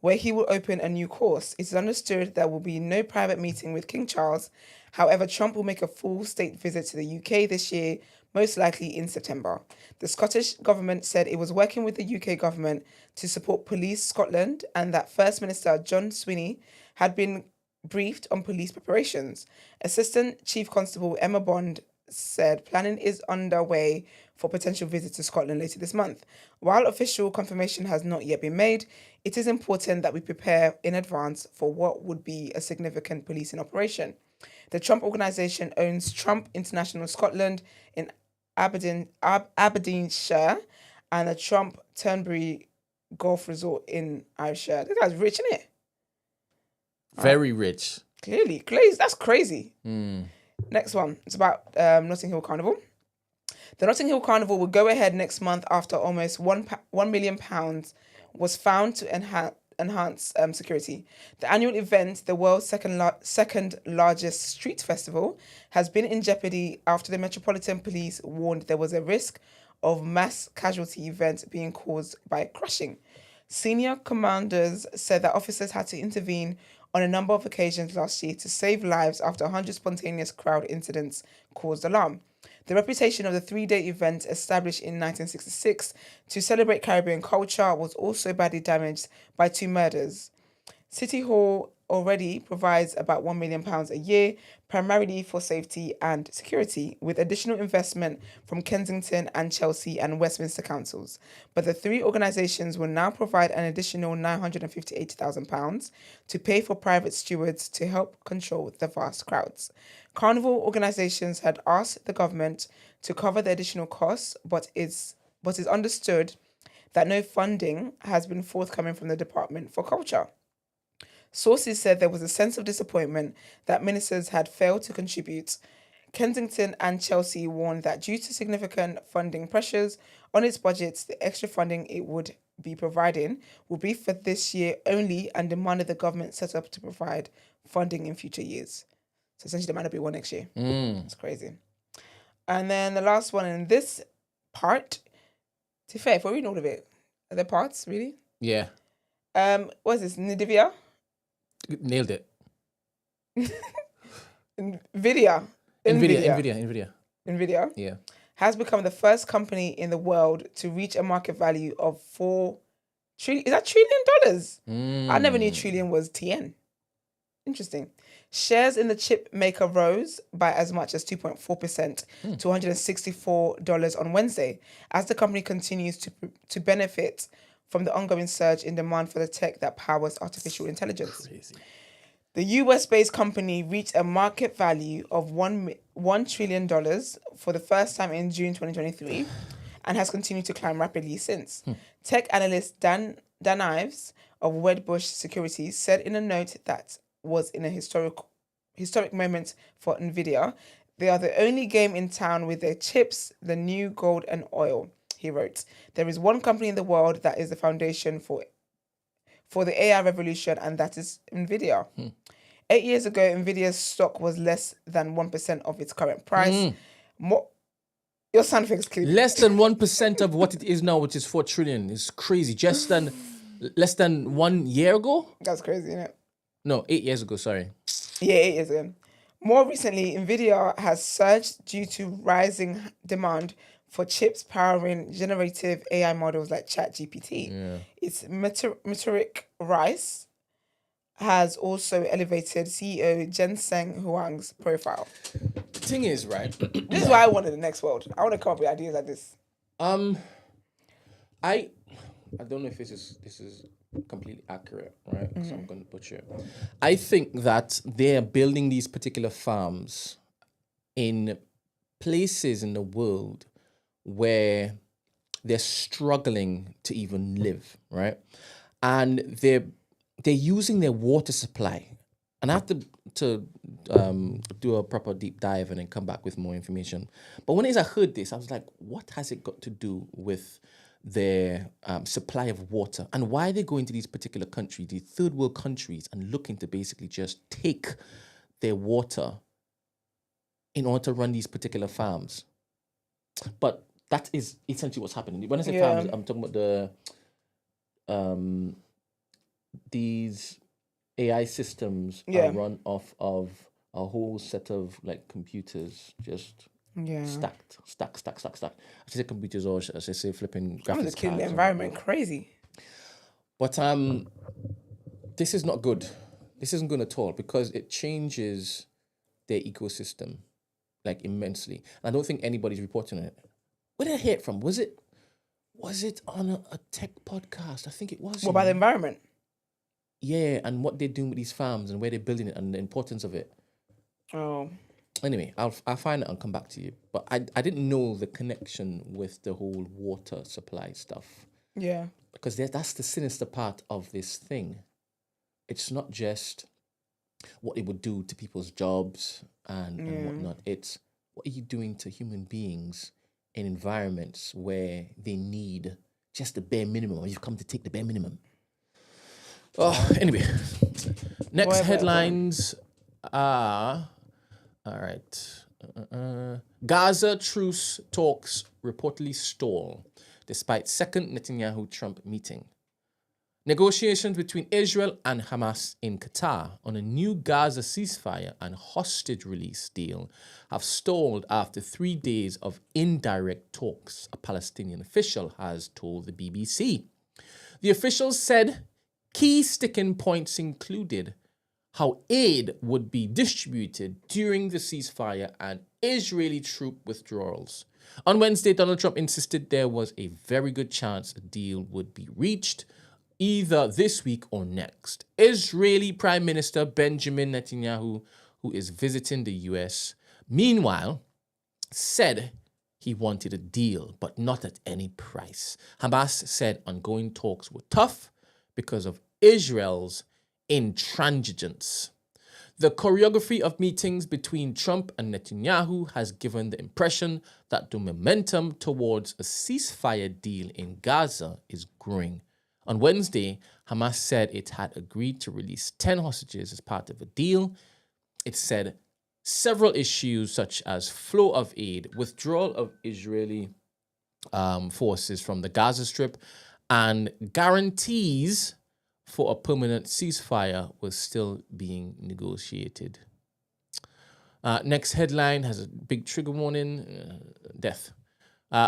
where he will open a new course. It is understood there will be no private meeting with King Charles. However, Trump will make a full state visit to the UK this year, most likely in September. The Scottish government said it was working with the UK government to support Police Scotland, and that First Minister John Swinney had been briefed on police preparations. Assistant Chief Constable Emma Bond said planning is underway for potential visit to Scotland later this month. While official confirmation has not yet been made, it is important that we prepare in advance for what would be a significant policing operation. The Trump Organization owns Trump International Scotland in Aberdeenshire and the Trump Turnberry Golf Resort in Ayrshire. This guy's rich, isn't it? Very rich. Clearly. That's crazy. Next one. It's about Notting Hill Carnival. The Notting Hill Carnival will go ahead next month after almost £1 million was found to enhance security. The annual event, the world's second largest street festival, has been in jeopardy after the Metropolitan Police warned there was a risk of mass casualty events being caused by crashing. Senior commanders said that officers had to intervene on a number of occasions last year to save lives after 100 spontaneous crowd incidents caused alarm. The reputation of the three-day event, established in 1966 to celebrate Caribbean culture, was also badly damaged by two murders. City Hall already provides about £1 million a year, primarily for safety and security, with additional investment from Kensington and Chelsea and Westminster councils. But the three organisations will now provide an additional £958,000 to pay for private stewards to help control the vast crowds. Carnival organisations had asked the government to cover the additional costs, but is understood that no funding has been forthcoming from the Department for Culture. Sources said there was a sense of disappointment that ministers had failed to contribute. Kensington and Chelsea warned that due to significant funding pressures on its budgets, the extra funding it would be providing would be for this year only, and demanded the government set up to provide funding in future years. So essentially, there might not be one next year. That's crazy. And then the last one in this part, to be fair, if we're reading all of it, are there parts, really? Yeah. What is this, Nidivia? Nailed it. Nvidia. Nvidia Yeah. has become the first company in the world to reach a market value of $4 trillion. Is that $1 trillion? I never knew trillion was TN. Interesting. Shares in the chip maker rose by as much as 2.4% to $164 on Wednesday, as the company continues to benefit from the ongoing surge in demand for the tech that powers artificial intelligence. Crazy. The US-based company reached a market value of $1 trillion for the first time in June 2023 and has continued to climb rapidly since. Tech analyst Dan Ives of Wedbush Securities said in a note that was in a historic moment for Nvidia. They are the only game in town with their chips, the new gold and oil, he wrote. There is one company in the world that is the foundation for the AI revolution, and that is Nvidia. 8 years ago, Nvidia's stock was less than 1% of its current price. Your sound effects clearly. Less than 1% of what it is now, which is 4 trillion. It's crazy. Less than 1 year ago? That's crazy, isn't it? No, 8 years ago, sorry. Yeah, 8 years ago. More recently, Nvidia has surged due to rising demand for chips powering generative AI models like ChatGPT. Yeah. Its meteoric rise has also elevated CEO Jensen Huang's profile. The thing is, right? This is why I wanted the next world. I want to come up with ideas like this. I don't know if this is completely accurate, right? So I'm going to butcher it. I think that they're building these particular farms in places in the world where they're struggling to even live, right? And they're using their water supply. And I have to do a proper deep dive and then come back with more information. But when I heard this, I was like, what has it got to do with their supply of water? And why they go into these particular countries, these third world countries, and looking to basically just take their water in order to run these particular farms? But that is essentially what's happening. When I say farms, I'm talking about these AI systems Yeah. are run off of a whole set of like computers just Yeah. stacked. I should say computers, or I should say flipping I'm graphics just killing the cards. environment crazy. But this is not good. This isn't good at all because it changes their ecosystem like immensely. And I don't think anybody's reporting on it. Where did I hear it from? Was it on a tech podcast? I think it was. What about the environment? Yeah, and what they're doing with these farms and where they're building it and the importance of it. Oh. Anyway, I'll find it and come back to you. But I didn't know the connection with the whole water supply stuff. Yeah. Because that's the sinister part of this thing. It's not just what it would do to people's jobs and whatnot. It's what are you doing to human beings in environments where they need just the bare minimum. You've come to take the bare minimum. Oh, anyway. Next headlines are... All right. Gaza truce talks reportedly stall despite second Netanyahu-Trump meeting. Negotiations between Israel and Hamas in Qatar on a new Gaza ceasefire and hostage release deal have stalled after 3 days of indirect talks, a Palestinian official has told the BBC. The officials said key sticking points included how aid would be distributed during the ceasefire and Israeli troop withdrawals. On Wednesday, Donald Trump insisted there was a very good chance a deal would be reached either this week or next. Israeli Prime Minister Benjamin Netanyahu, who is visiting the US, meanwhile, said he wanted a deal, but not at any price. Hamas said ongoing talks were tough because of Israel's intransigence. The choreography of meetings between Trump and Netanyahu has given the impression that the momentum towards a ceasefire deal in Gaza is growing. On Wednesday, Hamas said it had agreed to release 10 hostages as part of a deal. It said several issues such as flow of aid, withdrawal of Israeli forces from the Gaza Strip, and guarantees for a permanent ceasefire was still being negotiated. Next headline has a big trigger warning, death.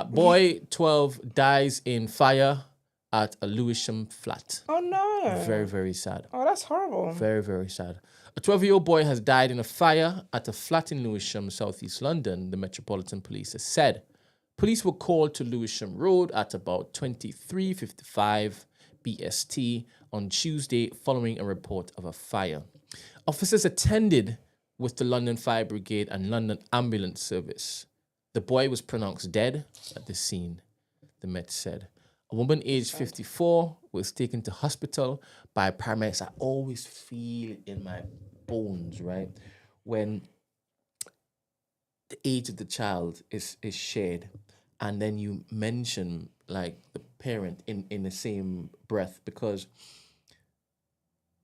Boy 12 dies in fire at a Lewisham flat. Oh, no. Very, very sad. Oh, that's horrible. Very, very sad. A 12-year-old boy has died in a fire at a flat in Lewisham, southeast London, the Metropolitan Police has said. Police were called to Lewisham Road at about 23:55 BST on Tuesday following a report of a fire. Officers attended with the London Fire Brigade and London Ambulance Service. The boy was pronounced dead at the scene, the Met said. A woman aged 54 was taken to hospital by paramedics. I always feel it in my bones, right? When the age of the child is shared and then you mention like the parent in the same breath, because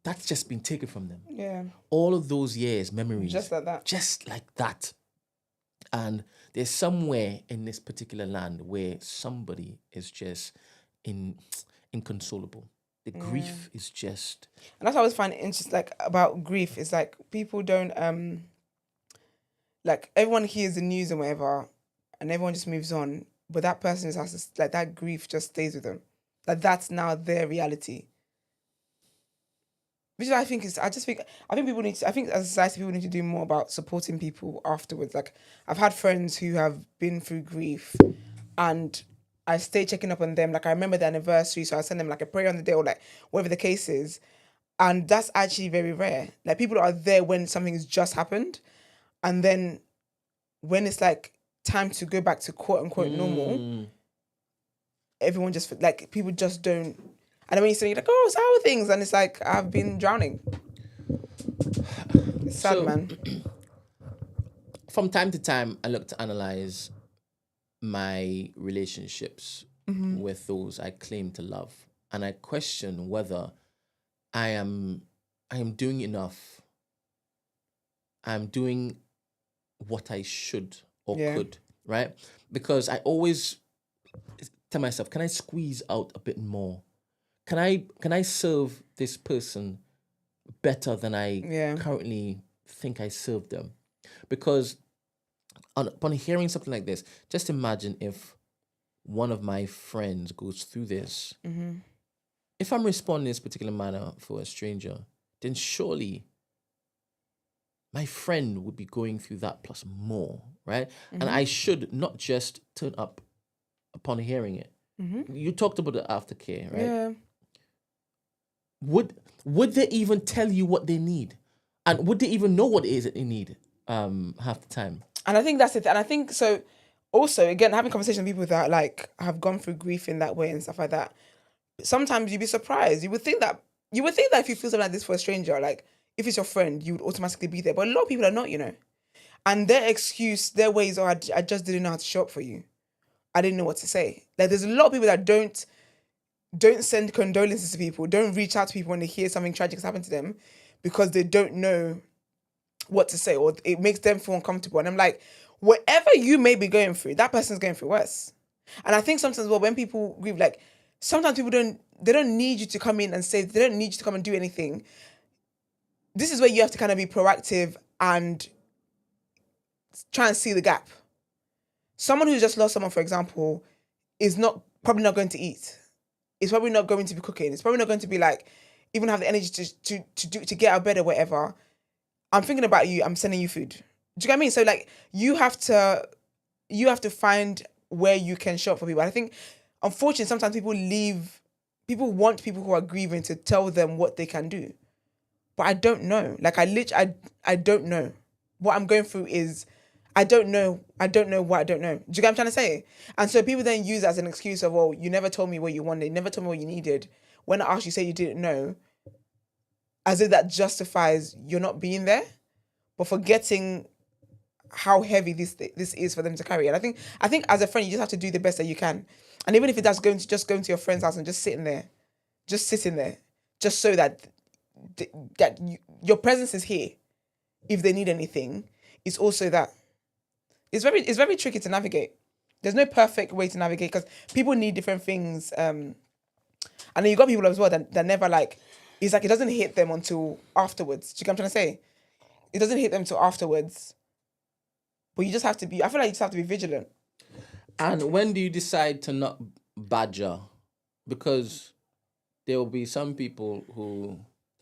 that's just been taken from them. Yeah. All of those years, memories. Just like that. Just like that. And there's somewhere in this particular land where somebody is just inconsolable. The grief is just... And that's what I always find interesting, like, about grief, is like people don't, like, everyone hears the news and whatever, and everyone just moves on, but that person just has to, like, that grief just stays with them. Like, that's now their reality. Which I think is, I think people need to, I think as a society, people need to do more about supporting people afterwards. Like, I've had friends who have been through grief, and I stay checking up on them. Like, I remember the anniversary, so I send them like a prayer on the day or like whatever the case is. And that's actually very rare. Like, people are there when something has just happened. And then when it's like time to go back to quote unquote normal, everyone just, like, people just don't. And then when you say, like, oh, so how are things? And it's like, I've been drowning. It's sad, man. From time to time, I look to analyze my relationships with those I claim to love. And I question whether I am doing enough. I'm doing what I should or could, right? Because I always tell myself, can I squeeze out a bit more? Can I serve this person better than I Yeah. currently think I serve them. Because upon hearing something like this, just imagine if one of my friends goes through this. Mm-hmm. If I'm responding in this particular manner for a stranger, then surely my friend would be going through that plus more, right? And I should not just turn up upon hearing it. You talked about the aftercare, right? Yeah. Would they even tell you what they need? And would they even know what it is that they need half the time? And I think that's it. And I think so. Also, again, having conversations with people that like have gone through grief in that way and stuff like that. Sometimes you'd be surprised. You would think that if you feel something like this for a stranger, like if it's your friend, you would automatically be there. But a lot of people are not, And their excuse, their ways are, I just didn't know how to show up for you. I didn't know what to say. Like there's a lot of people that don't send condolences to people, don't reach out to people when they hear something tragic has happened to them because they don't know what to say or it makes them feel uncomfortable. And I'm like, whatever you may be going through, that person's going through worse. And I think sometimes, when people grieve, like sometimes people don't need you to come in and say, they don't need you to come and do anything. This is where you have to kind of be proactive and try and see the gap. Someone who's just lost someone, for example, is probably not going to eat. It's probably not going to be cooking. It's probably not going to be like, even have the energy to get out of bed or whatever. I'm thinking about you. I'm sending you food. Do you get what I mean? So like, you have to find where you can show up for people. I think, unfortunately, sometimes people want people who are grieving to tell them what they can do. But I don't know. Like I don't know. What I'm going through is, I don't know what I don't know. Do you get what I'm trying to say? And so people then use it as an excuse of, well, you never told me what you wanted. You never told me what you needed. When I asked you, say you didn't know. As if that justifies you're not being there, but forgetting how heavy this is for them to carry. And I think as a friend, you just have to do the best that you can. And even if it does going to your friend's house and just sitting there, just so that your presence is here. If they need anything, it's also that. It's very tricky to navigate. There's no perfect way to navigate because people need different things. And then you got people as well that never like. It's like it doesn't hit them until afterwards. Do you get what I'm trying to say? It doesn't hit them until afterwards. But you just have to be. I feel like you just have to be vigilant. And when do you decide to not badger? Because there will be some people who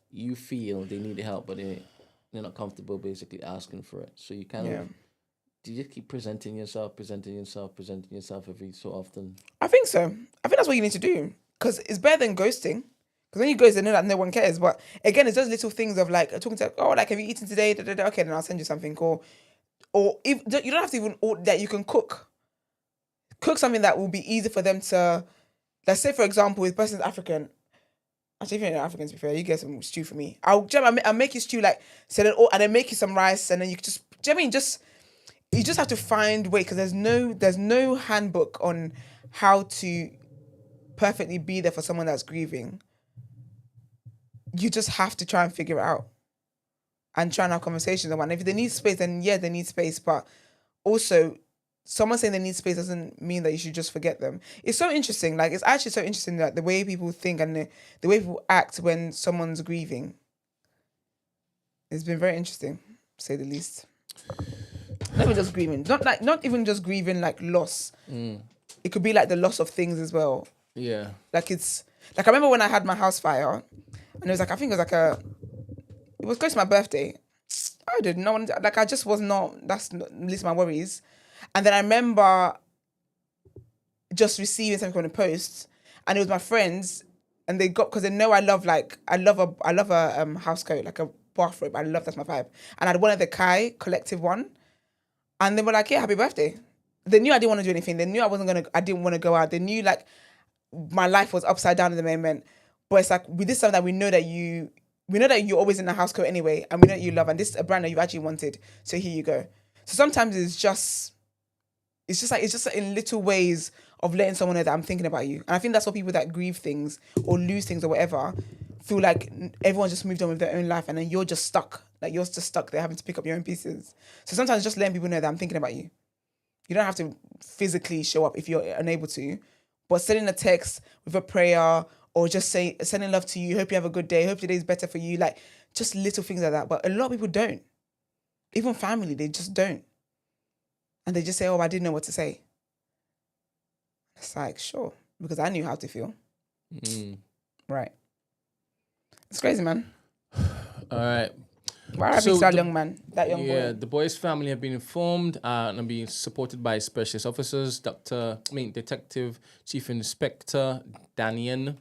you feel they need help, but they're not comfortable basically asking for it. So you kind of, do you just keep presenting yourself every so often? I think so. I think that's what you need to do. Because it's better than ghosting. Because when you ghost, they know that no one cares. But again, it's those little things of like talking to, oh, like, have you eaten today? Okay, then I'll send you something. Or if you don't have to even order that, you can cook something that will be easy for them to. Let's say, for example, if the person's African. Actually, if you're not African, to be fair, you get some stew for me. I'll make you stew like and then make you some rice, and then you just. Do you know what I mean? You just have to find way because there's no handbook on how to perfectly be there for someone that's grieving. You just have to try and figure it out and try and have conversations. And if they need space, then yeah, they need space. But also, someone saying they need space doesn't mean that you should just forget them. It's so interesting. Like, it's actually so interesting that the way people think and the way people act when someone's grieving. It's been very interesting, to say the least. Not even just grieving. Not even just grieving like loss. It could be like the loss of things as well. Yeah. Like it's like I remember when I had my house fire, and it was like it was close to my birthday. I did not like I just was not. That's not, at least my worries. And then I remember just receiving something on the post, and it was my friends, and they got because they know I love a house coat, like a bathrobe. I love that's my vibe, and I had one of the Kai collective one, and they were like, "Yeah, happy birthday." They knew I didn't want to do anything. They knew I didn't want to go out. They knew like my life was upside down in the moment. But it's like with this something that we know that you're always in the house coat anyway, and we know that you love, and this is a brand that you've actually wanted. So here you go. So sometimes it's just in little ways of letting someone know that I'm thinking about you. And I think that's what people that grieve things or lose things or whatever feel like everyone's just moved on with their own life, and then you're just stuck. Like you're just stuck there having to pick up your own pieces. So sometimes just letting people know that I'm thinking about you. You don't have to physically show up if you're unable to, but sending a text with a prayer or just sending love to you. Hope you have a good day. Hope today's better for you. Like just little things like that. But a lot of people don't. Even family, they just don't. And they just say, oh, I didn't know what to say. It's like, sure, because I knew how to feel. Right. It's crazy, man. All right. Why are that young man, that young boy? Yeah, the boy's family have been informed and are being supported by specialist officers. Detective Chief Inspector Daniel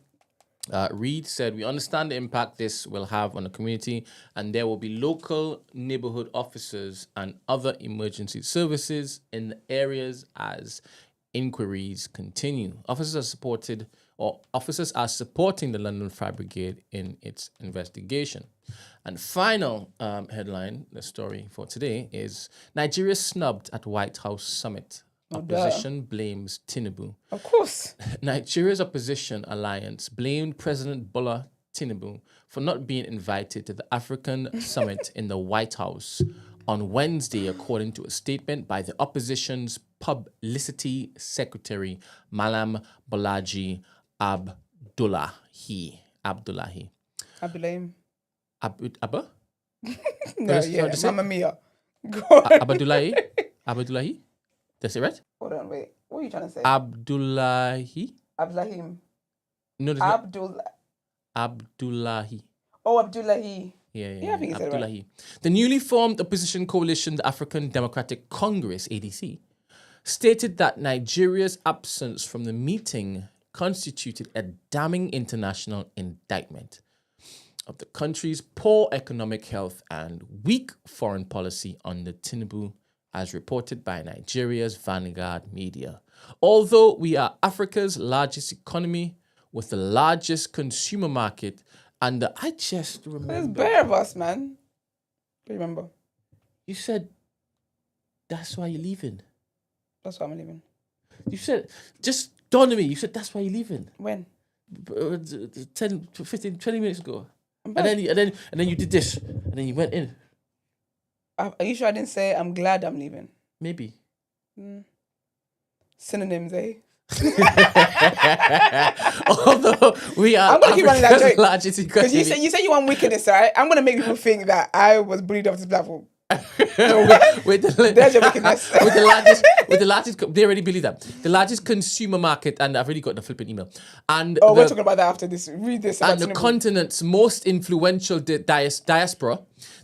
Reed said, we understand the impact this will have on the community, and there will be local neighborhood officers and other emergency services in the areas as inquiries continue. Officers are supporting the London Fire Brigade in its investigation. And final headline, the story for today is Nigeria snubbed at White House summit. Opposition blames Tinubu. Of course. Nigeria's opposition alliance blamed President Bola Tinubu for not being invited to the African summit in the White House on Wednesday, according to a statement by the opposition's publicity secretary, Malam Bolaji Abdullahi. Abdullahi. Abba? No, yeah, Mamma Mia. Go on. Abdullahi? That's it, right? Hold on, wait. What are you trying to say? Abdullahi? Abdullahim. No, Abdullahi. Oh, Abdullahi. Yeah, I think it's Abdullahi. Right. The newly formed opposition coalition, the African Democratic Congress, ADC, stated that Nigeria's absence from the meeting constituted a damning international indictment of the country's poor economic health and weak foreign policy under Tinubu, as reported by Nigeria's Vanguard media. Although we are Africa's largest economy with the largest consumer market, and I just remember... There's bare of us, man. Do you remember? You said, that's why you're leaving. That's why I'm leaving. You said, just dawned on me, you said, that's why you're leaving. When? 10, 15, 20 minutes ago. And then you did this, and then you went in. Are you sure I didn't say I'm glad I'm leaving? Maybe. Synonyms, eh? Although we are I'm gonna keep running that joke largest because you say you want wickedness, right? I'm gonna make people think that I was bullied off this platform. with There's your wickedness. with the largest, they already believe that the largest consumer market, and I've already got the flipping email. And we're talking about that after this. Read this. And the continent's most influential diaspora,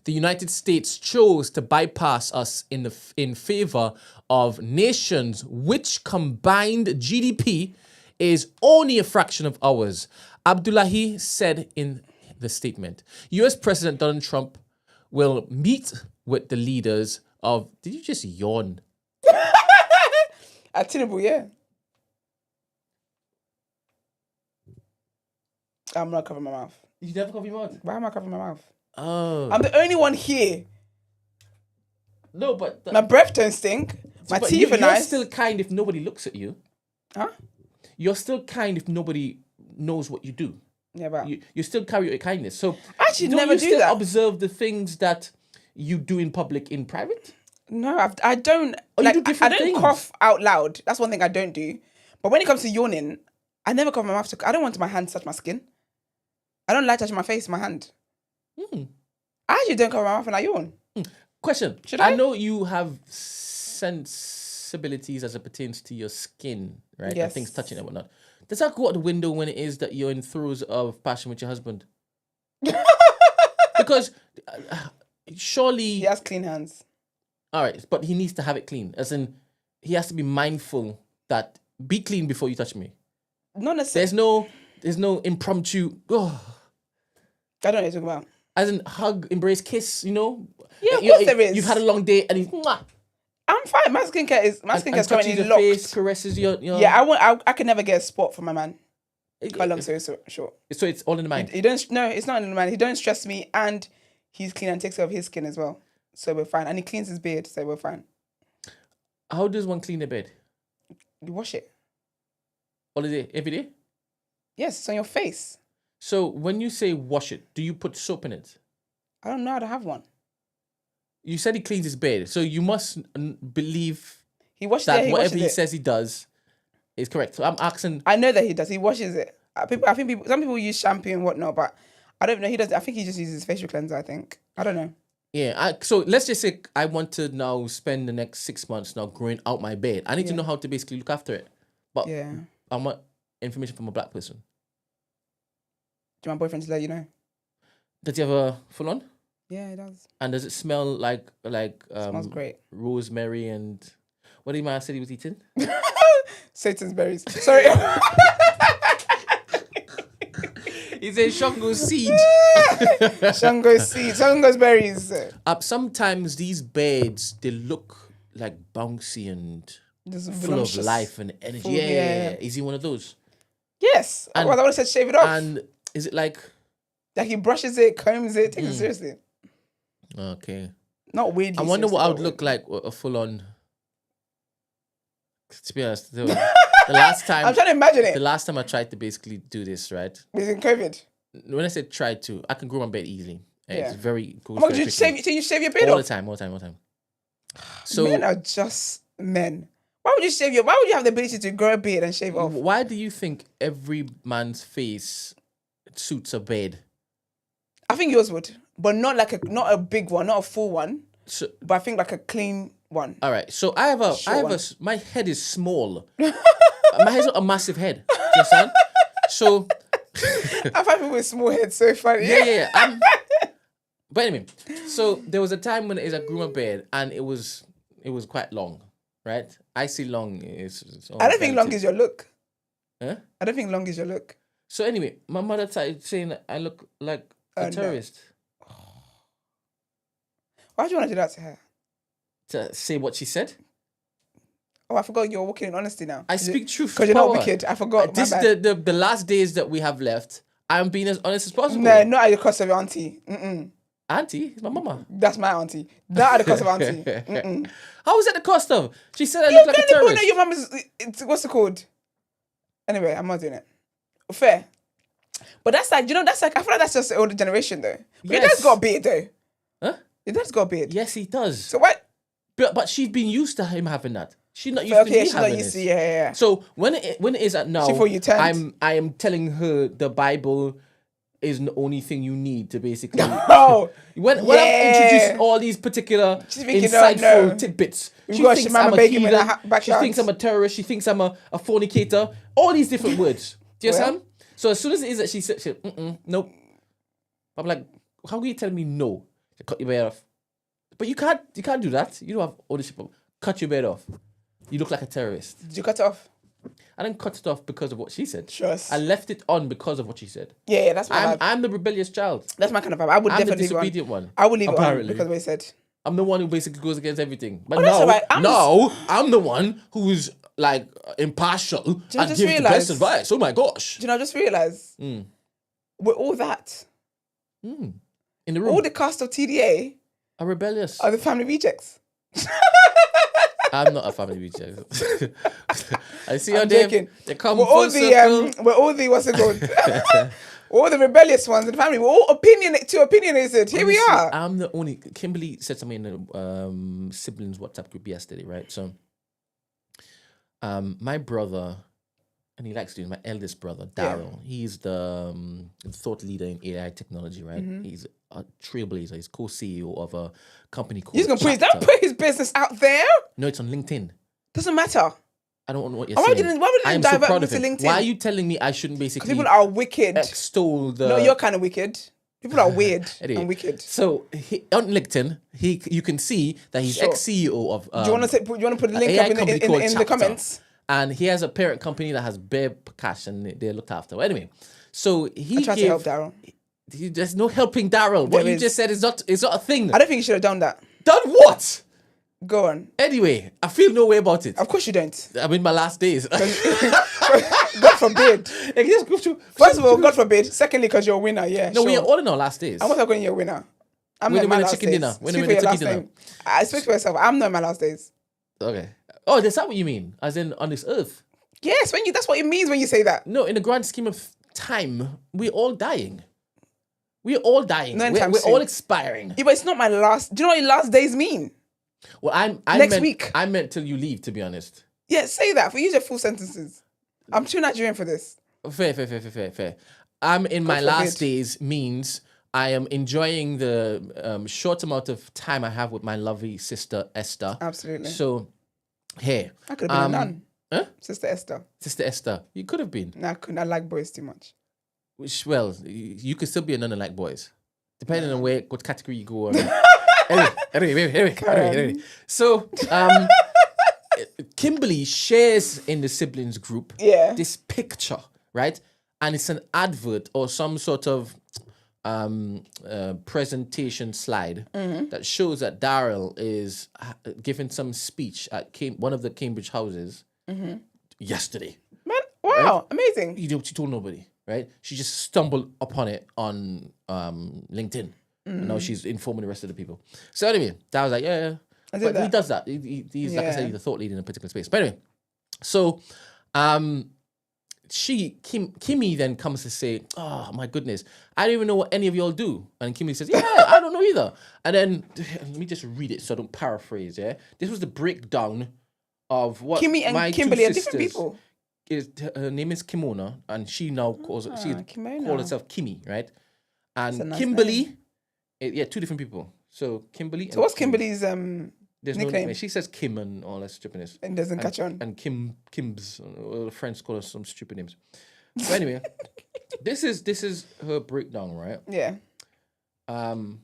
the United States, chose to bypass us in favor of nations which combined GDP is only a fraction of ours. Abdullahi said in the statement, U.S. President Donald Trump will meet with the leaders of... Did you just yawn? At Tinubu, yeah. I'm not covering my mouth. You never cover your mouth? Why am I covering my mouth? Oh. I'm the only one here. No, but... My breath don't stink. My teeth are nice. You're still kind if nobody looks at you. Huh? You're still kind if nobody knows what you do. Yeah, but... You still carry your kindness. So... I actually don't never you do still that. observe the things that you do in public in private? No, I don't. Oh, like, you do different I don't things. cough out loud. That's one thing I don't do. But when it comes to yawning, I never cover my mouth. I don't want my hand to touch my skin. I don't like touching my face, my hand. I actually don't cover my mouth when I yawn. Question. Should I? I know you have sensibilities as it pertains to your skin, right? Yes. And things touching it and whatnot. Does that go out the window when it is that you're in throes of passion with your husband? Because surely... He has clean hands. All right, but he needs to have it clean. As in, he has to be mindful that be clean before you touch me. Not necessarily. There's no impromptu... Oh. I don't know what you're talking about. As in hug, embrace, kiss, you know? Yeah, of course there is. You've had a long day and he's... Mwah. I'm fine. My skincare is touches currently your locked. face, caresses your... Yeah, I can never get a spot from my man. How long so short? So it's all in the mind. He don't. No, it's not in the mind. He don't stress me, and he's clean and takes care of his skin as well. So we're fine. And he cleans his beard, so we're fine. How does one clean their bed? You wash it. All day, every day? Yes, it's on your face. So when you say wash it, do you put soap in it? I don't know how to have one. You said he cleans his bed, so you must believe he washes that it, whatever he says he does is correct. So I'm asking... I know that he does. He washes it. Some people use shampoo and whatnot, but I don't know. He does. I think he just uses facial cleanser. I think. I don't know. Yeah, so let's just say I want to now spend the next 6 months now growing out my beard. I need to know how to basically look after it. But I want information from a black person. Do you want my boyfriend to let you know? Does he have a full on? Yeah, it does. And does it smell like smells great. Rosemary and what did man said he was eating? Satan's berries. Sorry. He said Shango's seed. Shango's seed. Shango's berries. Sometimes these beds, they look like bouncy and Just full of life and energy. Full, yeah. Is he one of those? Yes. And, I would have said shave it off. And is it like he brushes it, combs it, takes it seriously. Okay. Not weirdly. I wonder what I would look like a full on. To be honest, the last time I'm trying to imagine it. The last time I tried to basically do this, right? Was in COVID. When I said tried to, I can grow my beard easily. It's very cool. Oh, you shave your beard all off? the time. So men are just men. Why would you have the ability to grow a beard and shave off? Why do you think every man's face suits a beard? I think yours would, but not a big one, not a full one. So, but I think like a clean one. All right. So I have my head is small. My head's not a massive head. Do you understand? So I find people with small heads so funny. Yeah. But anyway, so there was a time when I grew my beard and it was quite long, right? I see long is. I don't think long is your look. Huh? I don't think long is your look. So anyway, my mother started saying that I look like a terrorist. No. Why do you want to do that to her? To say what she said? Oh, I forgot you're walking in honesty now. I speak truth. Because you're not wicked. I forgot. This is the last days that we have left. I'm being as honest as possible. No, not at the cost of your auntie. Mm-mm. Auntie? It's my mama. That's my auntie. Not at the cost of auntie. Mm-mm. How is that the cost of? She said I look like a terrorist. Your mama's, what's it called? Anyway, I'm not doing it. Fair. But that's like, I feel like that's just the older generation though. But your dad's got a beard though. Huh? Your dad's got a beard. Yes, he does. So what? But she's been used to him having that. She's not used to me having this. Yeah. So when it is at now, I am telling her the Bible is the only thing you need to basically. Oh, when I'm introducing all these particular insightful tidbits, she thinks I'm a heathen. She thinks I'm a terrorist. She thinks I'm a fornicator. All these different words. Do you understand? So as soon as it is that she said, nope. I'm like, how can you tell me no? To cut your beard off. But you can't do that. You don't have ownership of cut your beard off. You look like a terrorist. Did you cut it off? I didn't cut it off because of what she said. Trust. I left it on because of what she said. Yeah, that's my vibe. I'm the rebellious child. That's my kind of vibe. I would I'm definitely the disobedient one. I would leave it on because of what he said. I'm the one who basically goes against everything. But I'm the one who's like impartial and gives the best advice. Oh my gosh. Do you know, I just realised we're all that. In the room. All the cast of TDA are rebellious. Are the family rejects. I'm not a family reject. I see I'm how joking. they come we're all the what's it called? All the rebellious ones in the family. We're all opinionated. Here we are. I'm the only. Kimberly said something in the siblings WhatsApp group yesterday, right? So, my brother, and he likes doing my eldest brother, Daryl. He's the thought leader in AI technology, right? Mm-hmm. He's a trailblazer. He's co-CEO of a company called. He's gonna don't put his business out there. No, it's on LinkedIn. Doesn't matter. I don't know what you're saying. Why would you divert me to LinkedIn? Why are you telling me I shouldn't basically? People are wicked. Extol the. No, you're kind of wicked. People are weird and wicked. So on LinkedIn, you can see that he's ex-CEO of. Do you want to put the link up in the comments? And he has a parent company that has bare cash and they're looked after. Well, anyway, so he tried to help Daryl. There's no helping Daryl. What you just said is not a thing. I don't think you should have done that. Done what? Go on. Anyway, I feel no way about it. Of course you don't. I'm in my last days. God forbid. First of all, God forbid. Secondly, because you're a winner. Yeah. No, we are all in our last days. I'm not going to be a winner. I'm not in my last days. I speak for myself. I'm not in my last days. Okay. Oh, is that what you mean? As in on this earth? Yes, that's what it means when you say that. No, in the grand scheme of time, we're all dying. We're all dying. We're all expiring. Yeah, but it's not my last. Do you know what your last days mean? Well, next week. I meant till you leave, to be honest. Yeah, say that. Use your full sentences. I'm too Nigerian for this. Fair. I'm in my last forbid. days means I am enjoying the short amount of time I have with my lovely sister Esther. Absolutely. So, here. I could have been a nun. Huh? Sister Esther. Sister Esther, you could have been. No, I couldn't. I like boys too much. Which, well, you could still be a nun and like boys, depending on what category you go on. Anyway. So, Kimberly shares in the siblings group this picture, right? And it's an advert or some sort of presentation slide that shows that Daryl is giving some speech at one of the Cambridge houses yesterday. Man, wow, right? amazing. She told nobody, right? She just stumbled upon it on LinkedIn. And now she's informing the rest of the people. So anyway, Daryl's like, yeah. But he does that. He's like I said, he's a thought leader in a particular space. But anyway, so Kimmy then comes to say, oh my goodness, I don't even know what any of y'all do. And Kimmy says, yeah, I don't know either. And then let me just read it so I don't paraphrase. Yeah, this was the breakdown of what Kimmy and my Kimberly two are different people. Her name is Kimona, and she now calls herself Kimmy, right? And nice Kimberly, two different people. So Kimberly. So what's Kimberly's There's nickname? no name. She says Kim and all that stupidness. And doesn't catch on. And Kims. The French call us some stupid names. So anyway, this is her breakdown, right? Yeah. And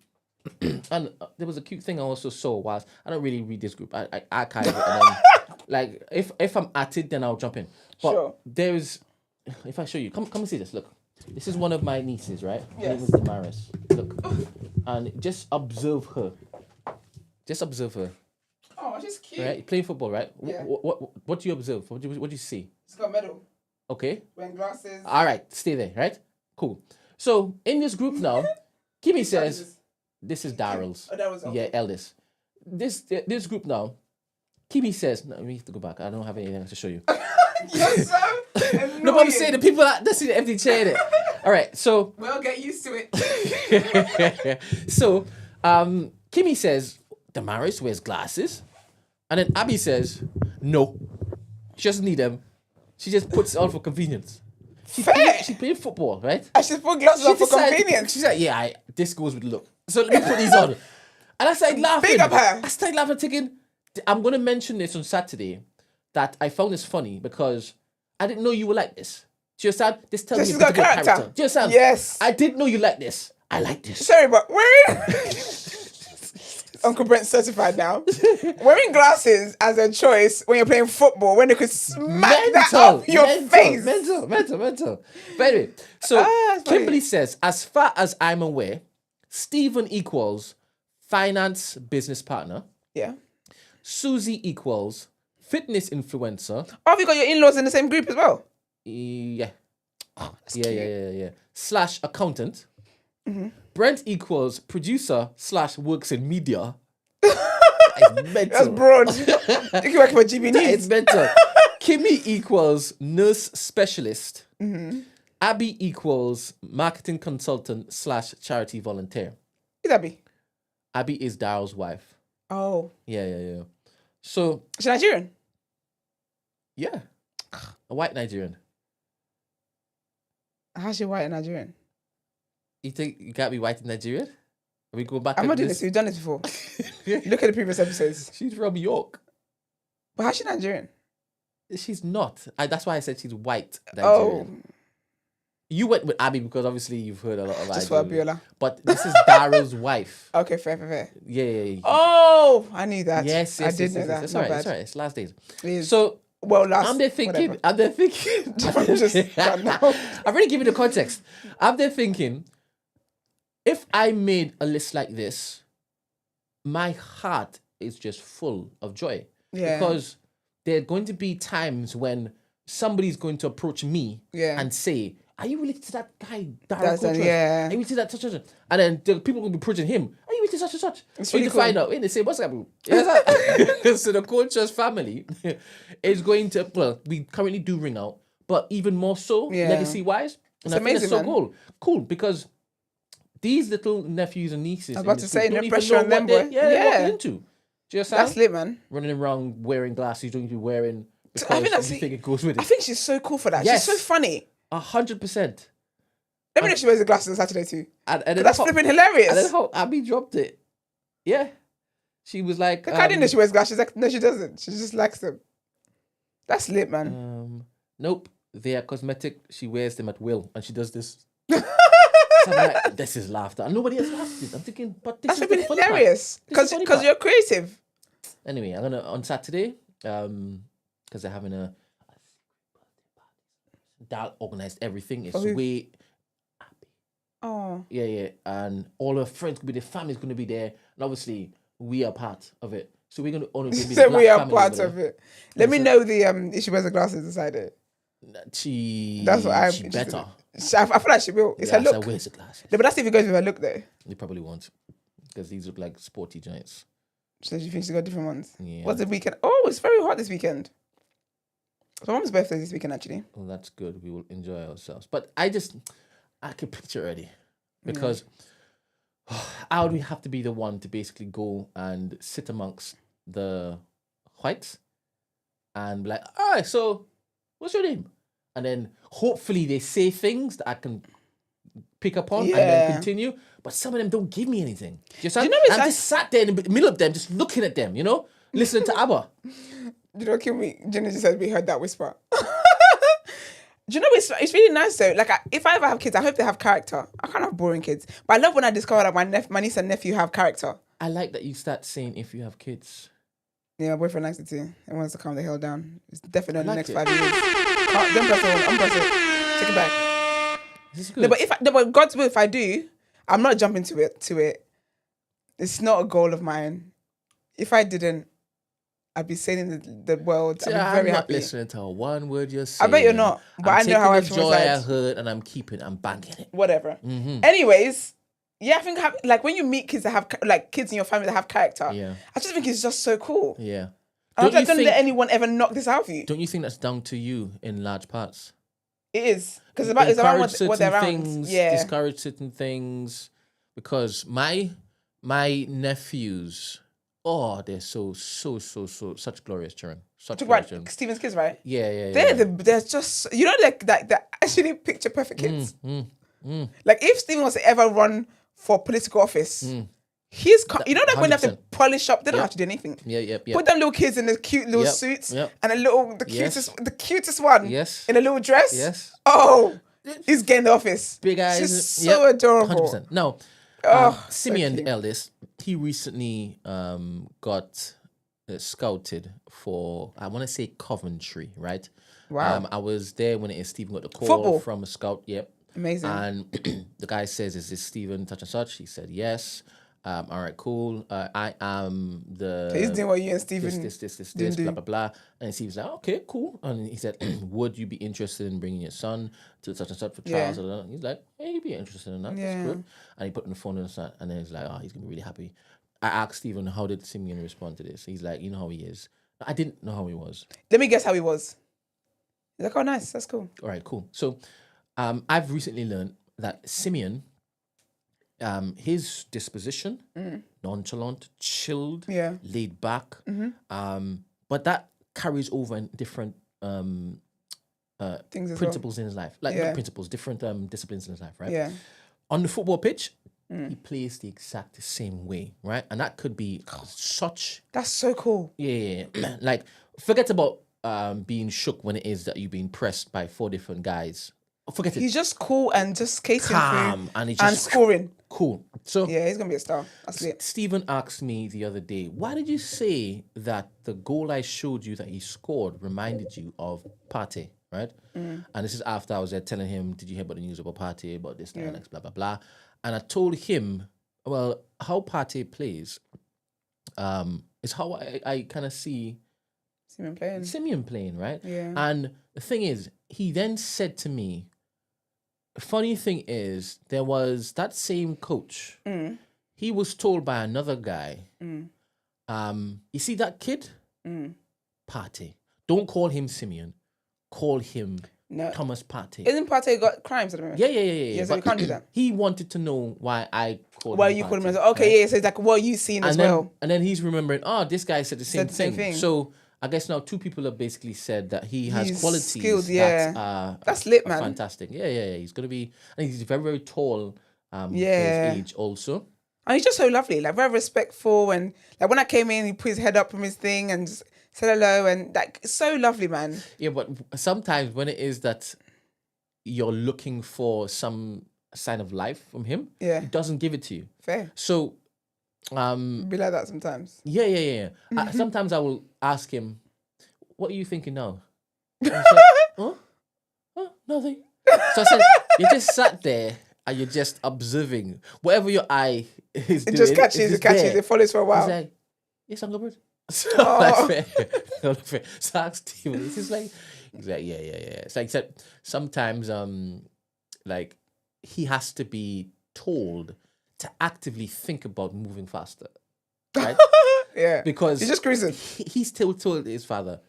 there was a cute thing I also saw whilst I don't really read this group. I archive it and then like if I'm at it, then I'll jump in. But Sure. there's if I show you, come and see this. Look, this is one of my nieces, right? Her Yes. name is Damaris. Look, and just observe her. Just observe her. Oh, she's cute. Right, playing football, right? Yeah. What do you observe? What do you see? She's got a medal. Okay. Wearing glasses. All right, stay there, right? Cool. So in this group now, Kimmy says, "This is Daryl's." Oh, that was okay. eldest. This group now, Kimmy says, "No, we have to go back. I don't have anything else to show you." You're so annoying. No, but I'm saying the people that's in the empty chair there. All right, so Well, get used to it. so Kimmy says Damaris wears glasses, and then Abby says no, she doesn't need them. She just puts it on for convenience. Fair. She played football, right? I should put glasses on for convenience. She's like, yeah, this goes with the look. So let me put these on. And I started laughing. Big up her. I started laughing, thinking, I'm going to mention this on Saturday, that I found this funny because I didn't know you were like this. Do you understand? This tells me she's a got particular character. character. Do you understand? Yes. I didn't know you like this. I like this. Sorry, but wearing Uncle Brent certified now. Wearing glasses as a choice when you're playing football, when they could smack that up your face. Mental. But anyway, so that's funny. Kimberly says, as far as I'm aware, Stephen equals finance business partner. Yeah. Susie equals fitness influencer. Oh, have you got your in-laws in the same group as well? Yeah. Cute. Yeah. / accountant. Mm-hmm. Brent equals producer / works in media. That is mental. That's broad. You can work for GB That News. is mental. Kimmy equals nurse specialist. Mm-hmm. Abby equals marketing consultant / charity volunteer. Who's Abby? Abby is Daryl's wife. Oh. Yeah. So, She's Nigerian? yeah. A white Nigerian. How's she white and Nigerian? You think you can't be white in Nigeria? Are we going back? I'm at not doing this. We've done this before. Look at the previous episodes. She's from York. But how's she Nigerian? She's not. That's why I said she's white Oh. Nigerian. You went with Abby because obviously you've heard a lot of Just for Nigerian. Abiola. But this is Daryl's wife. Okay, fair. Yeah. Oh, I knew that. Yes. I did know that. That's Not right. bad. That's right. It's last days. It is. So well, last. I'm there thinking. whatever. I'm there thinking. I'm just done now. I've already given the context. I'm there thinking, if I made a list like this, my heart is just full of joy. Yeah. Because there are going to be times when somebody's going to approach me and say, "Are you related to that guy, Darryl Coaches? yeah. Are you related to that such?" And then the people will be approaching him. Are you related to such and such? It's Or you really to find cool. out in the same what's happening. So the Coaches family is going to. Well, we currently do ring out, but even more so Yeah. legacy wise. And It's I think amazing, that's so man. cool because these little nephews and nieces. I was about in to this say, group no don't even pressure know on them, what they're- boy. Yeah, they're Yeah. walking into. Do you understand? That's lit, man. Running around wearing glasses, you don't need to be wearing because I think that's you think it goes with I it. think she's so cool for that. Yes. She's so funny. 100%. Let me know if she wears the glasses on Saturday too. And then That's flipping hilarious. And then how Abby dropped it. Yeah. She was like... I didn't know she wears glasses. She's like, no, she doesn't. She just likes them. That's lit, man. Nope. They are cosmetic. She wears them at will. And she does this. So I'm like, this is laughter. And nobody else laughed it. I'm thinking, but this That's is flipping hilarious. Because you're creative. Anyway, I'm going to... On Saturday, because they're having a... Dal organized everything. It's way... Oh. Yeah. And all her friends could be there. Family's going to be there. And obviously... We are part of it, so we're gonna only be So the black we are family part over of it. Let me know the if she wears the glasses inside it. That's what I'm. She better. I feel like she will. It's her look. Wears the glasses. No, but that's if it goes with her look though. They probably won't, because these look like sporty giants. So do you think she's got different ones? Yeah. What's the weekend? Oh, it's very hot this weekend. My mom's birthday this weekend actually. Well, that's good. We will enjoy ourselves. But I can picture already, because. I would have to be the one to basically go and sit amongst the whites and be like, all right, so what's your name? And then hopefully they say things that I can pick up on and then continue. But some of them don't give me anything. You know, I just sat there in the middle of them, just looking at them, listening to ABBA. You know, Jenny just said we heard that whisper. Do you know, it's really nice though. Like, if I ever have kids, I hope they have character. I can't have boring kids. But I love when I discover that my niece and nephew have character. I like that you start saying if you have kids. Yeah, my boyfriend likes it too. He wants to calm the hell down. It's definitely in the next 5 years. Don't press it. Take it back. This is good. But God's will, if I do, I'm not jumping to it. It's not a goal of mine. If I didn't, I'd be saying the world. See, I'd be very I'm not happy. listening to one word you're saying. I bet you're not, but I know how I feel joy inside. I heard, and I'm banking it. Whatever. Anyways, yeah, I think like when you meet kids that have like kids in your family that have character, I just think it's just so cool. Yeah. And I don't let anyone ever knock this out of you. Don't you think that's down to you in large parts? It is, because it's about what they're around. Things, discourage certain things, because my nephews. Oh, they're so such glorious children. Talk about Stephen's kids, right? Yeah. They're just they're actually picture perfect kids. Like if Stephen was to ever run for political office, he's when they have to polish up, they don't have to do anything. Yeah. Put them little kids in the cute little suits and the cutest one in a little dress. Yes. Oh, he's getting the office. Big eyes. She's so adorable. 100%. No. Simeon, the eldest, he recently got scouted for, I want to say Coventry, right? Wow. I was there when Stephen got the call from a scout. Yep. Amazing. And the guy says, "Is this Stephen such and such?" He said, "Yes." All right, cool. I am the... So he's doing what you and Stephen... This, blah, blah, blah. And Steve was like, okay, cool. And he said, would you be interested in bringing your son to such and such for trials? Yeah. He's like, hey, he'd be interested in that. Yeah. That's good. And he put on the phone and then he's like, oh, he's going to be really happy. I asked Stephen, how did Simeon respond to this? He's like, you know how he is. I didn't know how he was. Let me guess how he was. He's like, oh, nice. That's cool. All right, cool. So I've recently learned that Simeon... his disposition, nonchalant, chilled, laid back, but that carries over in different things principles in his life. Like not principles, different disciplines in his life, right? Yeah. On the football pitch, he plays the exact same way, right? And that could be such... That's so cool. Yeah. Like, forget about being shook when it is that you're being pressed by 4 different guys. Forget it. He's just cool and just casing calm through and scoring. Cool. So yeah, he's gonna be a star. That's it. Stephen asked me the other day, why did you say that the goal I showed you that he scored reminded you of Partey, right? And this is after I was there telling him, did you hear about the news about Partey, about this, that, next, blah, blah, blah. And I told him, well, how Partey plays is how I kind of see Simeon playing, right? Yeah. And the thing is, he then said to me, funny thing is, there was that same coach. He was told by another guy, you see that kid? Partey. Don't call him Simeon. Call him Thomas Partey. Isn't Partey got crimes at the moment? Yeah. So you can't do that. He wanted to know why I called him Why you called him? Okay, right? Yeah. So it's like, what you seen as well. And then he's remembering, this guy said the same thing. So I guess now 2 people have basically said that he has He's qualities skilled, that That's lit, are man. fantastic. Yeah. He's gonna be, and he's very, very tall for his Yeah. age also. And he's just so lovely, like very respectful. And like when I came in, he put his head up from his thing and just said hello. And like, it's so lovely, man. Yeah, but sometimes when it is that you're looking for some sign of life from him, Yeah. he doesn't give it to you. Fair. So, Be like that sometimes. yeah. Sometimes I will ask him, "What are you thinking now?" And he's like, "Oh, nothing." So I said, "You just sat there and you're just observing whatever your eye is It doing." just catches, it follows for a while. He's like, "Yes, I'm good." So like, fair. So I asked Steven, he's like, yeah. It's like said sometimes like he has to be told to actively think about moving faster. Right? Yeah. Because He's just cruising. He still told his father,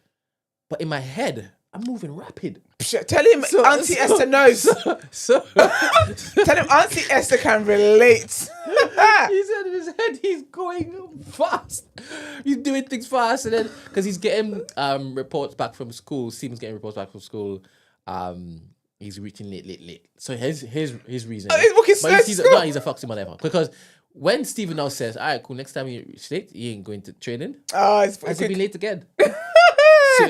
but in my head, I'm moving rapid. Tell him Auntie Esther knows. So Tell him Auntie Esther can relate. he said in his head he's going fast. He's doing things fast, and then because he's getting reports back from school, Stephen's getting reports back from school. He's reaching late. So his reason. Oh, he's walking slow. He's a foxy whatever. Because when Stephen now says, "All right, cool, next time you reach late, you ain't going to training," has he been late again?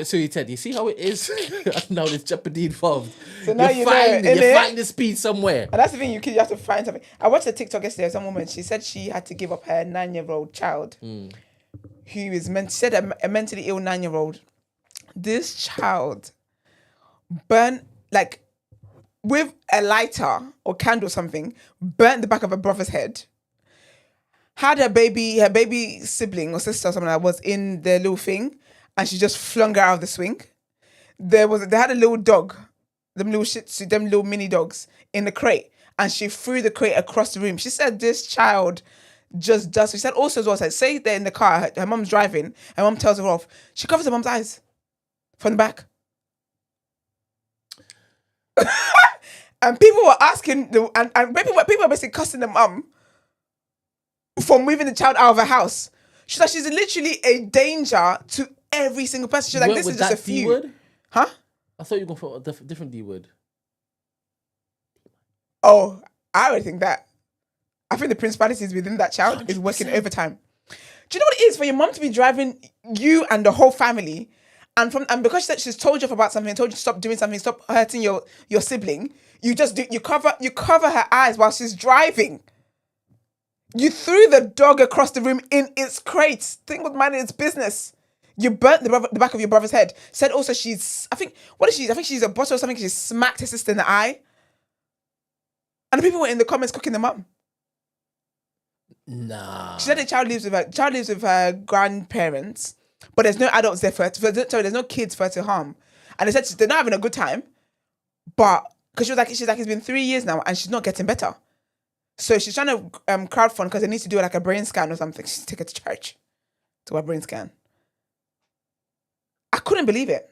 So he said, "You see how it is? Now there's jeopardy involved. So now you find the speed somewhere." And that's the thing, you have to find something. I watched a TikTok yesterday of some woman. She said she had to give up her 9-year-old child who is a mentally ill 9-year-old. This child burnt, like, with a lighter or candle or something, burnt the back of her brother's head. Had her baby sibling or sister or something that was in the little thing, and she just flung her out of the swing. They had a little dog, them little mini dogs in the crate, and she threw the crate across the room. She said this child just does. She said also as well, say they're in the car, her mum's driving, her mum tells her off. She covers her mum's eyes from the back. And people were asking, and people were basically cussing the mum for moving the child out of her house. She's like, she's literally a danger to every single person. She's like, this is just a few. D-word? Huh? I thought you were going for a different D word. Oh, I would think that. I think the principalities within that child is working overtime. Do you know what it is for your mom to be driving you and the whole family, and because she's told you about something, told you to stop doing something, stop hurting your sibling, you cover her eyes while she's driving. You threw the dog across the room in its crate. Thing was minding its business. You burnt the back of your brother's head. Said also I think she's a bottle or something. She smacked her sister in the eye. And the people were in the comments cooking them up. Nah. She said the child lives with her grandparents, but there's no adults there there's no kids for her to harm. And they said they're not having a good time, but because she's like it's been 3 years now and she's not getting better. So she's trying to crowdfund because they need to do like a brain scan or something. She's take her to church to a brain scan. I couldn't believe it.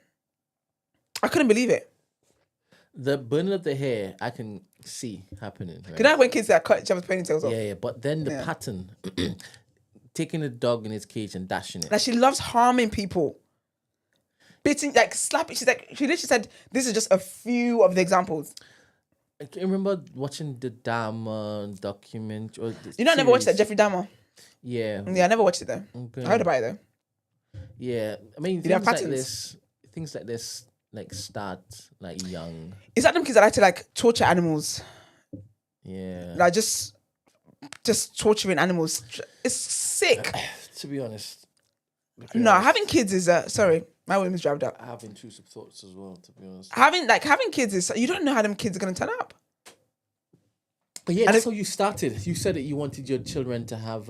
The burning of the hair, I can see happening. Right? You know when kids that cut each other's ponytails off? Yeah, but then the pattern, taking a dog in its cage and dashing it. Like she loves harming people. Beating, like slapping. She literally said, this is just a few of the examples. I can remember watching the Dahmer document. I never watched that, Jeffrey Dahmer. Yeah. Yeah, I never watched it though. Okay. I heard about it though. Yeah. I mean, things like this, like start like young. Is that them kids that like to like torture animals? Yeah. Like just torturing animals. It's sick. To be honest. No, having kids is sorry, my women's drived up. I have intrusive thoughts as well, to be honest. Having kids is, you don't know how them kids are gonna turn up. But yeah, that's how you started. You said that you wanted your children to have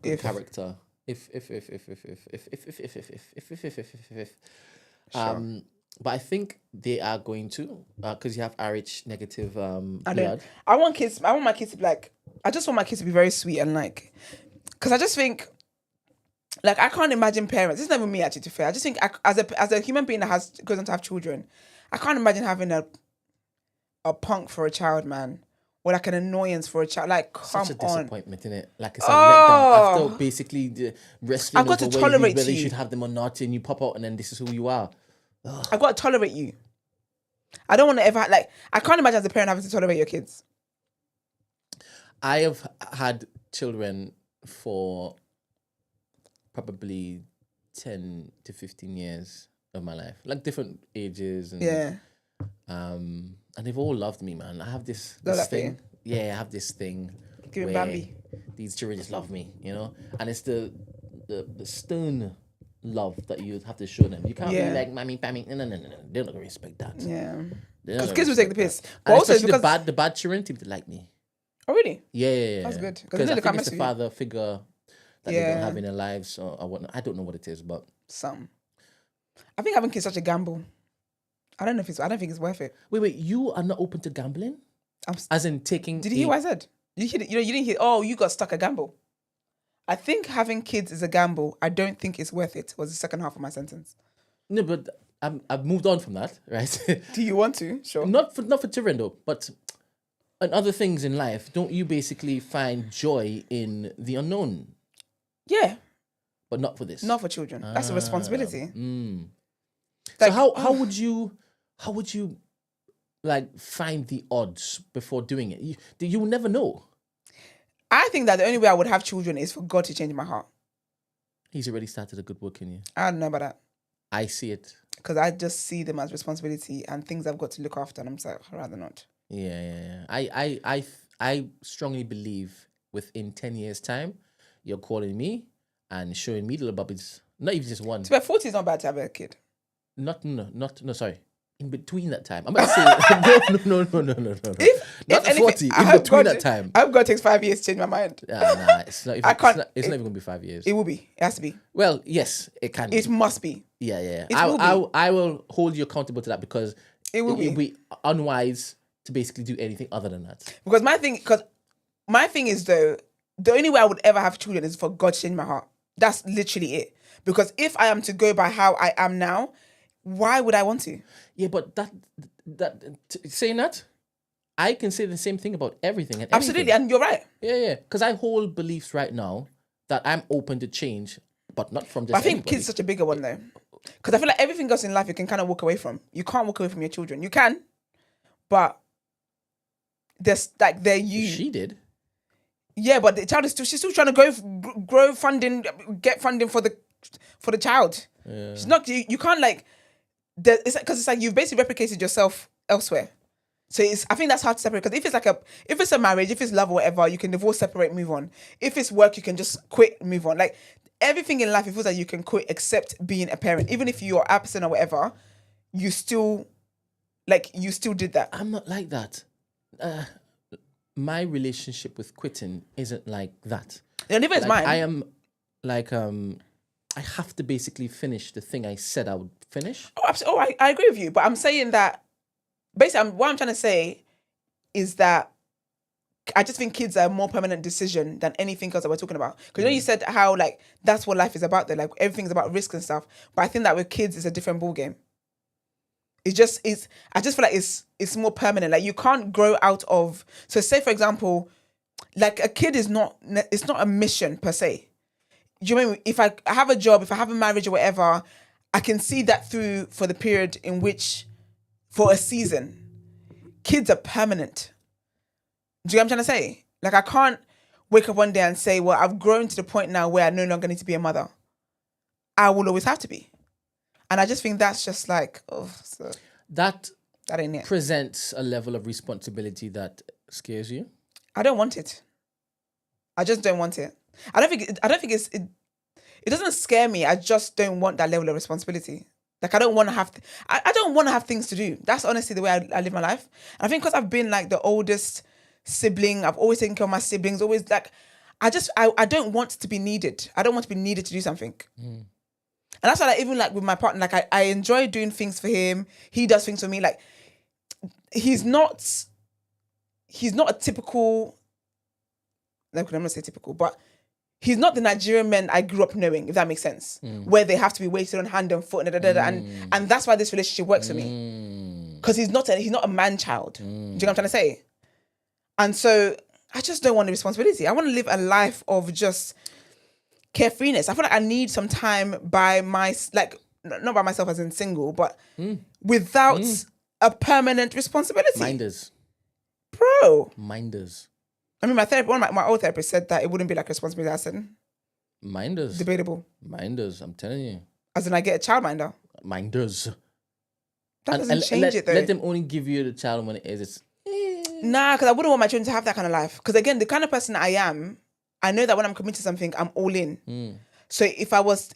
good character. If. Sure. But I think they are going to, because you have RH negative blood. I want my kids to be like, I just want my kids to be very sweet and like, because I just think, like, I can't imagine parents. It's not even me actually, to be fair. I just think as a human being that goes on to have children, I can't imagine having a punk for a child, man, or like an annoyance for a child. Like, come Such a on. disappointment, innit? Like it's a letdown. After basically wrestling I've got over to whether tolerate you you. should have them or not, and you pop out and then this is who you are. I've got to tolerate you. I don't want to ever, like, I can't imagine as a parent having to tolerate your kids. I have had children for probably 10 to 15 years of my life, like different ages. And, Yeah. and they've all loved me, man. I have this Love that thing. Yeah, I have this thing. Give it where Bambi. These children just love me, you know? And it's the stern love that you have to show them. You can't be like, mommy, pammy. No. They're not going to respect that. Yeah. They're not Because gonna kids will take the respect piss. that. But And also, it's especially because... the bad children seem to like me. Oh, really? Yeah. That's good. 'Cause Because they I can't think mess it's the with you. father figure that they don't have in their lives or whatnot. I don't know what it is, but... Some. I think having kids is such a gamble. I don't think it's worth it. Wait, you are not open to gambling? As in taking... Did you hear what I said? You didn't hear, oh, you got stuck a gamble. I think having kids is a gamble. I don't think it's worth it, was the second half of my sentence. No, but I've moved on from that, right? Do you want to? Sure. Not for children, though, but in other things in life, don't you basically find joy in the unknown? Yeah. But not for this? Not for children. That's a responsibility. So how would you like find the odds before doing it? You will never know. I think that the only way I would have children is for God to change my heart. He's already started a good work in you. I don't know about that. I see it. Because I just see them as responsibility and things I've got to look after, and I'm just like, I'd rather not. Yeah. I strongly believe within 10 years' time, you're calling me and showing me little bubbies. Not even just one. So, but 40 is not bad to have a kid. Sorry. In between that time. I'm about to say, no. Not If 40, anything, in between that time. I've got to take 5 years to change my mind. Nah, it's not even, I can't- it's not even going to be 5 years. It will be. It has to be. Well, yes, it can be. It must be. Yeah. It will be. I will hold you accountable to that because It will will be unwise to basically do anything other than that. Because my thing is, though, the only way I would ever have children is for God to change my heart. That's literally it. Because if I am to go by how I am now, why would I want to? Yeah, but saying that, I can say the same thing about everything and Absolutely, anything. and you're right. Yeah. Because I hold beliefs right now that I'm open to change, but not from just But I think anybody. kids are such a bigger one, though. Because I feel like everything else in life you can kind of walk away from. You can't walk away from your children. You can, but they're you. She did. Yeah, but the child she's still trying to grow funding, get funding for the child. Yeah. She's not. You can't like. It's like you've basically replicated yourself elsewhere. So I think that's hard to separate. Because if it's a marriage, if it's love or whatever, you can divorce, separate, move on. If it's work, you can just quit, move on. Like everything in life, it feels like you can quit except being a parent. Even if you're absent or whatever, you still did that. I'm not like that. My relationship with quitting isn't like that. Yeah, neither is mine. I am like I have to basically finish the thing I said I would finish. Oh, absolutely. Oh, I agree with you. But I'm saying that basically, what I'm trying to say is that I just think kids are a more permanent decision than anything else that we're talking about. Because you said how like that's what life is about. Though, like everything's about risk and stuff. But I think that with kids, it's a different ballgame. I just feel like it's more permanent. Like you can't grow out of. So say for example, like a kid it's not a mission per se. Do you mean if I have a job, if I have a marriage or whatever, I can see that through for the period in which, for a season, kids are permanent. Do you know what I'm trying to say? Like I can't wake up one day and say, well, I've grown to the point now where I no longer need to be a mother. I will always have to be. And I just think that's just like, that ain't it. Presents a level of responsibility that scares you. I don't want it. I just don't want it. I don't think it doesn't scare me. I just don't want that level of responsibility. Like I don't want to have. I don't want to have things to do. That's honestly the way I live my life. And I think because I've been like the oldest sibling, I've always taken care of my siblings. Always like, I don't want to be needed. I don't want to be needed to do something. And that's why, like, even like with my partner, like I enjoy doing things for him. He does things for me. Like he's not a typical. Like I'm not gonna say typical, but he's not the Nigerian men I grew up knowing, if that makes sense. Where they have to be waited on hand and foot and that's why this relationship works for me. Because he's not a man child. Do you know what I'm trying to say? And so I just don't want the responsibility. I want to live a life of just carefreeness. I feel like I need some time by not by myself as in single, but without a permanent responsibility. Minders. Bro. Minders. I mean, one of my old therapist said that it wouldn't be like a responsibility. I said, Minders. debatable. Minders, I'm telling you. As in, I get a childminder. Minders. That doesn't change it, though. Let them only give you the child when it is. It's, Nah, because I wouldn't want my children to have that kind of life. Because again, the kind of person I am, I know that when I'm committed to something, I'm all in. So if it was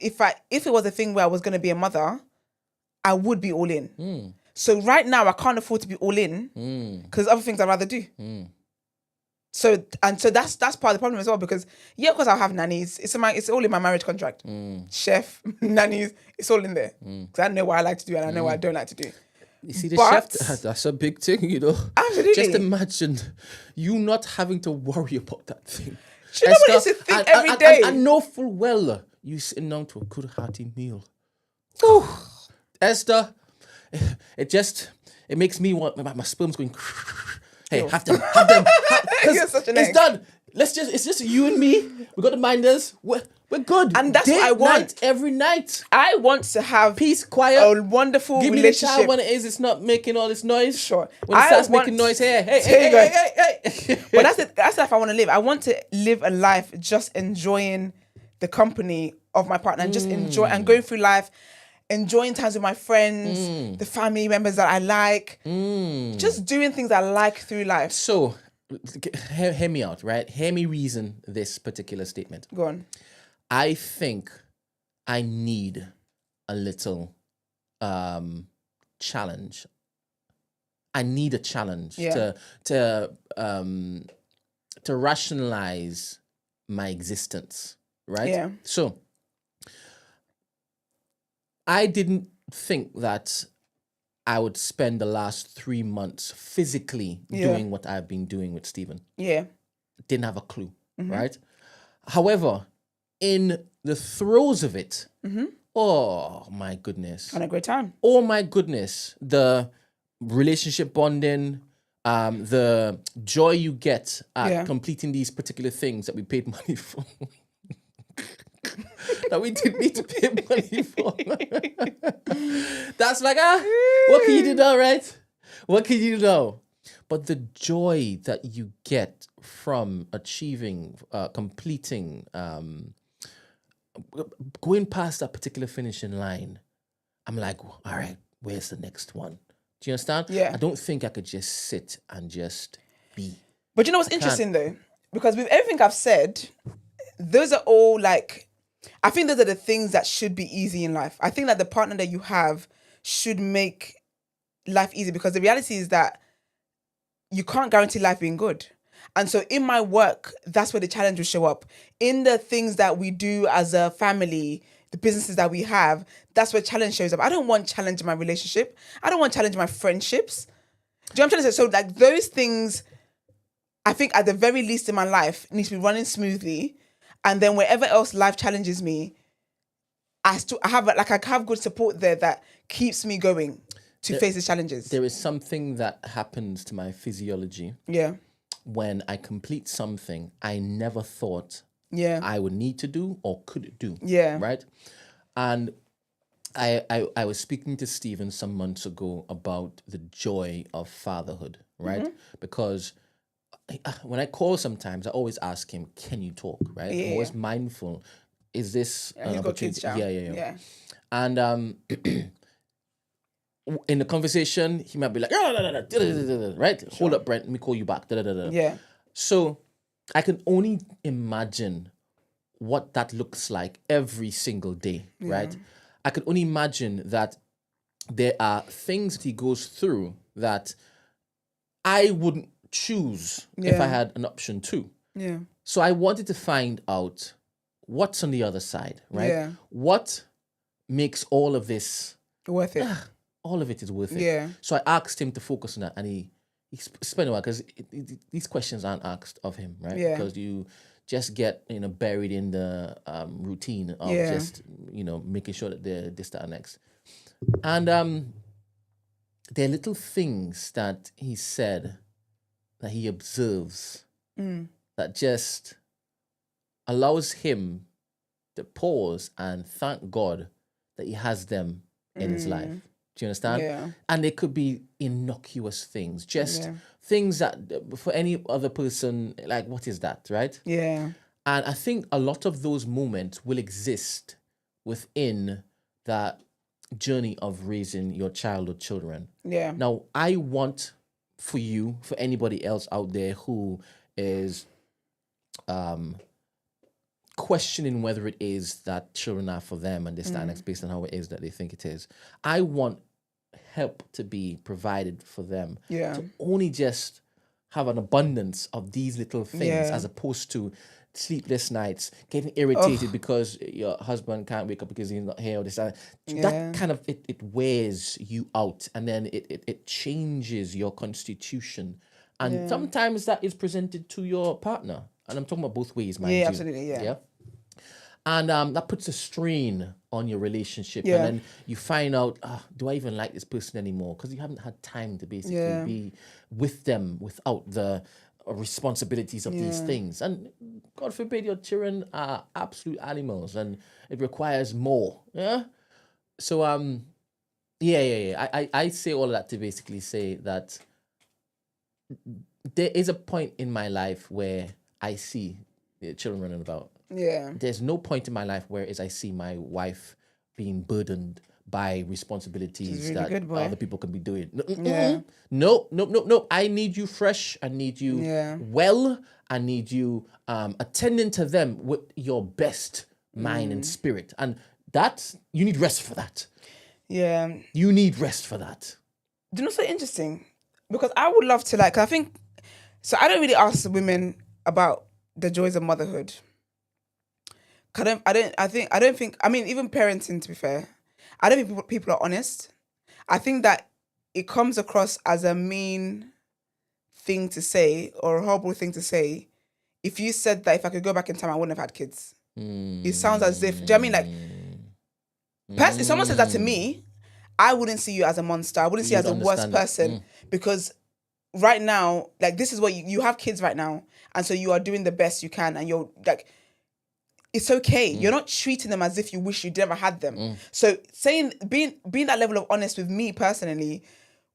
a thing where I was going to be a mother, I would be all in. So right now, I can't afford to be all in because there's other things I'd rather do. So that's part of the problem as well, because of course I'll have nannies. It's all in my marriage contract. Chef, nannies, it's all in there. Because I know what I like to do and I know what I don't like to do. You see, the chef, that's a big thing, you know. Absolutely. Just imagine you not having to worry about that thing. Do you know what I used to think every day? I know full well you sitting down to a good hearty meal. Esther, it makes me want my sperm's going. Hey, have them. You're such an it's egg. done. It's just you and me. We got the minders. We're good. And that's Date what I want. night, every night. I want to have Peace, quiet. a wonderful Give me the relationship. child when it's not making all this noise. Sure. When it starts making noise, hey. But that's the life I want to live. I want to live a life just enjoying the company of my partner and just enjoy and going through life, enjoying times with my friends, the family members that I like, just doing things I like through life. So, hear me out, right? Hear me reason this particular statement. Go on. I think I need a little challenge. I need a challenge to rationalize my existence, right? Yeah. So I didn't think that I would spend the last 3 months physically doing what I've been doing with Stephen. Yeah. Didn't have a clue, right? However, in the throes of it, oh my goodness. Had a great time. Oh my goodness. The relationship bonding, the joy you get at completing these particular things that we paid money for. That we didn't need to pay money for. That's like, what can you do now, right? What can you do now? But the joy that you get from achieving, completing, going past that particular finishing line, I'm like, all right, where's the next one? Do you understand? Yeah. I don't think I could just sit and just be. But you know what's interesting though? Because with everything I've said, those are all like, I think those are the things that should be easy in life. I think that the partner that you have should make life easy, because the reality is that you can't guarantee life being good. And so in my work, that's where the challenge will show up. In the things that we do as a family, the businesses that we have, that's where challenge shows up. I don't want challenge in my relationship. I don't want challenge in my friendships. Do you know what I'm trying to say? So like those things, I think at the very least in my life, needs to be running smoothly. And then wherever else life challenges me, I have good support there that keeps me going to face the challenges. There is something that happens to my physiology. Yeah. When I complete something I never thought I would need to do or could do. Yeah. Right? And I was speaking to Stephen some months ago about the joy of fatherhood, right? Because when I call sometimes, I always ask him, can you talk, right? Yeah. I'm always mindful. Is this He's got kids, yeah. And in the conversation, he might be like, right? Hold up, Brent, let me call you back. Yeah. So I can only imagine what that looks like every single day, right? I can only imagine that there are things that he goes through that I wouldn't choose if I had an option to. Yeah. So I wanted to find out what's on the other side, right? Yeah. What makes all of this Worth it. all of it is worth it. Yeah. So I asked him to focus on that, and he spent a while, because these questions aren't asked of him, right? Yeah. Because you just get buried in the routine of just making sure that they're this, that, and next. And there are little things that he said that he observes that just allows him to pause and thank God that he has them in his life. Do you understand? Yeah. And they could be innocuous things, just things that for any other person, like, what is that, right? Yeah. And I think a lot of those moments will exist within that journey of raising your child or children. Yeah. Now, I want for you, for anybody else out there who is questioning whether it is that children are for them and they stand next based on how it is that they think it is, I want help to be provided for them to only just have an abundance of these little things as opposed to sleepless nights, getting irritated because your husband can't wake up because he's not here or this. That kind of, it wears you out, and then it changes your constitution. And sometimes that is presented to your partner. And I'm talking about both ways, mind you. Yeah, absolutely, yeah. And that puts a strain on your relationship. And then you find out, do I even like this person anymore? Because you haven't had time to basically be with them without the responsibilities of these things. And God forbid your children are absolute animals and it requires more. Yeah. So, I say all of that to basically say that there is a point in my life where I see children running about. Yeah. There's no point in my life where I see my wife being burdened by responsibilities really that good, boy. other people can be doing. No. I need you fresh. I need you well. I need you attending to them with your best mind and spirit. And that, you need rest for that. Yeah. You need rest for that. Do you know what's so interesting? Because I would love to, like, I think, so I don't really ask women about the joys of motherhood. I don't think, even parenting, to be fair, I don't think people are honest. I think that it comes across as a mean thing to say or a horrible thing to say if you said that if I could go back in time, I wouldn't have had kids. It sounds as if, do you know what I mean? Like, personally, if someone says that to me, I wouldn't see you as a monster. I wouldn't see you as the worst person because right now, like, this is what you have kids right now. And so you are doing the best you can and you're like, it's okay. You're not treating them as if you wish you'd never had them. So being that level of honest with me personally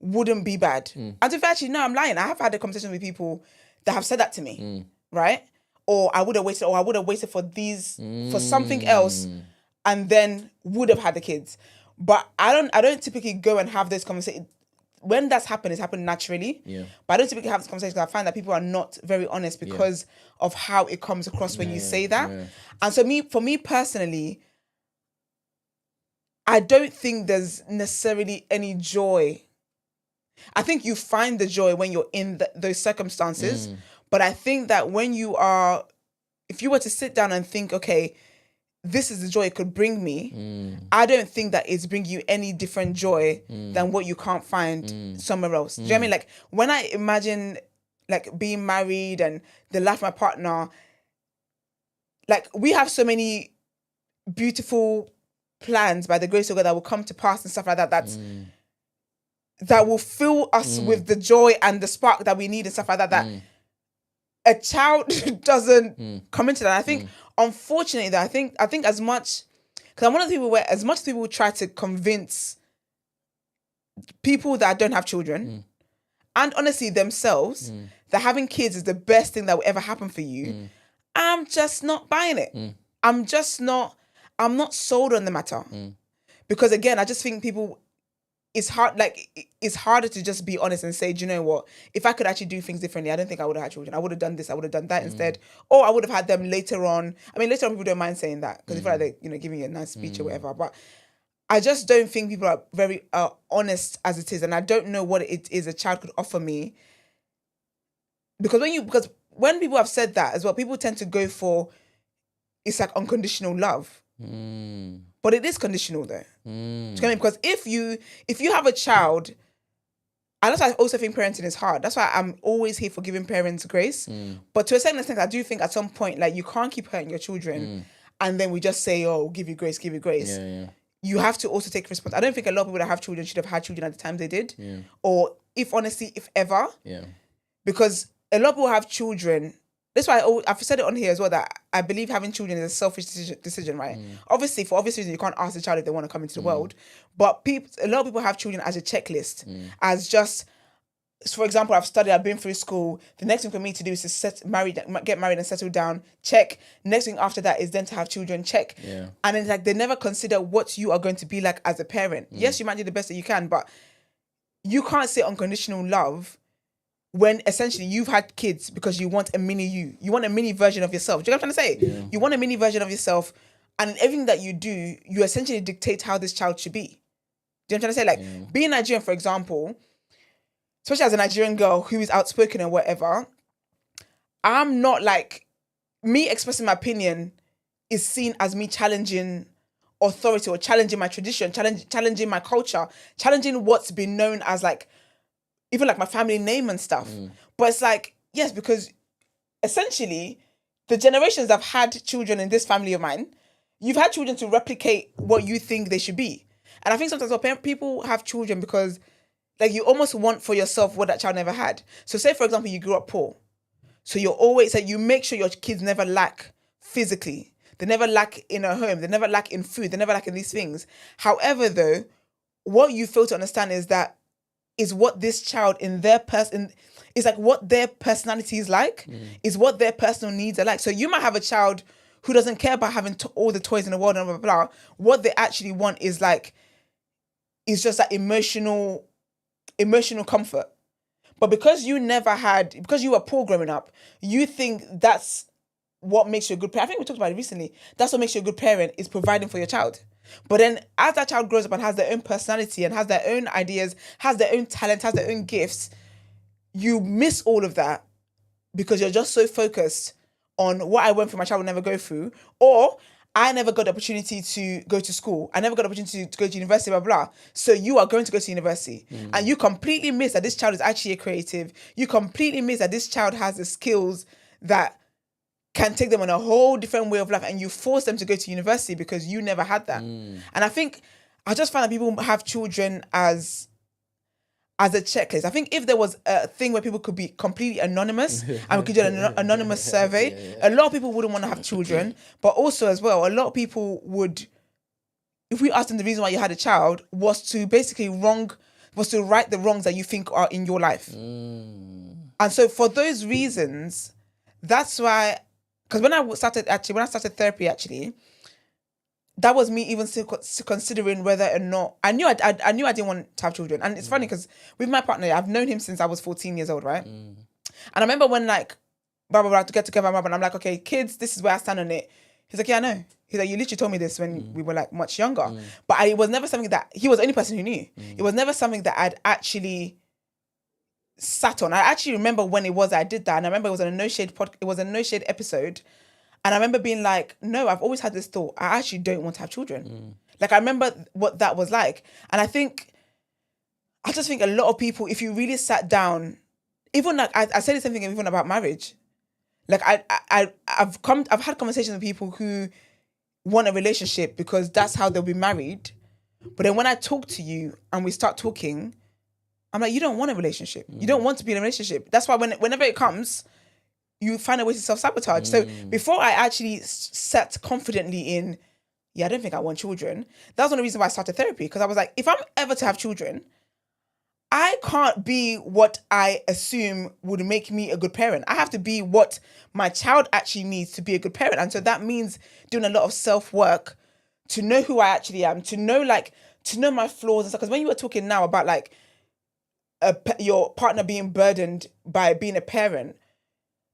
wouldn't be bad. And if actually, no, I'm lying. I have had a conversation with people that have said that to me, right? Or I would have waited for for something else and then would have had the kids. But I don't typically go and have those conversations. When that's happened, it's happened naturally. Yeah. But I don't typically have this conversation because I find that people are not very honest because of how it comes across when you say that. Yeah. And so for me personally, I don't think there's necessarily any joy. I think you find the joy when you're in those circumstances. But I think that if you were to sit down and think, okay, this is the joy it could bring me, I don't think that it's bringing you any different joy than what you can't find somewhere else. Do you know what I mean? Like, when I imagine, like, being married and the life of my partner, like, we have so many beautiful plans by the grace of God that will come to pass and stuff like that, that will fill us with the joy and the spark that we need and stuff like that, that a child doesn't come into that. I think, unfortunately, that I think as much, because I'm one of the people where as much as people try to convince people that don't have children, and honestly themselves, that having kids is the best thing that will ever happen for you, I'm just not buying it. I'm not sold on the matter. Because again, I just think it's harder to just be honest and say, do you know what? If I could actually do things differently, I don't think I would have had children. I would have done this, I would have done that instead. Or I would have had them later on. I mean, later on people don't mind saying that because they feel like they're, giving you a nice speech or whatever. But I just don't think people are very honest as it is. And I don't know what it is a child could offer me. Because when people have said that as well, people tend to go for, it's like unconditional love. But it is conditional though. Do you know what I mean? Because if you have a child, and that's why I also think parenting is hard. That's why I'm always here for giving parents grace. But to a certain extent, I do think at some point, like, you can't keep hurting your children and then we just say, oh, give you grace. Yeah. You have to also take responsibility. I don't think a lot of people that have children should have had children at the time they did. Or if ever. because a lot of people have children. That's why I've said it on here as well, that I believe having children is a selfish decision, right? Obviously, for obvious reasons, you can't ask the child if they want to come into the world. But a lot of people have children as a checklist, as just, for example, I've been through school. The next thing for me to do is to get married and settle down. Check. Next thing after that is then to have children. Check. Yeah. And then like they never consider what you are going to be like as a parent. Yes, you might do the best that you can, but you can't say unconditional love when essentially you've had kids because you want a mini you. You want a mini version of yourself. Do you know what I'm trying to say? Yeah. You want a mini version of yourself, and everything that you do, you essentially dictate how this child should be. Do you know what I'm trying to say? Like, being Nigerian, for example, especially as a Nigerian girl who is outspoken and whatever, I'm not like, me expressing my opinion is seen as me challenging authority or challenging my tradition, challenging my culture, challenging what's been known as like, even like my family name and stuff. But it's like, yes, because essentially the generations that have had children in this family of mine, you've had children to replicate what you think they should be. And I think sometimes people have children because like you almost want for yourself what that child never had. So say, for example, you grew up poor. So you're always like, you make sure your kids never lack physically. They never lack in a home. They never lack in food. They never lack in these things. However, though, what you fail to understand is what this child in their person is like, what their personality is like, is what their personal needs are like. So you might have a child who doesn't care about having all the toys in the world and blah, blah, blah. What they actually want is just that emotional comfort. But because you were poor growing up, you think that's what makes you a good parent. I think we talked about it recently. That's what makes you a good parent, is providing for your child. But then as that child grows up and has their own personality and has their own ideas, has their own talent, has their own gifts, you miss all of that because you're just so focused on what I went through, my child will never go through, or I never got the opportunity to go to school. I never got the opportunity to go to university, blah, blah. So you are going to go to university. And you completely miss that this child is actually a creative. You completely miss that this child has the skills that can take them on a whole different way of life, and you force them to go to university because you never had that. And I just find that people have children as a checklist. I think if there was a thing where people could be completely anonymous and we could do an anonymous survey, a lot of people wouldn't want to have children. But also as well, a lot of people would, if we asked them the reason why you had a child, was to right the wrongs that you think are in your life. And so for those reasons, that's why, because when I started therapy, actually, that was me even still considering whether or not I knew I didn't want to have children. And it's funny because with my partner, I've known him since I was 14 years old, right? And I remember when like blah blah blah to get together, and I'm like, okay, kids, this is where I stand on it. He's like, yeah, I know. He's like, you literally told me this when we were like much younger. But it was never something that he was the only person who knew. It was never something that I'd actually sat on. I actually remember when it was that I did that, and I remember it was a No Shade episode, and I remember being like, no, I've always had this thought, I actually don't want to have children. Like I remember what that was like. And I just think a lot of people, if you really sat down, even like I said the same thing even about marriage. Like I've had conversations with people who want a relationship because that's how they'll be married. But then when I talk to you and we start talking, I'm like, you don't want a relationship. You don't want to be in a relationship. That's why whenever it comes, you find a way to self-sabotage. So before I actually sat confidently in, I don't think I want children, that was one of the reasons why I started therapy. Because I was like, if I'm ever to have children, I can't be what I assume would make me a good parent. I have to be what my child actually needs to be a good parent. And so that means doing a lot of self-work to know who I actually am, to know my flaws and stuff. Because when you were talking now about like your partner being burdened by being a parent,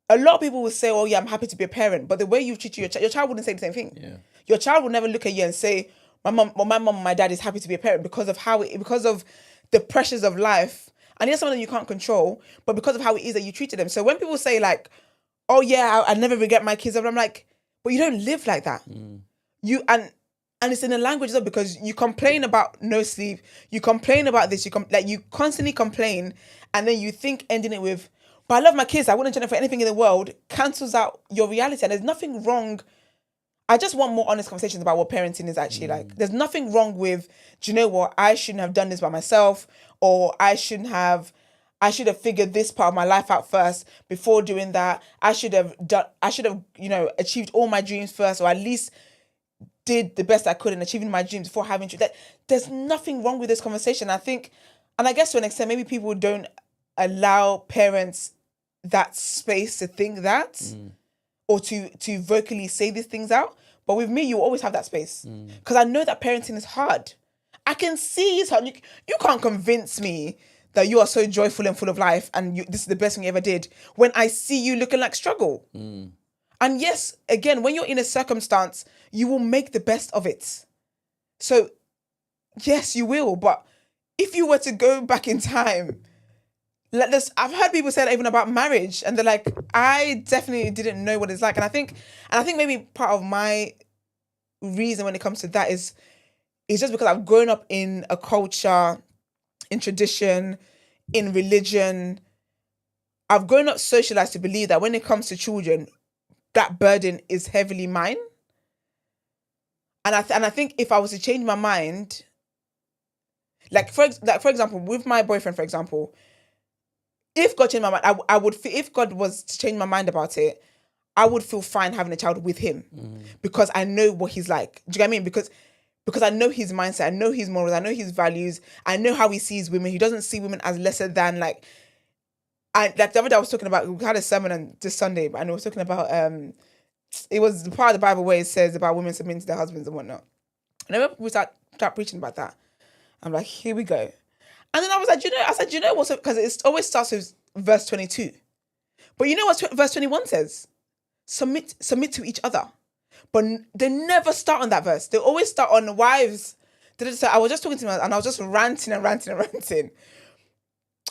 a lot of people will say, oh yeah, I'm happy to be a parent. But the way you treat your child wouldn't say the same thing. Yeah. Your child will never look at you and say, my mom and my dad is happy to be a parent because of the pressures of life. And it's something that you can't control, but because of how it is that you treated them. So when people say like, oh yeah, I never regret my kids, I'm like, but you don't live like that. You and it's in the language though, because you complain about no sleep, you complain about this, you constantly complain, and then you think ending it with, but I love my kids, I wouldn't change it for anything in the world, cancels out your reality. And there's nothing wrong. I just want more honest conversations about what parenting is actually like. There's nothing wrong with, do you know what, I shouldn't have done this by myself, or I shouldn't have, I should have figured this part of my life out first before doing that. I should have, achieved all my dreams first, or at least did the best I could in achieving my dreams before having children. There's nothing wrong with this conversation. I think, and I guess to an extent, maybe people don't allow parents that space to think that or to vocally say these things out. But with me, you always have that space. Because I know that parenting is hard. I can see it's hard. You can't convince me that you are so joyful and full of life and this is the best thing you ever did when I see you looking like struggle. And yes, again, when you're in a circumstance, you will make the best of it. So, yes, you will. But if you were to go back in time, I've heard people say that even about marriage, and they're like, I definitely didn't know what it's like. And I think maybe part of my reason when it comes to that is just because I've grown up in a culture, in tradition, in religion. I've grown up socialized to believe that when it comes to children, that burden is heavily mine. And I think if I was to change my mind, for example, with my boyfriend, for example, if God changed my mind, I would feel, if God was to change my mind about it, I would feel fine having a child with him because I know what he's like. Do you get what I mean? Because I know his mindset, I know his morals, I know his values, I know how he sees women. He doesn't see women as lesser than the other day I was talking about, we had a sermon on this Sunday, and I was talking about it was the part of the Bible where it says about women submitting to their husbands and whatnot. And I remember we start preaching about that. I'm like, here we go. And then I was like, you know what? Because it always starts with verse 22. But you know what verse 21 says? Submit to each other. But they never start on that verse. They always start on wives. So I was just talking to him and I was just ranting.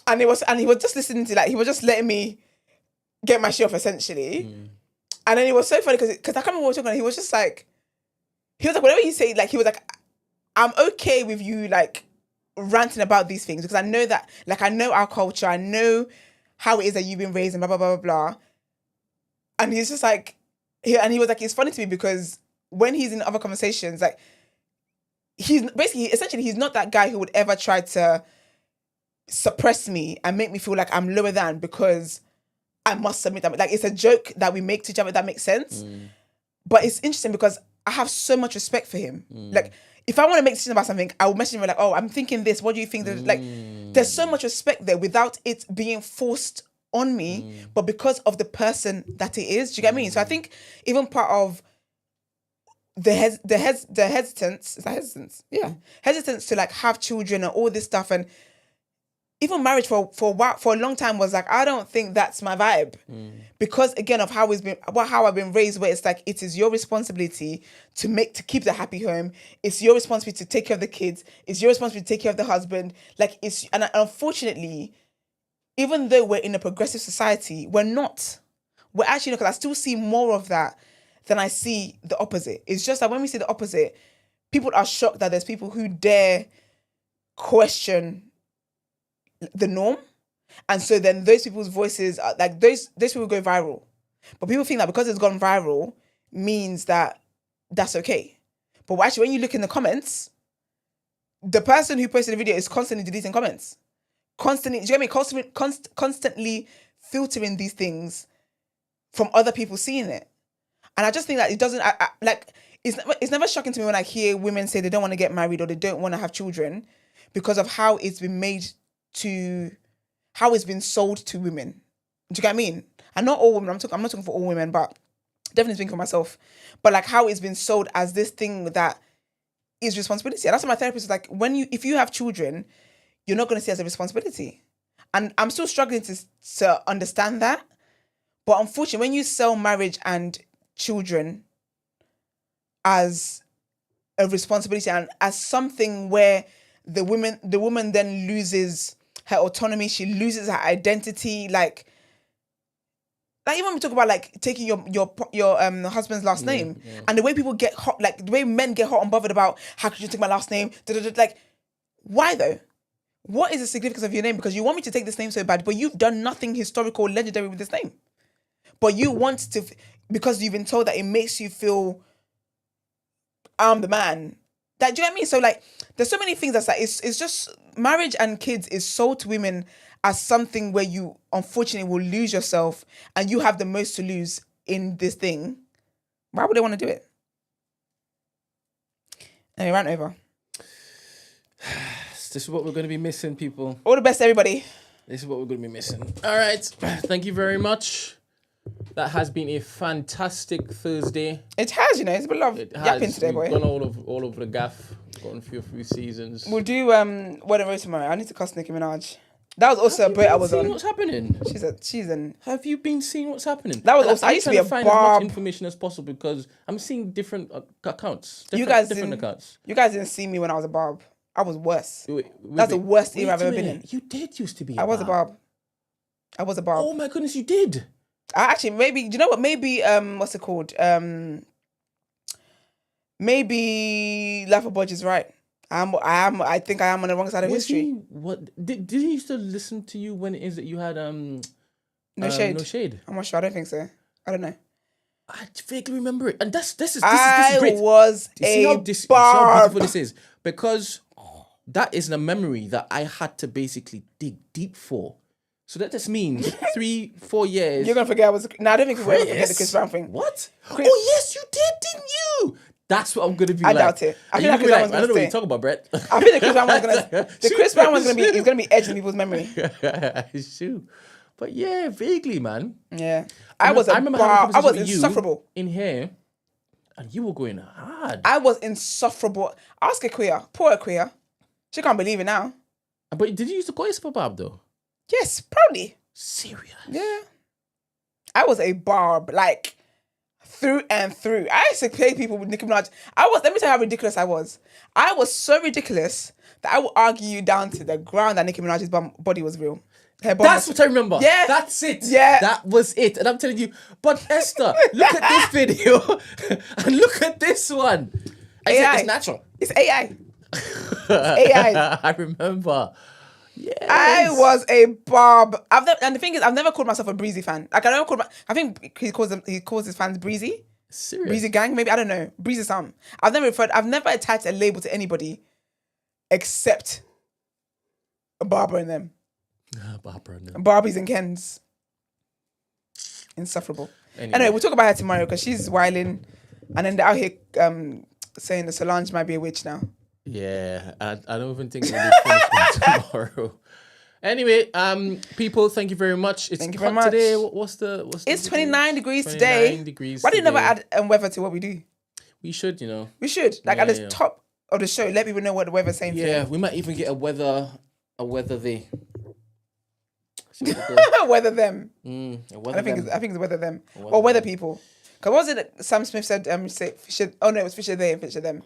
And he was just listening to he was just letting me get my shit off essentially. And then it was so funny because I can't remember what we were talking about. He was like, whatever you say, he was like, I'm okay with you ranting about these things because I know that, I know our culture, I know how it is that you've been raised and blah, blah, blah, blah, blah. And he's just he was like, it's funny to me because when he's in other conversations, he's not that guy who would ever try to suppress me and make me feel like I'm lower than because I must submit that. It's a joke that we make to each other, that makes sense. But it's interesting because I have so much respect for him. If I want to make a decision about something, I will message him oh, I'm thinking this. What do you think? There's so much respect there without it being forced on me, but because of the person that it is. Do you get what I mean? So I think even part of the hesitance, is that hesitance? Yeah. Hesitance to have children and all this stuff, and even marriage for a while, for a long time was I don't think that's my vibe. Because again of how I've been raised, where it's it is your responsibility to keep the happy home. It's your responsibility to take care of the kids. It's your responsibility to take care of the husband. And unfortunately, even though we're in a progressive society, we're not. We're actually not, because I still see more of that than I see the opposite. It's just that when we see the opposite, people are shocked that there's people who dare question the norm. And so then those people's voices are those people go viral. But people think that because it's gone viral means that that's okay. But actually, when you look in the comments, the person who posted the video is constantly deleting comments. Constantly, do you get me? Constantly filtering these things from other people seeing it. And I just think that it doesn't, it's never shocking to me when I hear women say they don't want to get married or they don't want to have children because of how it's been how it's been sold to women. Do you get what I mean? And not all women, I'm not talking for all women, but definitely speaking for myself. But how it's been sold as this thing that is responsibility. And that's what my therapist was if you have children, you're not going to see it as a responsibility. And I'm still struggling to understand that. But unfortunately, when you sell marriage and children as a responsibility and as something where the woman then loses her autonomy, she loses her identity, even when we talk about taking your husband's last name, and the way people get hot, the way men get hot and bothered about how could you take my last name? Why though? What is the significance of your name? Because you want me to take this name so bad, but you've done nothing historical or legendary with this name. But you want to, because you've been told that it makes you feel I'm the man. Do you know what I mean? So there's so many things it's just marriage and kids is sold to women as something where you unfortunately will lose yourself and you have the most to lose in this thing, why would they want to do it? Anyway, rant over. This is what we're going to be missing, people. All the best, everybody. This is what we're going to be missing. All right. Thank you very much. That has been a fantastic Thursday. It has, you know. It's been a lot of yapping today, We've boy. gone all over the gaff. Gotten through a few seasons. We'll do Wedding Road tomorrow. I need to cuss Nicki Minaj. That was also a boat I was on. What's happening? She's in. Have you been seeing what's happening? That was And also. I I'm used to trying be a find as barb. much information as possible because I'm seeing different accounts. You guys different didn't. accounts. You guys didn't see me when I was a barb. I was worse. Wait, That's the worst era I've a ever been minute. in. You did used to be. I was a barb. I was a barb. Oh my goodness, you did. I actually maybe. Do you know what? Maybe what's it called? Maybe Life of Bodge is right. I think I am on the wrong side of history. What did he used to listen to you when it is that you had No shade. No shade. I'm not sure. I don't think so. I don't know. I vaguely remember it, and this is I great. was You see a how see how barb. beautiful this is? Because that is a memory that I had to basically dig deep for. So that just means 3-4 years. You're gonna forget I was. No, I don't think we'll ever forget the Chris Brown thing. What? Oh yes, you did, didn't you? That's what I'm gonna be I like. doubt it. I And feel like you're Chris gonna Brown be was I don't know what gonna you're talking about, Brett. I think the Chris Brown one's gonna. The Chris Brown one's gonna be. It's gonna be etched in people's memory. Shoot. But yeah, vaguely, man. Yeah, I was a remember barb. having I a was conversation with you insufferable. in here, and you were going hard. I was insufferable. Ask a queer. Poor queer. She can't believe it now. But did you used to call yourself a barb though? Yes, probably. Serious? Yeah. I was a barb, like through and through. I used to play people with Nicki Minaj. Let me tell you how ridiculous I was. I was so ridiculous that I would argue you down to the ground that Nicki Minaj's body was real. That's what I remember. Yeah. That's it. Yeah. That was it. And I'm telling you, but Esther, look at this video and look at this one. AI. It's natural. It's AI. It's AI. I remember. Yes. I was a barb. And the thing is, I've never called myself a Breezy fan. Like I think he calls his fans Breezy. Serious? Breezy gang, maybe, I don't know. Breezy some. I've never attached a label to anybody except a Barbara and them. Barbara, no. Barbies and Kens. Insufferable. Anyway, we'll talk about her tomorrow because she's wilding. And then they're out here saying that Solange might be a witch now. Yeah, I don't even think we'll be finished tomorrow. Anyway, people, thank you very much. It's Thank you hot very much. today. What's the It's 29 degrees 29 today. degrees Why do you never today. add weather to what we do? We should, you know. We should. Like at Yeah, the yeah. top of the show, let people know what the weather's saying Yeah, we might even get a weather day. Weather them. A weather I think them. it's weather them. Weather Or weather them. people. Because what was it that Sam Smith said? Say Fisher. Oh no, it was Fisher they and Fisher them.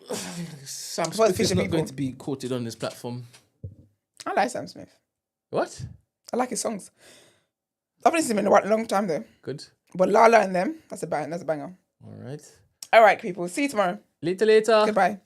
Sam What Smith is Fisher not people? going to be quoted on this platform. I like Sam Smith. What? I like his songs. I've listened to him in a long time though. Good. But Lala and them, that's a banger. All right. All right, people. See you tomorrow. Later. Goodbye.